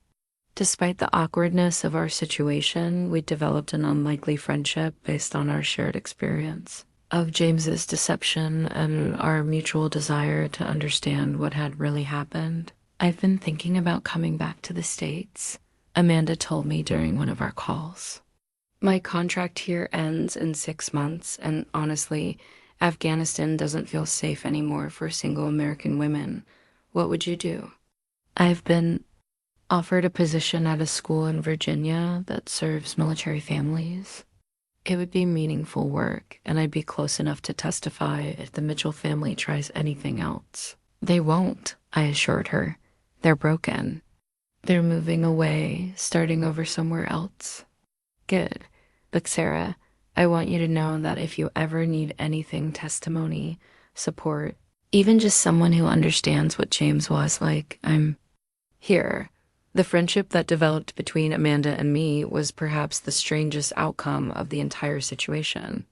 Despite the awkwardness of our situation, we developed an unlikely friendship based on our shared experience of James's deception and our mutual desire to understand what had really happened. I've been thinking about coming back to the States, Amanda told me during one of our calls. My contract here ends in 6 months, and honestly, Afghanistan doesn't feel safe anymore for single American women. What would you do? I've been offered a position at a school in Virginia that serves military families. It would be meaningful work, and I'd be close enough to testify if the Mitchell family tries anything else. They won't, I assured her. They're broken. They're moving away, starting over somewhere else. Good. But Sarah, I want you to know that if you ever need anything, testimony, support, even just someone who understands what James was like, I'm here. The friendship that developed between Amanda and me was perhaps the strangest outcome of the entire situation.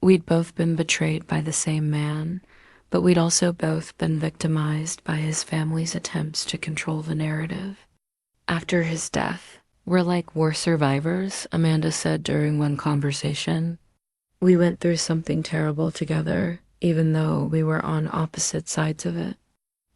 We'd both been betrayed by the same man, but we'd also both been victimized by his family's attempts to control the narrative. After his death, we're like war survivors, Amanda said during one conversation. We went through something terrible together, even though we were on opposite sides of it.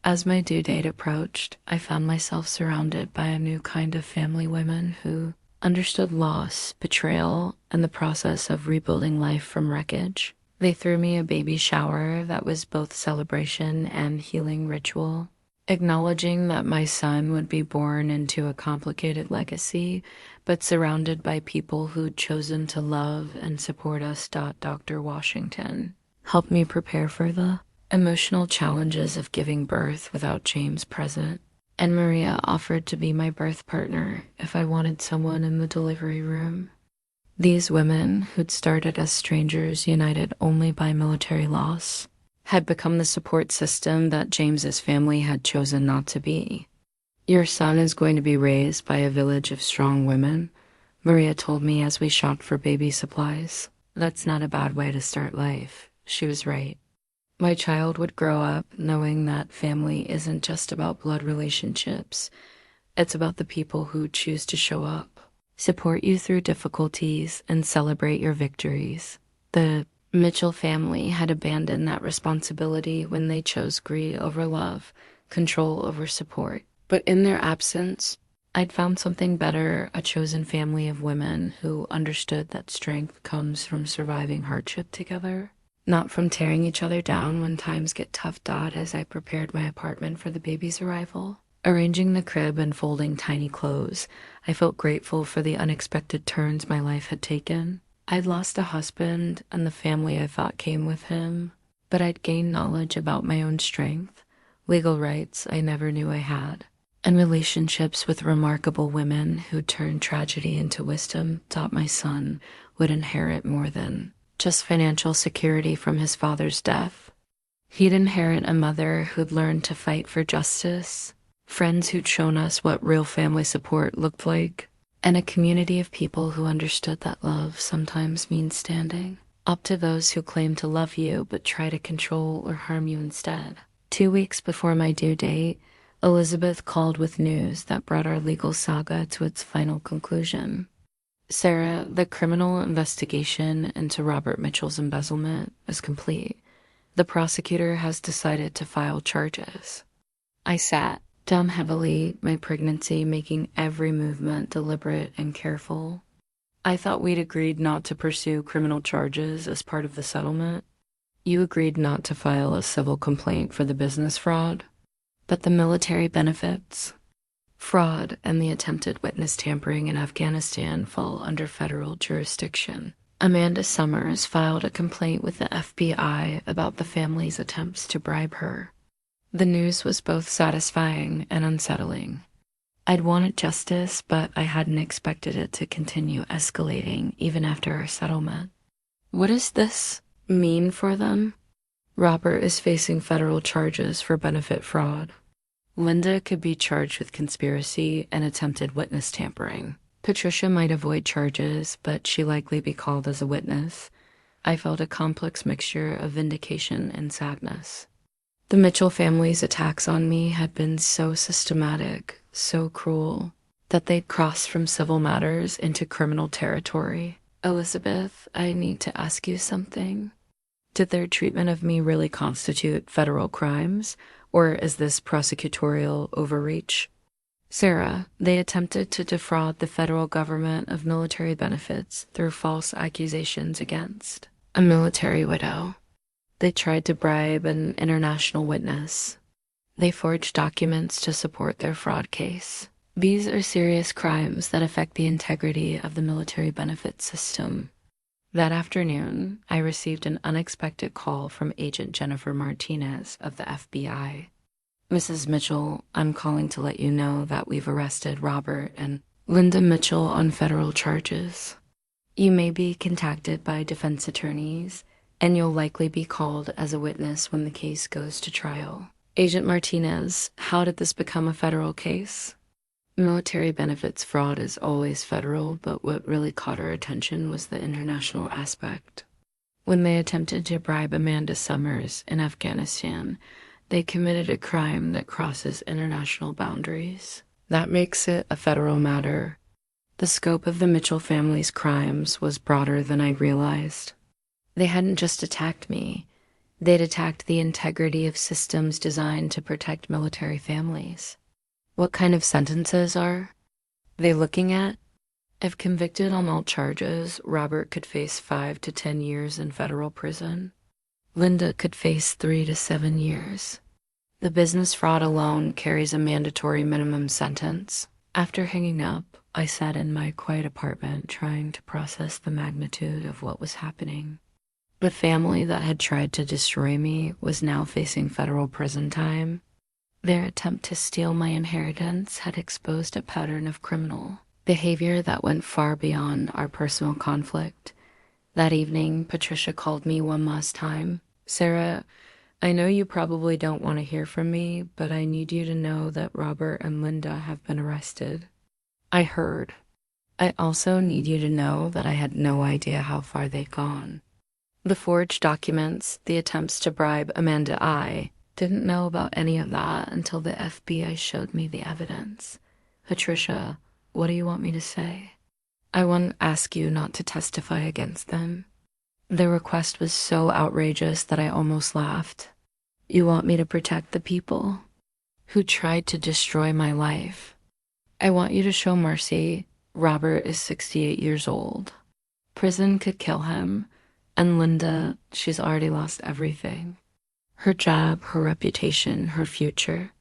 As my due date approached, I found myself surrounded by a new kind of family women who understood loss, betrayal, and the process of rebuilding life from wreckage. They threw me a baby shower that was both celebration and healing ritual, acknowledging that my son would be born into a complicated legacy, but surrounded by people who'd chosen to love and support us. Dr. Washington helped me prepare for the emotional challenges of giving birth without James present, and Maria offered to be my birth partner if I wanted someone in the delivery room. These women, who'd started as strangers united only by military loss, had become the support system that James's family had chosen not to be. Your son is going to be raised by a village of strong women, Maria told me as we shopped for baby supplies. That's not a bad way to start life. She was right. My child would grow up knowing that family isn't just about blood relationships. It's about the people who choose to show up, support you through difficulties, and celebrate your victories. The Mitchell family had abandoned that responsibility when they chose greed over love, control over support. But in their absence, I'd found something better, a chosen family of women who understood that strength comes from surviving hardship together, not from tearing each other down when times get tough. As I prepared my apartment for the baby's arrival, arranging the crib and folding tiny clothes, I felt grateful for the unexpected turns my life had taken. I'd lost a husband and the family I thought came with him, but I'd gained knowledge about my own strength, legal rights I never knew I had, and relationships with remarkable women who turned tragedy into wisdom. My son would inherit more than just financial security from his father's death. He'd inherit a mother who'd learned to fight for justice, friends who'd shown us what real family support looked like, and a community of people who understood that love sometimes means standing up to those who claim to love you but try to control or harm you instead. 2 weeks before my due date, Elizabeth called with news that brought our legal saga to its final conclusion. Sarah, the criminal investigation into Robert Mitchell's embezzlement is complete. The prosecutor has decided to file charges. I sat, dumb heavily, my pregnancy making every movement deliberate and careful. I thought we'd agreed not to pursue criminal charges as part of the settlement. You agreed not to file a civil complaint for the business fraud, but the military benefits, fraud, and the attempted witness tampering in Afghanistan fall under federal jurisdiction. Amanda Summers filed a complaint with the FBI about the family's attempts to bribe her. The news was both satisfying and unsettling. I'd wanted justice, but I hadn't expected it to continue escalating even after our settlement. What does this mean for them? Robert is facing federal charges for benefit fraud. Linda could be charged with conspiracy and attempted witness tampering. Patricia might avoid charges, but she'd likely be called as a witness. I felt a complex mixture of vindication and sadness. The Mitchell family's attacks on me had been so systematic, so cruel, that they'd crossed from civil matters into criminal territory. Elizabeth, I need to ask you something. Did their treatment of me really constitute federal crimes, or is this prosecutorial overreach? Sarah, they attempted to defraud the federal government of military benefits through false accusations against a military widow. They tried to bribe an international witness. They forged documents to support their fraud case. These are serious crimes that affect the integrity of the military benefits system. That afternoon, I received an unexpected call from Agent Jennifer Martinez of the FBI. Mrs. Mitchell, I'm calling to let you know that we've arrested Robert and Linda Mitchell on federal charges. You may be contacted by defense attorneys, and you'll likely be called as a witness when the case goes to trial. Agent Martinez, how did this become a federal case? Military benefits fraud is always federal, but what really caught our attention was the international aspect. When they attempted to bribe Amanda Summers in Afghanistan, they committed a crime that crosses international boundaries. That makes it a federal matter. The scope of the Mitchell family's crimes was broader than I realized. They hadn't just attacked me. They'd attacked the integrity of systems designed to protect military families. What kind of sentences are they looking at? If convicted on all charges, Robert could face 5 to 10 years in federal prison. Linda could face 3 to 7 years. The business fraud alone carries a mandatory minimum sentence. After hanging up, I sat in my quiet apartment trying to process the magnitude of what was happening. The family that had tried to destroy me was now facing federal prison time. Their attempt to steal my inheritance had exposed a pattern of criminal behavior that went far beyond our personal conflict. That evening, Patricia called me one last time. Sarah, I know you probably don't want to hear from me, but I need you to know that Robert and Linda have been arrested. I heard. I also need you to know that I had no idea how far they'd gone. The forged documents, the attempts to bribe Amanda, I didn't know about any of that until the FBI showed me the evidence. Patricia, what do you want me to say? I want to ask you not to testify against them. The request was so outrageous that I almost laughed. You want me to protect the people who tried to destroy my life. I want you to show mercy. Robert is 68 years old. Prison could kill him. And Linda, she's already lost everything. Her job, her reputation, her future.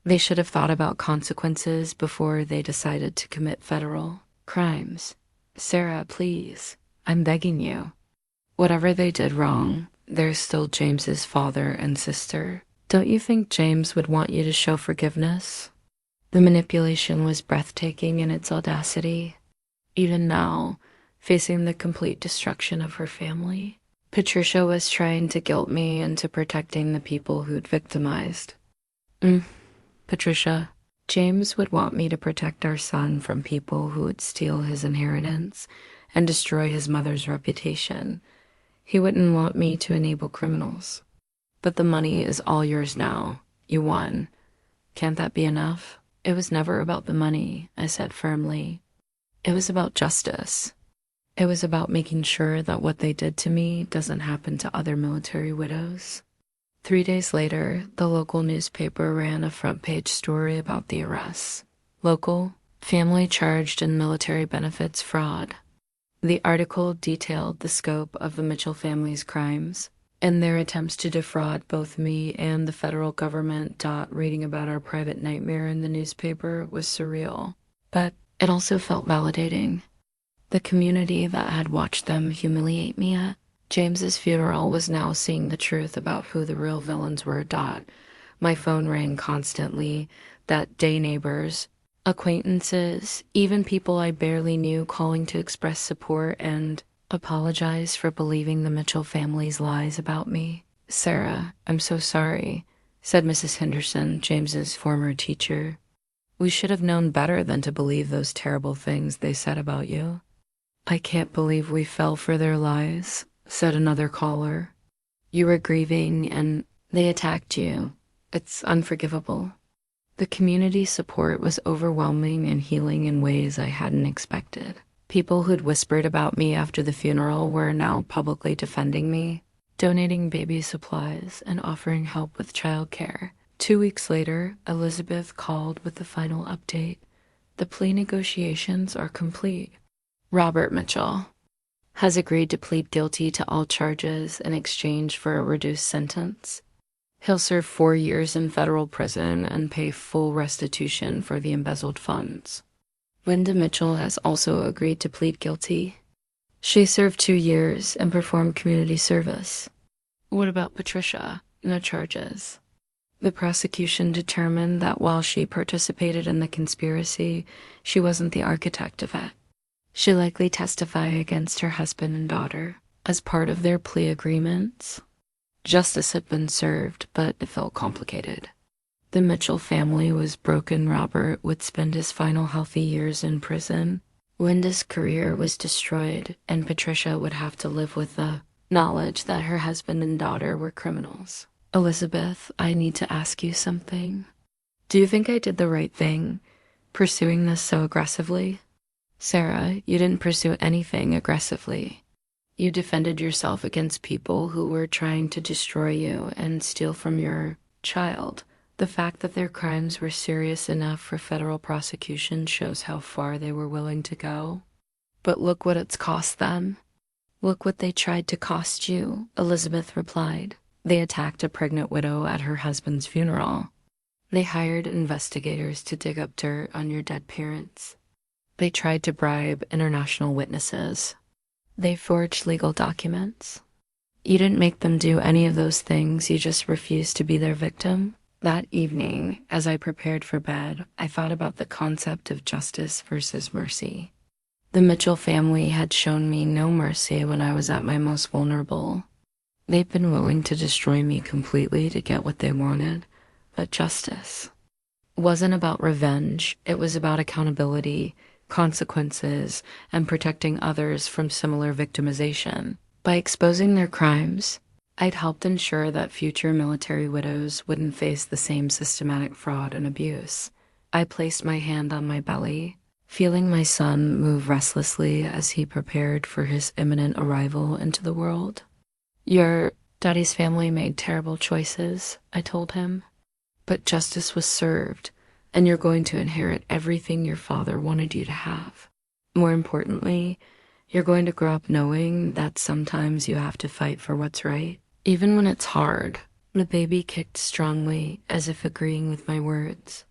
They should have thought about consequences before they decided to commit federal crimes. Sarah, please, I'm begging you. Whatever they did wrong, they're still James's father and sister. Don't you think James would want you to show forgiveness? The manipulation was breathtaking in its audacity. Even now, facing the complete destruction of her family, Patricia was trying to guilt me into protecting the people who'd victimized. Patricia, James would want me to protect our son from people who would steal his inheritance and destroy his mother's reputation. He wouldn't want me to enable criminals. But the money is all yours now. You won. Can't that be enough? It was never about the money, I said firmly. It was about justice. It was about making sure that what they did to me doesn't happen to other military widows. 3 days later, the local newspaper ran a front-page story about the arrests. Local, family charged in military benefits fraud. The article detailed the scope of the Mitchell family's crimes and their attempts to defraud both me and the federal government. Reading about our private nightmare in the newspaper was surreal, but it also felt validating. The community that had watched them humiliate me at James's funeral was now seeing the truth about who the real villains were. My phone rang constantly. That day, neighbors, acquaintances, even people I barely knew calling to express support and apologize for believing the Mitchell family's lies about me. "Sarah, I'm so sorry," said Mrs. Henderson, James's former teacher. "We should have known better than to believe those terrible things they said about you." "I can't believe we fell for their lies," said another caller. "You were grieving and they attacked you. It's unforgivable." The community support was overwhelming and healing in ways I hadn't expected. People who'd whispered about me after the funeral were now publicly defending me, donating baby supplies and offering help with childcare. 2 weeks later, Elizabeth called with the final update. The plea negotiations are complete. Robert Mitchell has agreed to plead guilty to all charges in exchange for a reduced sentence. He'll serve 4 years in federal prison and pay full restitution for the embezzled funds. Linda Mitchell has also agreed to plead guilty. She served 2 years and performed community service. What about Patricia? No charges. The prosecution determined that while she participated in the conspiracy, she wasn't the architect of it. She'll likely testify against her husband and daughter as part of their plea agreements. Justice had been served, but it felt complicated. The Mitchell family was broken. Robert would spend his final healthy years in prison. Linda's career was destroyed, and Patricia would have to live with the knowledge that her husband and daughter were criminals. "Elizabeth, I need to ask you something. Do you think I did the right thing, pursuing this so aggressively?" "Sarah, you didn't pursue anything aggressively. You defended yourself against people who were trying to destroy you and steal from your child. The fact that their crimes were serious enough for federal prosecution shows how far they were willing to go. But look what it's cost them. Look what they tried to cost you," Elizabeth replied. "They attacked a pregnant widow at her husband's funeral. They hired investigators to dig up dirt on your dead parents. They tried to bribe international witnesses. They forged legal documents. You didn't make them do any of those things, you just refused to be their victim." That evening, as I prepared for bed, I thought about the concept of justice versus mercy. The Mitchell family had shown me no mercy when I was at my most vulnerable. They'd been willing to destroy me completely to get what they wanted, but justice wasn't about revenge. It was about accountability, consequences, and protecting others from similar victimization. By exposing their crimes, I'd helped ensure that future military widows wouldn't face the same systematic fraud and abuse. I placed my hand on my belly, feeling my son move restlessly as he prepared for his imminent arrival into the world. "Your daddy's family made terrible choices," I told him, "but justice was served, and you're going to inherit everything your father wanted you to have. More importantly, you're going to grow up knowing that sometimes you have to fight for what's right, even when it's hard." The baby kicked strongly, as if agreeing with my words.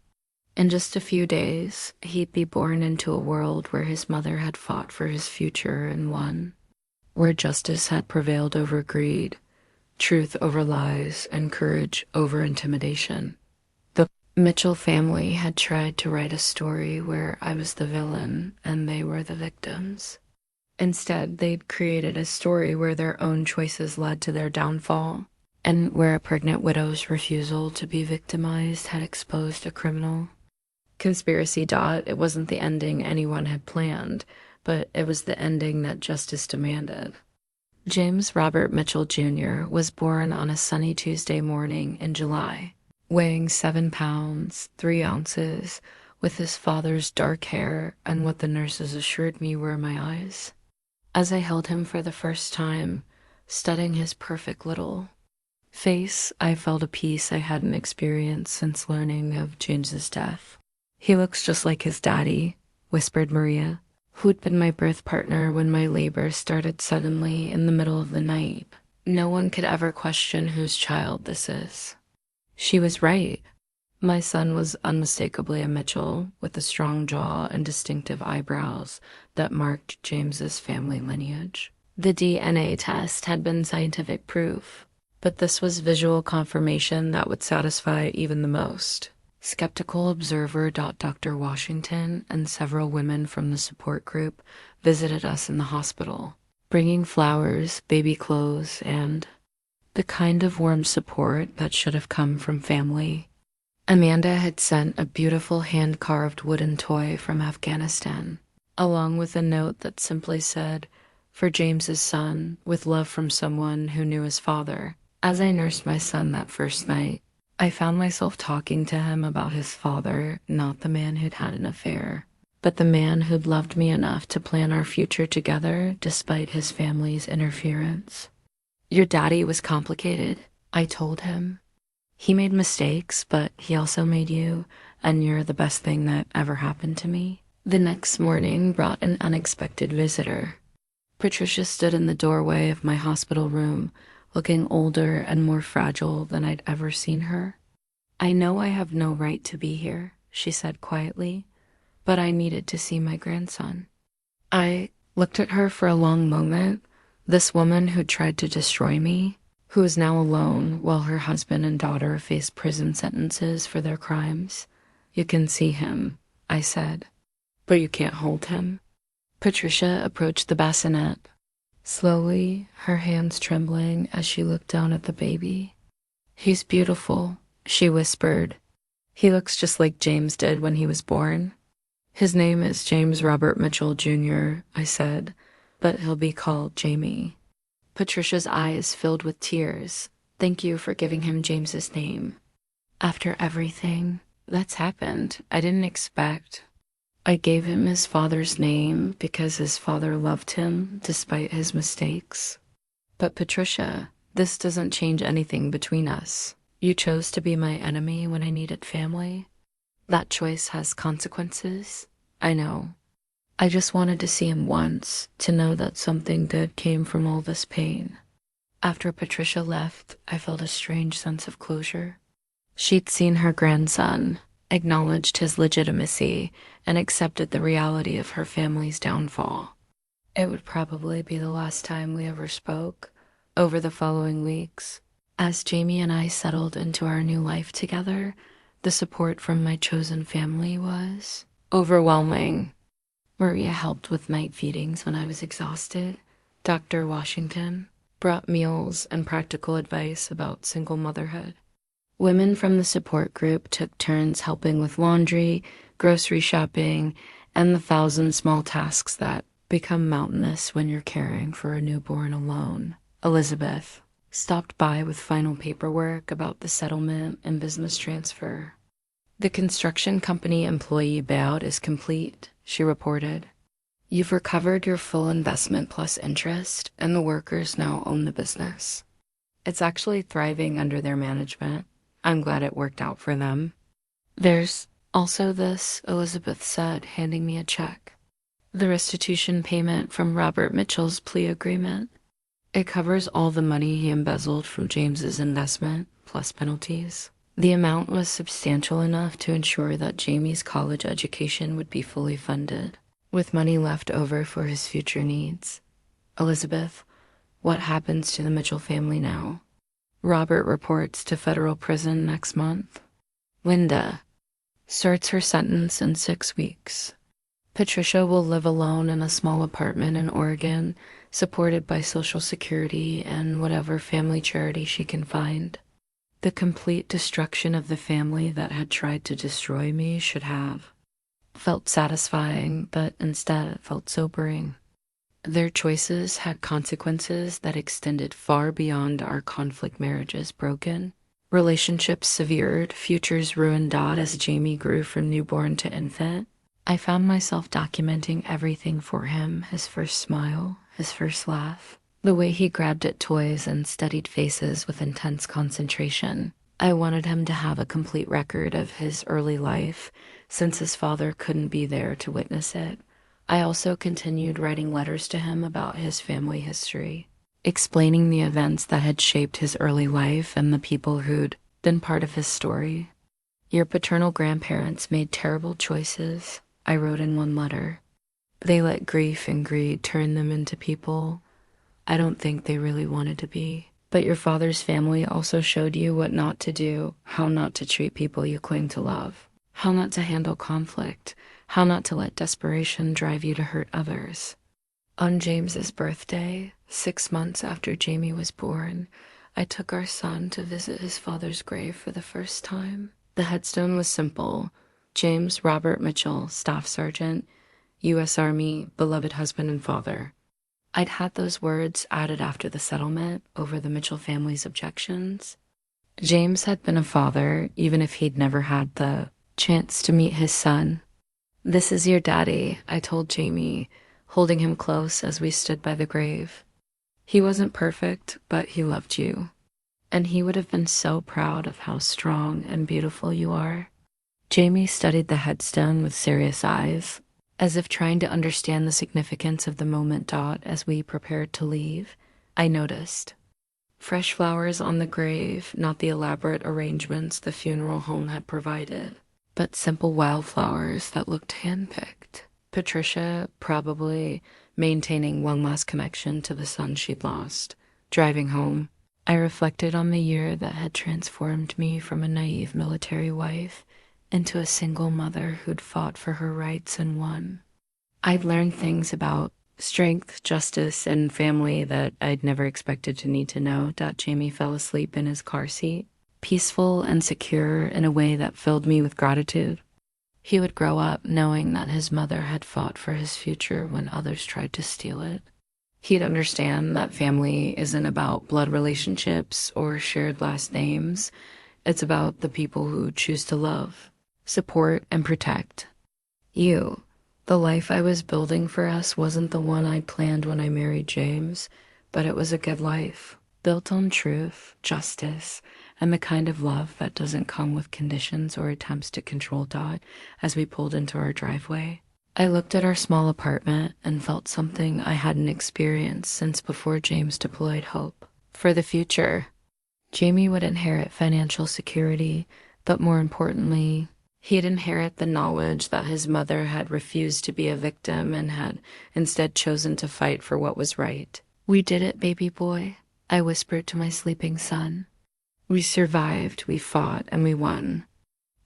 In just a few days, he'd be born into a world where his mother had fought for his future and won, where justice had prevailed over greed, truth over lies, and courage over intimidation. The Mitchell family had tried to write a story where I was the villain and they were the victims. Instead, they'd created a story where their own choices led to their downfall, and where a pregnant widow's refusal to be victimized had exposed a criminal. Conspiracy. It wasn't the ending anyone had planned, but it was the ending that justice demanded. James Robert Mitchell Jr. was born on a sunny Tuesday morning in July, weighing 7 pounds, 3 ounces, with his father's dark hair and what the nurses assured me were my eyes. As I held him for the first time, studying his perfect little face, I felt a peace I hadn't experienced since learning of James's death. "He looks just like his daddy," whispered Maria, who'd been my birth partner when my labor started suddenly in the middle of the night. No one could ever question whose child this is. She was right. My son was unmistakably a Mitchell, with a strong jaw and distinctive eyebrows that marked James's family lineage. The DNA test had been scientific proof, but this was visual confirmation that would satisfy even the most. Skeptical observer Dr. Washington and several women from the support group visited us in the hospital, bringing flowers, baby clothes, and the kind of warm support that should have come from family. Amanda had sent a beautiful hand-carved wooden toy from Afghanistan, along with a note that simply said, "For James's son, with love from someone who knew his father." As I nursed my son that first night, I found myself talking to him about his father, not the man who'd had an affair, but the man who'd loved me enough to plan our future together despite his family's interference. "Your daddy was complicated," I told him. "He made mistakes, but he also made you, and you're the best thing that ever happened to me." The next morning brought an unexpected visitor. Patricia stood in the doorway of my hospital room, looking older and more fragile than I'd ever seen her. "I know I have no right to be here," she said quietly, "but I needed to see my grandson." I looked at her for a long moment. This woman who tried to destroy me, who is now alone while her husband and daughter face prison sentences for their crimes. "You can see him," I said, "but you can't hold him." Patricia approached the bassinet, slowly, her hands trembling as she looked down at the baby. "He's beautiful," she whispered. "He looks just like James did when he was born." "His name is James Robert Mitchell Jr.," I said, "but he'll be called Jamie." Patricia's eyes filled with tears. "Thank you for giving him James's name. After everything that's happened, I didn't expect. I gave him his father's name because his father loved him despite his mistakes. But Patricia, this doesn't change anything between us. You chose to be my enemy when I needed family. That choice has consequences. I know. I just wanted to see him once, to know that something good came from all this pain." After Patricia left, I felt a strange sense of closure. She'd seen her grandson, acknowledged his legitimacy, and accepted the reality of her family's downfall. It would probably be the last time we ever spoke. Over the following weeks, as Jamie and I settled into our new life together, the support from my chosen family was overwhelming. Maria helped with night feedings when I was exhausted. Dr. Washington brought meals and practical advice about single motherhood. Women from the support group took turns helping with laundry, grocery shopping, and the 1,000 small tasks that become mountainous when you're caring for a newborn alone. Elizabeth stopped by with final paperwork about the settlement and business transfer. "The construction company employee buyout is complete," she reported. "You've recovered your full investment plus interest, and the workers now own the business. It's actually thriving under their management. I'm glad it worked out for them. There's also this," Elizabeth said, handing me a check. "The restitution payment from Robert Mitchell's plea agreement. It covers all the money he embezzled from James's investment, plus penalties. The amount was substantial enough to ensure that Jamie's college education would be fully funded, with money left over for his future needs. Elizabeth, what happens to the Mitchell family now? Robert reports to federal prison next month. Linda starts her sentence in 6 weeks. Patricia will live alone in a small apartment in Oregon, supported by Social Security and whatever family charity she can find. The complete destruction of the family that had tried to destroy me should have felt satisfying, but instead it felt sobering. Their choices had consequences that extended far beyond our conflict marriages broken. Relationships severed, futures ruined as Jamie grew from newborn to infant. I found myself documenting everything for him: his first smile, his first laugh, the way he grabbed at toys and studied faces with intense concentration. I wanted him to have a complete record of his early life, since his father couldn't be there to witness it. I also continued writing letters to him about his family history, explaining the events that had shaped his early life and the people who'd been part of his story. Your paternal grandparents made terrible choices, I wrote in one letter. They let grief and greed turn them into people I don't think they really wanted to be. But your father's family also showed you what not to do, how not to treat people you cling to love, how not to handle conflict, how not to let desperation drive you to hurt others. On James's birthday, 6 months after Jamie was born, I took our son to visit his father's grave for the first time. The headstone was simple: James Robert Mitchell, Staff Sergeant, U.S. Army, beloved husband and father. I'd had those words added after the settlement over the Mitchell family's objections. James had been a father, even if he'd never had the chance to meet his son. "This is your daddy," I told Jamie, holding him close as we stood by the grave. "He wasn't perfect, but he loved you. And he would have been so proud of how strong and beautiful you are." Jamie studied the headstone with serious eyes, as if trying to understand the significance of the moment. As we prepared to leave, I noticed fresh flowers on the grave, not the elaborate arrangements the funeral home had provided, but simple wildflowers that looked handpicked. Patricia, probably maintaining one last connection to the son she'd lost. Driving home, I reflected on the year that had transformed me from a naive military wife into a single mother who'd fought for her rights and won. I'd learned things about strength, justice, and family that I'd never expected to need to know. Jamie fell asleep in his car seat, peaceful and secure in a way that filled me with gratitude. He would grow up knowing that his mother had fought for his future when others tried to steal it. He'd understand that family isn't about blood relationships or shared last names. It's about the people who choose to love, support, and protect. The life I was building for us wasn't the one I'd planned when I married James, but it was a good life, built on truth, justice, and the kind of love that doesn't come with conditions or attempts to control as we pulled into our driveway. I looked at our small apartment and felt something I hadn't experienced since before James deployed: hope for the future. Jamie would inherit financial security, but more importantly, he'd inherit the knowledge that his mother had refused to be a victim and had instead chosen to fight for what was right. "We did it, baby boy," I whispered to my sleeping son. "We survived, we fought, and we won.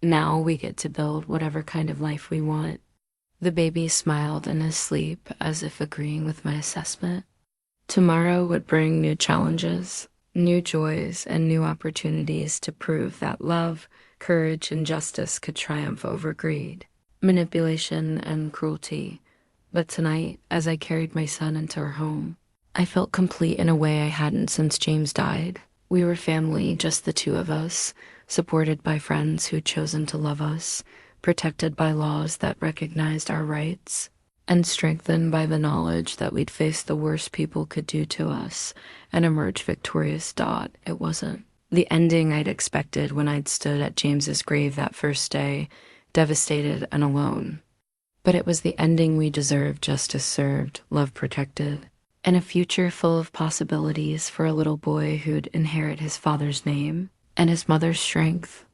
Now we get to build whatever kind of life we want." The baby smiled in his sleep, as if agreeing with my assessment. Tomorrow would bring new challenges, new joys, and new opportunities to prove that love, courage, and justice could triumph over greed, manipulation, and cruelty. But tonight, as I carried my son into our home, I felt complete in a way I hadn't since James died. We were family, just the two of us, supported by friends who'd chosen to love us, protected by laws that recognized our rights, and strengthened by the knowledge that we'd face the worst people could do to us and emerge victorious. It wasn't the ending I'd expected when I'd stood at James's grave that first day, devastated and alone. But it was the ending we deserved: justice served, love protected, and a future full of possibilities for a little boy who'd inherit his father's name and his mother's strength.